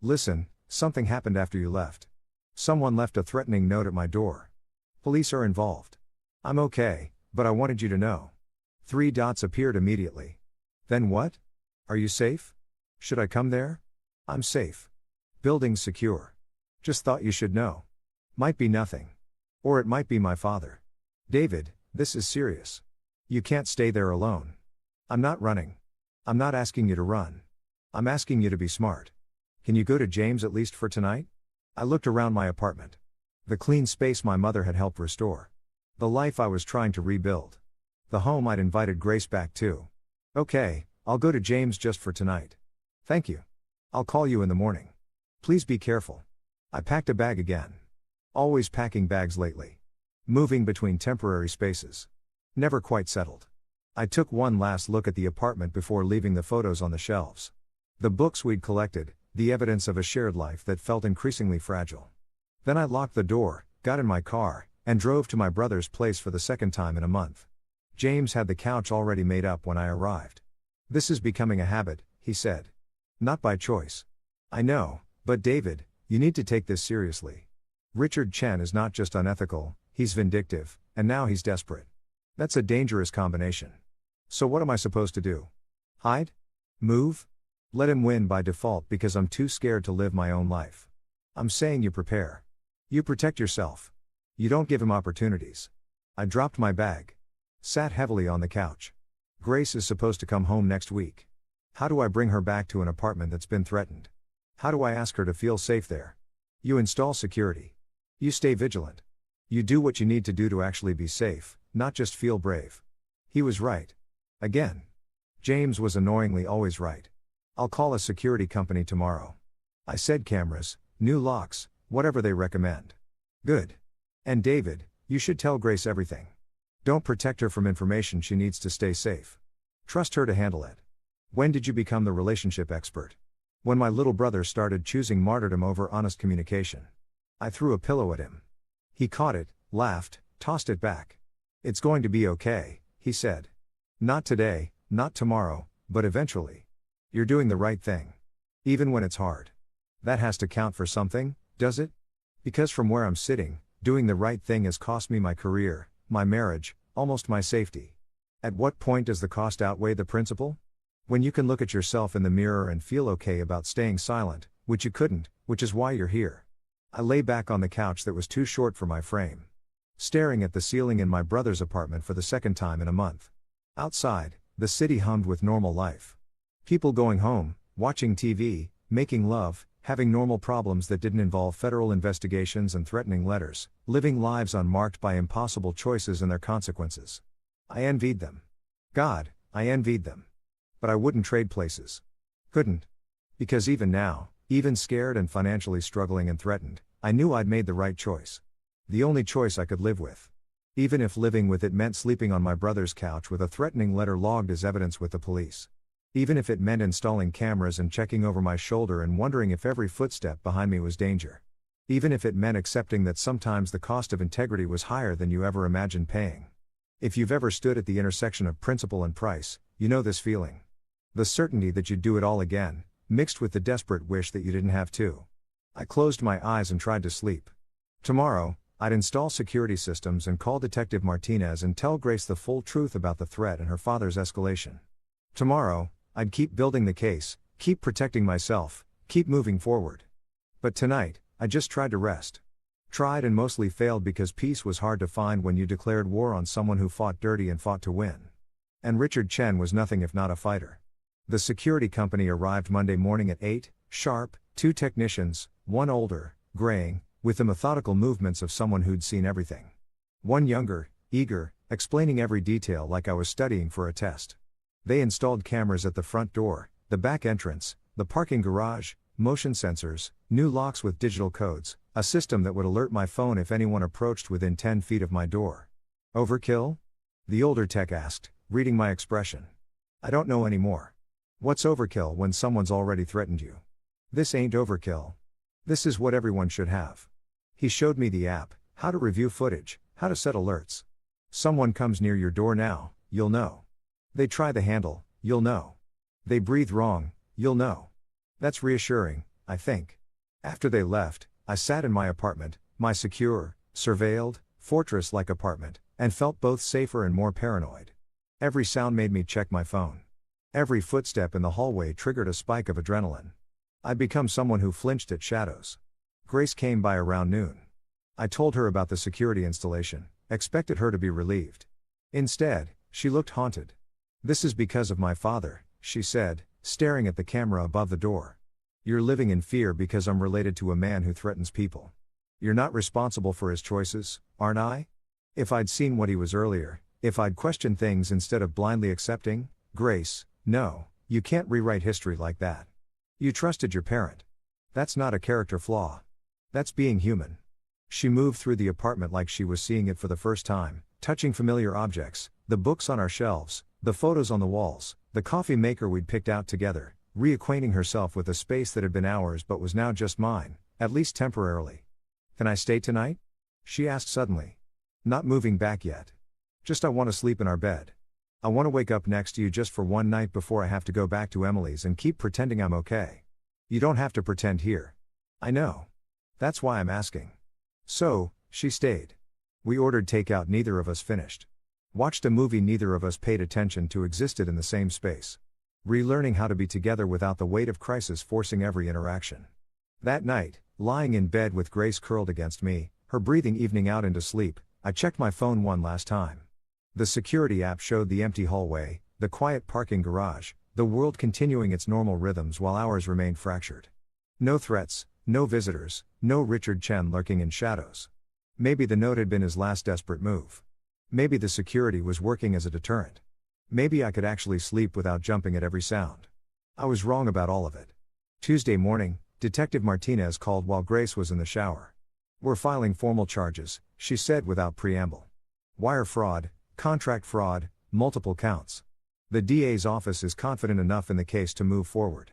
Listen, something happened after you left. Someone left a threatening note at my door. Police are involved. I'm okay, but I wanted you to know. 3 dots appeared immediately. Then what? Are you safe? Should I come there? I'm safe. Building's secure. Just thought you should know. Might be nothing. Or it might be my father. David, this is serious. You can't stay there alone. I'm not running. I'm not asking you to run. I'm asking you to be smart. Can you go to James at least for tonight? I looked around my apartment. The clean space my mother had helped restore. The life I was trying to rebuild. The home I'd invited Grace back to. Okay, I'll go to James just for tonight. Thank you. I'll call you in the morning. Please be careful. I packed a bag again. Always packing bags lately. Moving between temporary spaces. Never quite settled. I took one last look at the apartment before leaving the photos on the shelves. The books we'd collected, the evidence of a shared life that felt increasingly fragile. Then I locked the door, got in my car, and drove to my brother's place for the second time in a month. James had the couch already made up when I arrived. This is becoming a habit, he said. Not by choice. I know, but David, you need to take this seriously. Richard Chen is not just unethical, he's vindictive, and now he's desperate. That's a dangerous combination. So what am I supposed to do? Hide? Move? Let him win by default because I'm too scared to live my own life. I'm saying you prepare. You protect yourself. You don't give him opportunities. I dropped my bag. Sat heavily on the couch. Grace is supposed to come home next week. How do I bring her back to an apartment that's been threatened? How do I ask her to feel safe there? You install security. You stay vigilant. You do what you need to do to actually be safe, not just feel brave. He was right. Again. James was annoyingly always right. I'll call a security company tomorrow. I said cameras, new locks, whatever they recommend. Good. And David, you should tell Grace everything. Don't protect her from information she needs to stay safe. Trust her to handle it. When did you become the relationship expert? When my little brother started choosing martyrdom over honest communication. I threw a pillow at him. He caught it, laughed, tossed it back. It's going to be okay, he said. Not today, not tomorrow, but eventually. You're doing the right thing. Even when it's hard. That has to count for something, does it? Because from where I'm sitting, doing the right thing has cost me my career, my marriage, almost my safety. At what point does the cost outweigh the principle? When you can look at yourself in the mirror and feel okay about staying silent, which you couldn't, which is why you're here. I lay back on the couch that was too short for my frame. Staring at the ceiling in my brother's apartment for the second time in a month. Outside, the city hummed with normal life. People going home, watching TV, making love, having normal problems that didn't involve federal investigations and threatening letters, living lives unmarked by impossible choices and their consequences. I envied them. God, I envied them. But I wouldn't trade places. Couldn't. Because even now, even scared and financially struggling and threatened, I knew I'd made the right choice. The only choice I could live with. Even if living with it meant sleeping on my brother's couch with a threatening letter logged as evidence with the police. Even if it meant installing cameras and checking over my shoulder and wondering if every footstep behind me was danger. Even if it meant accepting that sometimes the cost of integrity was higher than you ever imagined paying. If you've ever stood at the intersection of principle and price, you know this feeling. The certainty that you'd do it all again, mixed with the desperate wish that you didn't have to. I closed my eyes and tried to sleep. Tomorrow, I'd install security systems and call Detective Martinez and tell Grace the full truth about the threat and her father's escalation. Tomorrow, I'd keep building the case, keep protecting myself, keep moving forward. But tonight, I just tried to rest. Tried and mostly failed because peace was hard to find when you declared war on someone who fought dirty and fought to win. And Richard Chen was nothing if not a fighter. The security company arrived Monday morning at 8, sharp, 2 technicians, one older, graying, with the methodical movements of someone who'd seen everything. One younger, eager, explaining every detail like I was studying for a test. They installed cameras at the front door, the back entrance, the parking garage, motion sensors, new locks with digital codes, a system that would alert my phone if anyone approached within 10 feet of my door. Overkill? The older tech asked, reading my expression. I don't know anymore. What's overkill when someone's already threatened you? This ain't overkill. This is what everyone should have. He showed me the app, how to review footage, how to set alerts. Someone comes near your door now, you'll know. They try the handle, you'll know. They breathe wrong, you'll know. That's reassuring, I think. After they left, I sat in my apartment, my secure, surveilled, fortress-like apartment, and felt both safer and more paranoid. Every sound made me check my phone. Every footstep in the hallway triggered a spike of adrenaline. I'd become someone who flinched at shadows. Grace came by around noon. I told her about the security installation, expected her to be relieved. Instead, she looked haunted. This is because of my father, she said, staring at the camera above the door. You're living in fear because I'm related to a man who threatens people. You're not responsible for his choices, aren't I? If I'd seen what he was earlier, if I'd questioned things instead of blindly accepting, Grace, no, you can't rewrite history like that. You trusted your parent. That's not a character flaw. That's being human. She moved through the apartment like she was seeing it for the first time, touching familiar objects, the books on our shelves, the photos on the walls, the coffee maker we'd picked out together, reacquainting herself with a space that had been ours but was now just mine, at least temporarily. Can I stay tonight? She asked suddenly. Not moving back yet. Just I want to sleep in our bed. I want to wake up next to you just for one night before I have to go back to Emily's and keep pretending I'm okay. You don't have to pretend here. I know. That's why I'm asking. So, she stayed. We ordered takeout neither of us finished. Watched a movie neither of us paid attention to existed in the same space. Relearning how to be together without the weight of crisis forcing every interaction. That night, lying in bed with Grace curled against me, her breathing evening out into sleep, I checked my phone one last time. The security app showed the empty hallway, the quiet parking garage, the world continuing its normal rhythms while ours remained fractured. No threats, no visitors, no Richard Chen lurking in shadows. Maybe the note had been his last desperate move. Maybe the security was working as a deterrent. Maybe I could actually sleep without jumping at every sound. I was wrong about all of it. Tuesday morning, Detective Martinez called while Grace was in the shower. We're filing formal charges, she said without preamble. Wire fraud, contract fraud, multiple counts. The DA's office is confident enough in the case to move forward.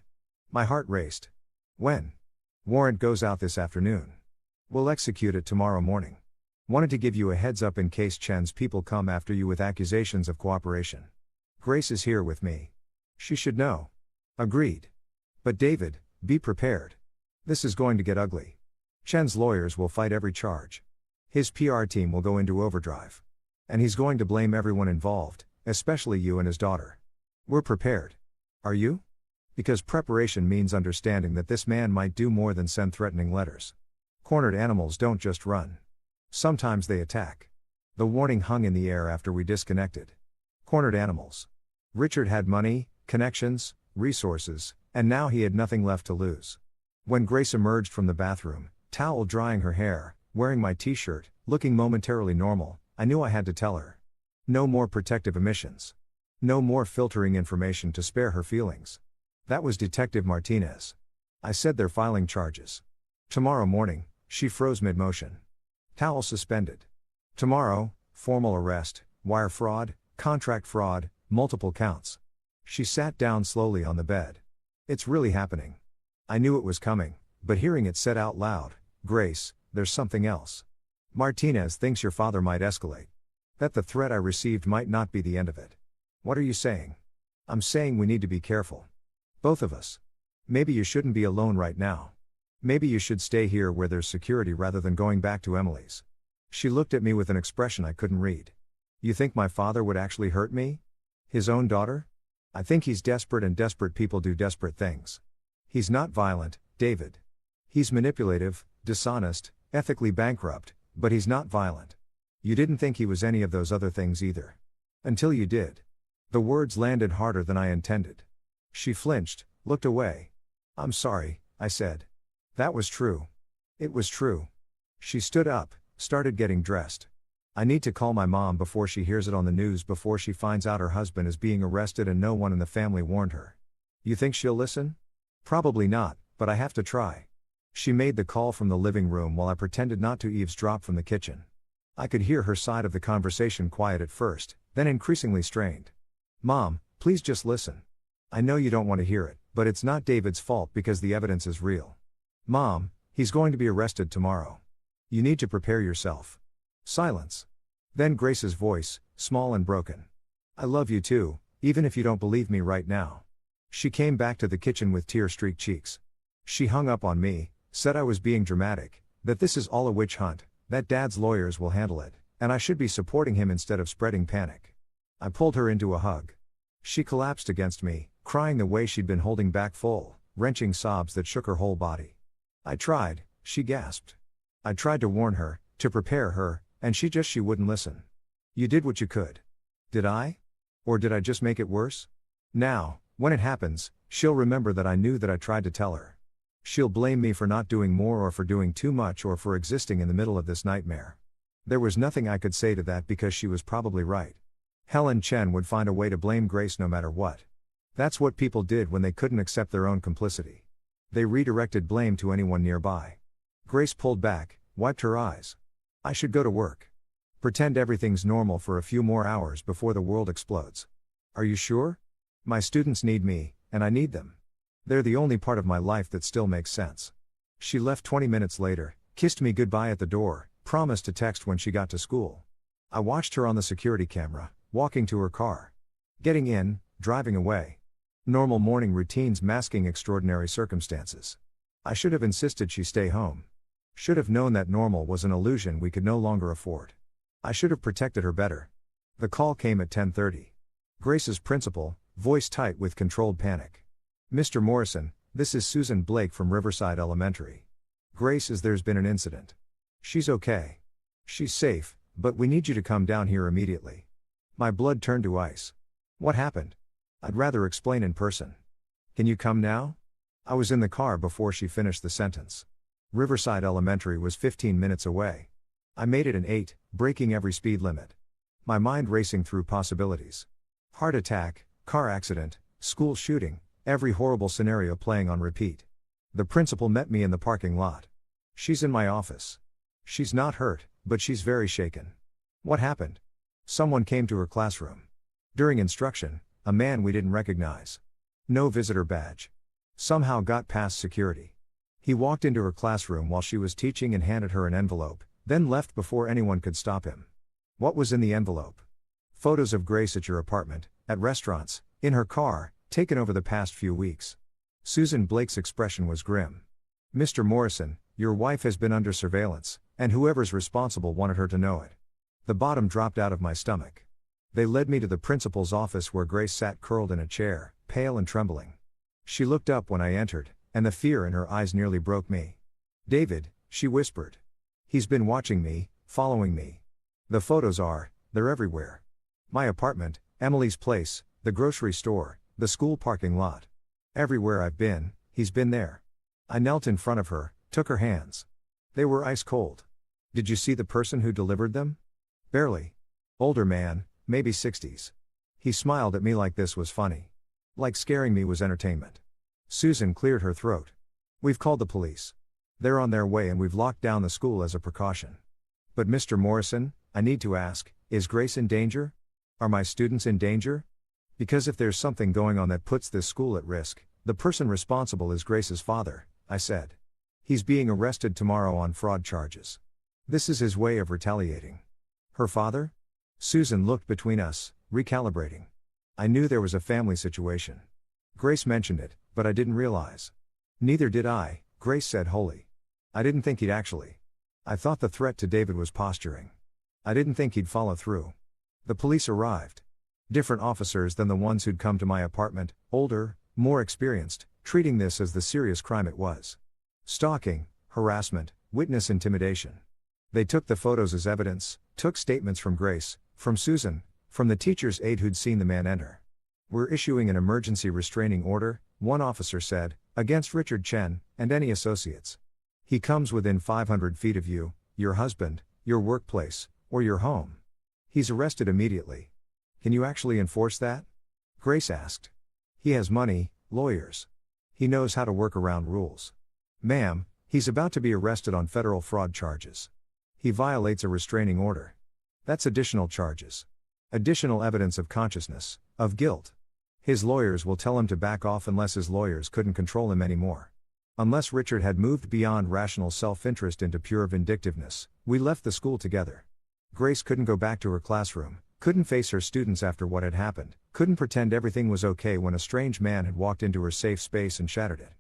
My heart raced. When? Warrant goes out this afternoon. We'll execute it tomorrow morning. Wanted to give you a heads up in case Chen's people come after you with accusations of cooperation. Grace is here with me. She should know. Agreed. But David, be prepared. This is going to get ugly. Chen's lawyers will fight every charge. His PR team will go into overdrive. And he's going to blame everyone involved, especially you and his daughter. We're prepared. Are you? Because preparation means understanding that this man might do more than send threatening letters. Cornered animals don't just run. Sometimes they attack. The warning hung in the air after we disconnected. Cornered animals. Richard had money, connections, resources, and now he had nothing left to lose. When Grace emerged from the bathroom, towel drying her hair, wearing my t-shirt, looking momentarily normal, I knew I had to tell her. No more protective emissions. No more filtering information to spare her feelings. That was Detective Martinez. I said they're filing charges. Tomorrow morning. She froze mid-motion. Towel suspended. Tomorrow, formal arrest, wire fraud, contract fraud, multiple counts. She sat down slowly on the bed. It's really happening. I knew it was coming, but hearing it said out loud, Grace, there's something else. Martinez thinks your father might escalate. That the threat I received might not be the end of it. What are you saying? I'm saying we need to be careful. Both of us. Maybe you shouldn't be alone right now. Maybe you should stay here where there's security rather than going back to Emily's. She looked at me with an expression I couldn't read. You think my father would actually hurt me? His own daughter? I think he's desperate, and desperate people do desperate things. He's not violent, David. He's manipulative, dishonest, ethically bankrupt, but he's not violent. You didn't think he was any of those other things either. Until you did. The words landed harder than I intended. She flinched, looked away. I'm sorry, I said. That was true. It was true. She stood up, started getting dressed. I need to call my mom before she hears it on the news, before she finds out her husband is being arrested and no one in the family warned her. You think she'll listen? Probably not, but I have to try. She made the call from the living room while I pretended not to eavesdrop from the kitchen. I could hear her side of the conversation, quiet at first, then increasingly strained. Mom, please just listen. I know you don't want to hear it, but it's not David's fault because the evidence is real. Mom, he's going to be arrested tomorrow. You need to prepare yourself. Silence. Then Grace's voice, small and broken. I love you too, even if you don't believe me right now. She came back to the kitchen with tear-streaked cheeks. She hung up on me, said I was being dramatic, that this is all a witch hunt, that Dad's lawyers will handle it, and I should be supporting him instead of spreading panic. I pulled her into a hug. She collapsed against me, crying the way she'd been holding back, full, wrenching sobs that shook her whole body. I tried, she gasped. I tried to warn her, to prepare her, and she wouldn't listen. You did what you could. Did I? Or did I just make it worse? Now, when it happens, she'll remember that I knew that I tried to tell her. She'll blame me for not doing more, or for doing too much, or for existing in the middle of this nightmare. There was nothing I could say to that because she was probably right. Helen Chen would find a way to blame Grace no matter what. That's what people did when they couldn't accept their own complicity. They redirected blame to anyone nearby. Grace pulled back, wiped her eyes. I should go to work. Pretend everything's normal for a few more hours before the world explodes. Are you sure? My students need me, and I need them. They're the only part of my life that still makes sense. She left 20 minutes later, kissed me goodbye at the door, promised to text when she got to school. I watched her on the security camera, walking to her car. Getting in, driving away. Normal morning routines masking extraordinary circumstances. I should have insisted she stay home. Should have known that normal was an illusion we could no longer afford. I should have protected her better. The call came at 10:30. Grace's principal, voice tight with controlled panic. Mr. Morrison, this is Susan Blake from Riverside Elementary. Grace, there's been an incident. She's okay. She's safe, but we need you to come down here immediately. My blood turned to ice. What happened? I'd rather explain in person. Can you come now? I was in the car before she finished the sentence. Riverside Elementary was 15 minutes away. I made it in 8, breaking every speed limit. My mind racing through possibilities. Heart attack, car accident, school shooting, every horrible scenario playing on repeat. The principal met me in the parking lot. She's in my office. She's not hurt, but she's very shaken. What happened? Someone came to her classroom. During instruction, a man we didn't recognize. No visitor badge. Somehow got past security. He walked into her classroom while she was teaching and handed her an envelope, then left before anyone could stop him. What was in the envelope? Photos of Grace at your apartment, at restaurants, in her car, taken over the past few weeks. Susan Blake's expression was grim. Mr. Morrison, your wife has been under surveillance, and whoever's responsible wanted her to know it. The bottom dropped out of my stomach. They led me to the principal's office where Grace sat curled in a chair, pale and trembling. She looked up when I entered, and the fear in her eyes nearly broke me. David, she whispered. He's been watching me, following me. The photos they're everywhere. My apartment, Emily's place, the grocery store, the school parking lot. Everywhere I've been, he's been there. I knelt in front of her, took her hands. They were ice cold. Did you see the person who delivered them? Barely. Older man, maybe 60s. He smiled at me like this was funny. Like scaring me was entertainment. Susan cleared her throat. We've called the police. They're on their way and we've locked down the school as a precaution. But Mr. Morrison, I need to ask, is Grace in danger? Are my students in danger? Because if there's something going on that puts this school at risk, the person responsible is Grace's father, I said. He's being arrested tomorrow on fraud charges. This is his way of retaliating. Her father? Susan looked between us, recalibrating. I knew there was a family situation. Grace mentioned it, but I didn't realize. Neither did I, Grace said wholly. I didn't think he'd actually. I thought the threat to David was posturing. I didn't think he'd follow through. The police arrived. Different officers than the ones who'd come to my apartment, older, more experienced, treating this as the serious crime it was. Stalking, harassment, witness intimidation. They took the photos as evidence, took statements from Grace, from Susan, from the teacher's aide who'd seen the man enter. We're issuing an emergency restraining order, one officer said, against Richard Chen, and any associates. He comes within 500 feet of you, your husband, your workplace, or your home. He's arrested immediately. Can you actually enforce that? Grace asked. He has money, lawyers. He knows how to work around rules. Ma'am, he's about to be arrested on federal fraud charges. He violates a restraining order. That's additional charges. Additional evidence of consciousness, of guilt. His lawyers will tell him to back off unless his lawyers couldn't control him anymore. Unless Richard had moved beyond rational self-interest into pure vindictiveness, we left the school together. Grace couldn't go back to her classroom, couldn't face her students after what had happened, couldn't pretend everything was okay when a strange man had walked into her safe space and shattered it.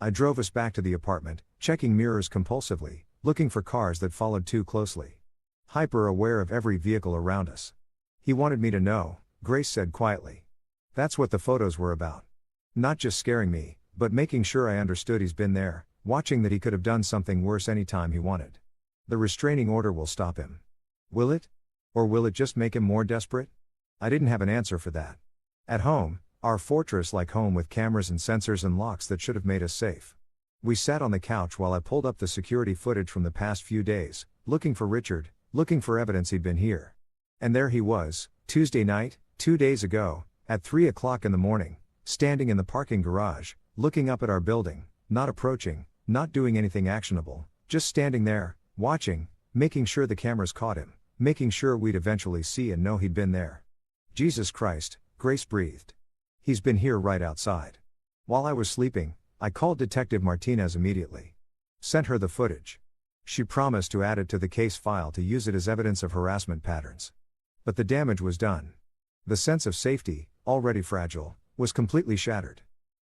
I drove us back to the apartment, checking mirrors compulsively, looking for cars that followed too closely. Hyper aware of every vehicle around us. He wanted me to know, Grace said quietly. That's what the photos were about. Not just scaring me, but making sure I understood he's been there, watching that he could have done something worse anytime he wanted. The restraining order will stop him. Will it? Or will it just make him more desperate? I didn't have an answer for that. At home, our fortress-like home with cameras and sensors and locks that should have made us safe. We sat on the couch while I pulled up the security footage from the past few days, looking for Richard, looking for evidence he'd been here. And there he was, Tuesday night, 2 days ago, at 3 o'clock in the morning, standing in the parking garage, looking up at our building, not approaching, not doing anything actionable, just standing there, watching, making sure the cameras caught him, making sure we'd eventually see and know he'd been there. Jesus Christ, Grace breathed. He's been here right outside. While I was sleeping, I called Detective Martinez immediately. Sent her the footage. She promised to add it to the case file to use it as evidence of harassment patterns. But the damage was done. The sense of safety, already fragile, was completely shattered.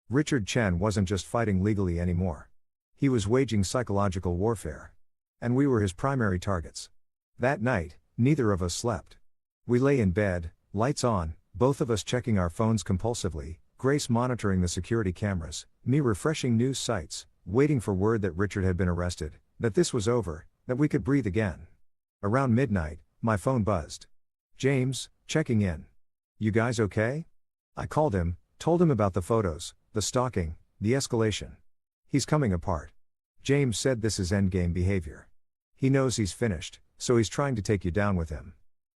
Richard Chen wasn't just fighting legally anymore. He was waging psychological warfare. And we were his primary targets. That night, neither of us slept. We lay in bed, lights on, both of us checking our phones compulsively, Grace monitoring the security cameras, me refreshing news sites, waiting for word that Richard had been arrested, that this was over, that we could breathe again. Around midnight, my phone buzzed. James, checking in. You guys okay? I called him, told him about the photos, the stalking, the escalation. He's coming apart. James said this is endgame behavior. He knows he's finished, so he's trying to take you down with him.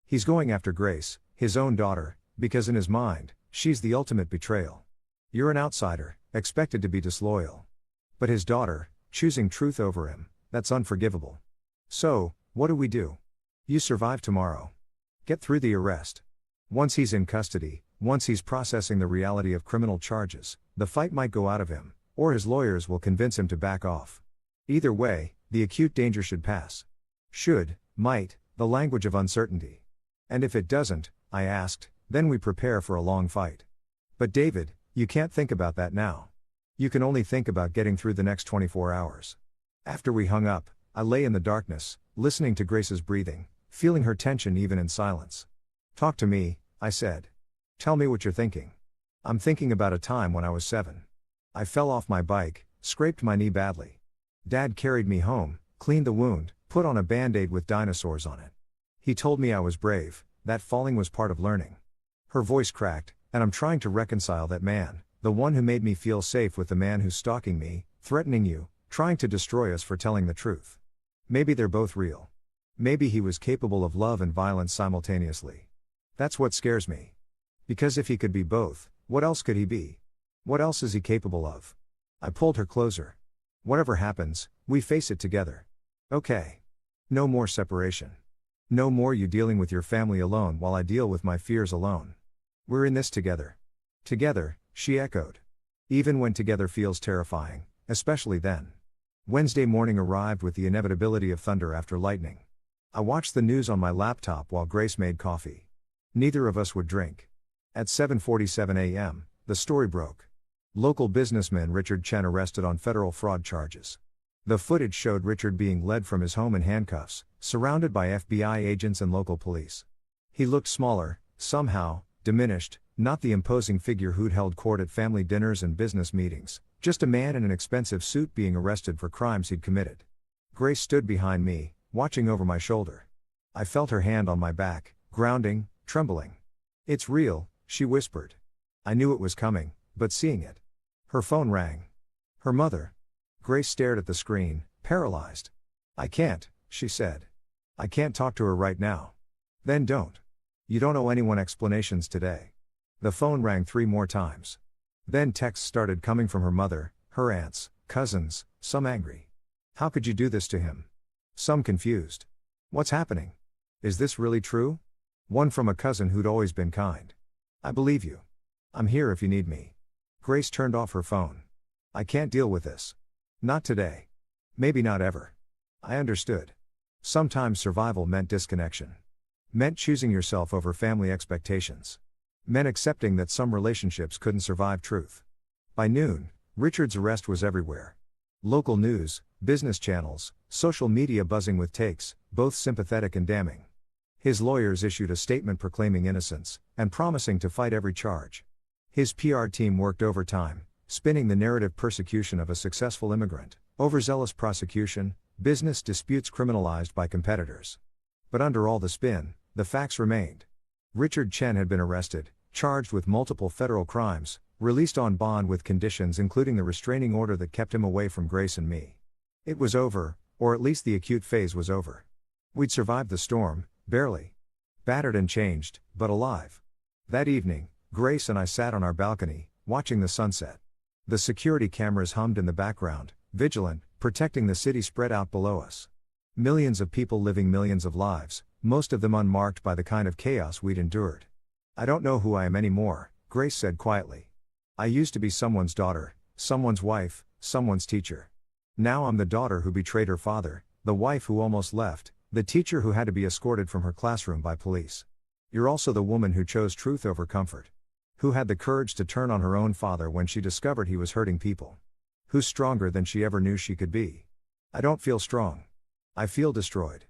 He's going after Grace, his own daughter, because in his mind, she's the ultimate betrayal. You're an outsider, expected to be disloyal. But his daughter, choosing truth over him, that's unforgivable. So, what do? You survive tomorrow. Get through the arrest. Once he's in custody, once he's processing the reality of criminal charges, the fight might go out of him, or his lawyers will convince him to back off. Either way, the acute danger should pass. Should, might, the language of uncertainty. And if it doesn't, I asked, then we prepare for a long fight. But David, you can't think about that now. You can only think about getting through the next 24 hours. After we hung up, I lay in the darkness, listening to Grace's breathing, feeling her tension even in silence. Talk to me, I said. Tell me what you're thinking. I'm thinking about a time when I was 7. I fell off my bike, scraped my knee badly. Dad carried me home, cleaned the wound, put on a band-aid with dinosaurs on it. He told me I was brave, that falling was part of learning. Her voice cracked, and I'm trying to reconcile that man, the one who made me feel safe, with the man who's stalking me, threatening you, trying to destroy us for telling the truth. Maybe they're both real. Maybe he was capable of love and violence simultaneously. That's what scares me. Because if he could be both, what else could he be? What else is he capable of? I pulled her closer. Whatever happens, we face it together. Okay. No more separation. No more you dealing with your family alone while I deal with my fears alone. We're in this together. Together, she echoed. Even when together feels terrifying, especially then. Wednesday morning arrived with the inevitability of thunder after lightning. I watched the news on my laptop while Grace made coffee. Neither of us would drink. At 7:47 a.m., the story broke. Local businessman Richard Chen arrested on federal fraud charges. The footage showed Richard being led from his home in handcuffs, surrounded by FBI agents and local police. He looked smaller, somehow, diminished, not the imposing figure who'd held court at family dinners and business meetings, just a man in an expensive suit being arrested for crimes he'd committed. Grace stood behind me, watching over my shoulder. I felt her hand on my back, grounding, trembling. "It's real," she whispered. I knew it was coming, but seeing it. Her phone rang. Her mother. Grace stared at the screen, paralyzed. "I can't," she said. "I can't talk to her right now." "Then don't. You don't owe anyone explanations today." The phone rang 3 more times. Then texts started coming from her mother, her aunts, cousins, some angry. "How could you do this to him?" Some confused. "What's happening? Is this really true?" One from a cousin who'd always been kind. "I believe you. I'm here if you need me." Grace turned off her phone. "I can't deal with this. Not today. Maybe not ever." I understood. Sometimes survival meant disconnection. Meant choosing yourself over family expectations. Meant accepting that some relationships couldn't survive truth. By noon, Richard's arrest was everywhere. Local news, business channels, social media buzzing with takes, both sympathetic and damning. His lawyers issued a statement proclaiming innocence, and promising to fight every charge. His PR team worked overtime, spinning the narrative persecution of a successful immigrant, overzealous prosecution, business disputes criminalized by competitors. But under all the spin, the facts remained. Richard Chen had been arrested, charged with multiple federal crimes, released on bond with conditions including the restraining order that kept him away from Grace and me. It was over, or at least the acute phase was over. We'd survived the storm, barely. Battered and changed, but alive. That evening, Grace and I sat on our balcony, watching the sunset. The security cameras hummed in the background, vigilant, protecting the city spread out below us. Millions of people living millions of lives, most of them unmarked by the kind of chaos we'd endured. "I don't know who I am anymore," Grace said quietly. "I used to be someone's daughter, someone's wife, someone's teacher. Now I'm the daughter who betrayed her father, the wife who almost left, the teacher who had to be escorted from her classroom by police. You're also the woman who chose truth over comfort. Who had the courage to turn on her own father when she discovered he was hurting people. Who's stronger than she ever knew she could be. I don't feel strong. I feel destroyed.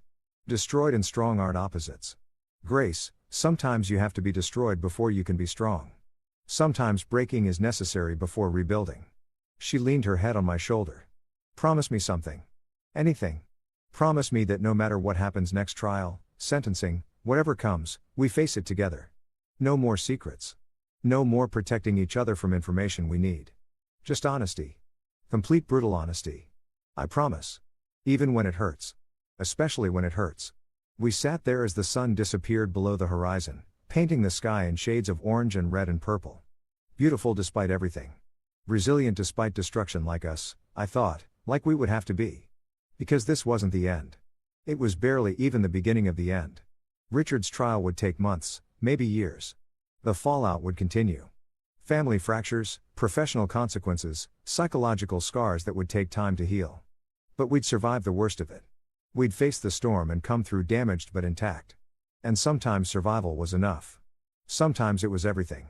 Destroyed and strong aren't opposites. Grace, sometimes you have to be destroyed before you can be strong. Sometimes breaking is necessary before rebuilding." She leaned her head on my shoulder. "Promise me something. Anything. Promise me that no matter what happens next trial, sentencing, whatever comes, we face it together. No more secrets. No more protecting each other from information we need. Just honesty. Complete brutal honesty. I promise. Even when it hurts. Especially when it hurts." We sat there as the sun disappeared below the horizon, painting the sky in shades of orange and red and purple. Beautiful despite everything. Resilient despite destruction, like us, I thought, like we would have to be. Because this wasn't the end. It was barely even the beginning of the end. Richard's trial would take months, maybe years. The fallout would continue. Family fractures, professional consequences, psychological scars that would take time to heal. But we'd survive the worst of it. We'd face the storm and come through damaged but intact. And sometimes survival was enough. Sometimes it was everything.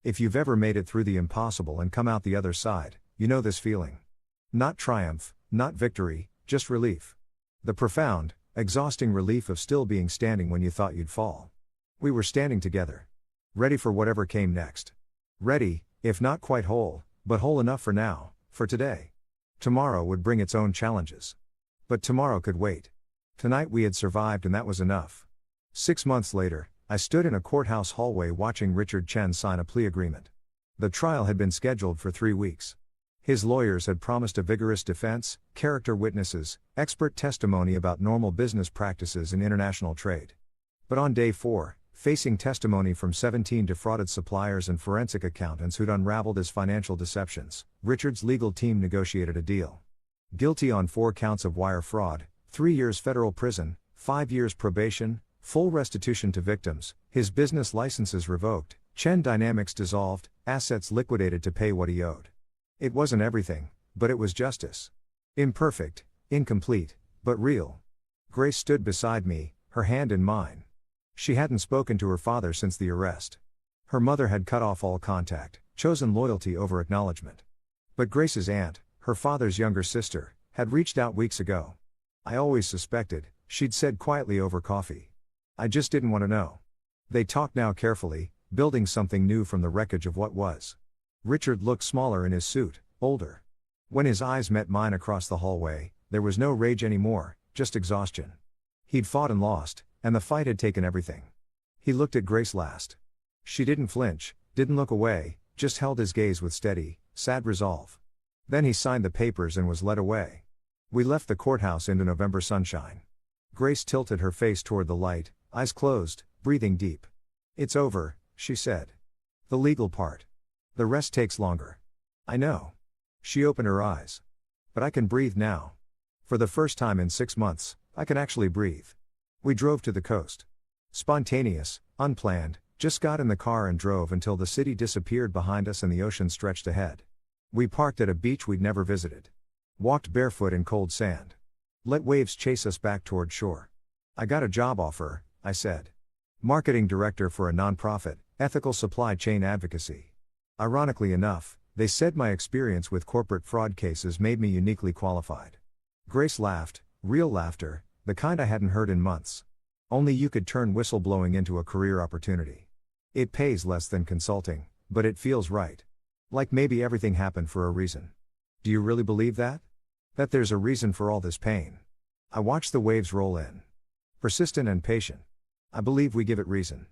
If you've ever made it through the impossible and come out the other side, you know this feeling. Not triumph, not victory, just relief. The profound, exhausting relief of still being standing when you thought you'd fall. We were standing together. Ready for whatever came next. Ready, if not quite whole, but whole enough for now, for today. Tomorrow would bring its own challenges. But tomorrow could wait. Tonight we had survived and that was enough. 6 months later, I stood in a courthouse hallway watching Richard Chen sign a plea agreement. The trial had been scheduled for 3 weeks. His lawyers had promised a vigorous defense, character witnesses, expert testimony about normal business practices in international trade. But on day 4, facing testimony from 17 defrauded suppliers and forensic accountants who'd unraveled his financial deceptions, Richard's legal team negotiated a deal. Guilty on 4 counts of wire fraud, 3 years federal prison, 5 years probation, full restitution to victims, his business licenses revoked, Chen Dynamics dissolved, assets liquidated to pay what he owed. It wasn't everything, but it was justice. Imperfect, incomplete, but real. Grace stood beside me, her hand in mine. She hadn't spoken to her father since the arrest. Her mother had cut off all contact, chosen loyalty over acknowledgement. But Grace's aunt, her father's younger sister, had reached out weeks ago. I always suspected, she'd said quietly over coffee. I just didn't want to know. They talked now carefully, building something new from the wreckage of what was. Richard looked smaller in his suit, older. When his eyes met mine across the hallway, there was no rage anymore, just exhaustion. He'd fought and lost, and the fight had taken everything. He looked at Grace last. She didn't flinch, didn't look away, just held his gaze with steady, sad resolve. Then he signed the papers and was led away. We left the courthouse into November sunshine. Grace tilted her face toward the light, eyes closed, breathing deep. "It's over," she said. "The legal part. The rest takes longer." "I know." She opened her eyes. "But I can breathe now. For the first time in 6 months, I can actually breathe." We drove to the coast. Spontaneous, unplanned, just got in the car and drove until the city disappeared behind us and the ocean stretched ahead. We parked at a beach we'd never visited. Walked barefoot in cold sand. Let waves chase us back toward shore. "I got a job offer," I said. "Marketing director for a nonprofit, ethical supply chain advocacy." Ironically enough, they said my experience with corporate fraud cases made me uniquely qualified. Grace laughed, real laughter, the kind I hadn't heard in months. "Only you could turn whistleblowing into a career opportunity. It pays less than consulting, but it feels right. Like maybe everything happened for a reason." "Do you really believe that? That there's a reason for all this pain?" I watched the waves roll in. Persistent and patient. I believe we give it reason.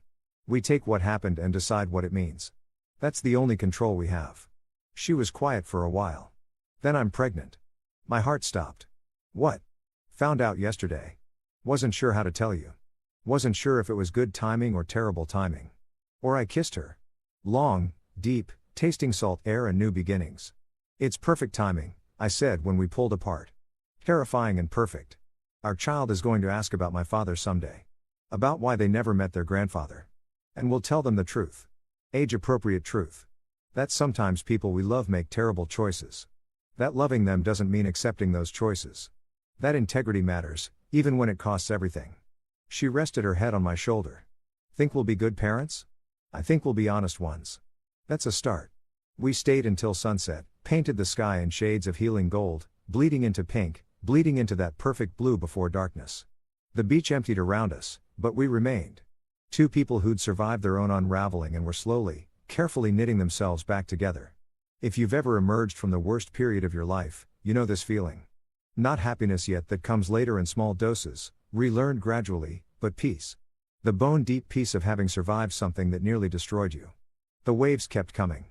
We take what happened and decide what it means. That's the only control we have. She was quiet for a while. "Then I'm pregnant." My heart stopped. "What?" "Found out yesterday. Wasn't sure how to tell you. Wasn't sure if it was good timing or terrible timing." Or I kissed her. Long, deep, tasting salt air and new beginnings. "It's perfect timing," I said when we pulled apart. "Terrifying and perfect. Our child is going to ask about my father someday. About why they never met their grandfather. And we'll tell them the truth. Age-appropriate truth. That sometimes people we love make terrible choices. That loving them doesn't mean accepting those choices. That integrity matters, even when it costs everything." She rested her head on my shoulder. "Think we'll be good parents?" "I think we'll be honest ones." "That's a start." We stayed until sunset, painted the sky in shades of healing gold, bleeding into pink, bleeding into that perfect blue before darkness. The beach emptied around us, but we remained. Two people who'd survived their own unraveling and were slowly, carefully knitting themselves back together. If you've ever emerged from the worst period of your life, you know this feeling. Not happiness yet, that comes later in small doses, relearned gradually, but peace. The bone-deep peace of having survived something that nearly destroyed you. The waves kept coming.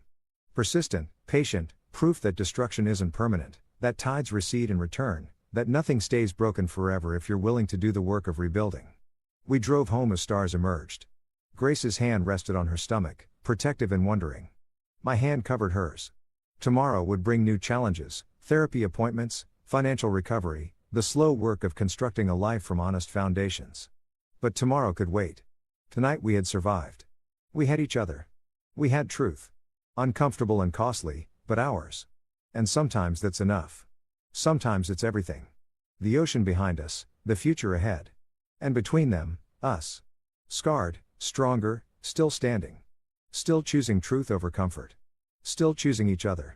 Persistent, patient, proof that destruction isn't permanent, that tides recede and return, that nothing stays broken forever if you're willing to do the work of rebuilding. We drove home as stars emerged. Grace's hand rested on her stomach, protective and wondering. My hand covered hers. Tomorrow would bring new challenges, therapy appointments, financial recovery, the slow work of constructing a life from honest foundations. But tomorrow could wait. Tonight we had survived. We had each other. We had truth. Uncomfortable and costly, but ours. And sometimes that's enough. Sometimes it's everything. The ocean behind us, the future ahead. And between them, us. Scarred, stronger, still standing. Still choosing truth over comfort. Still choosing each other.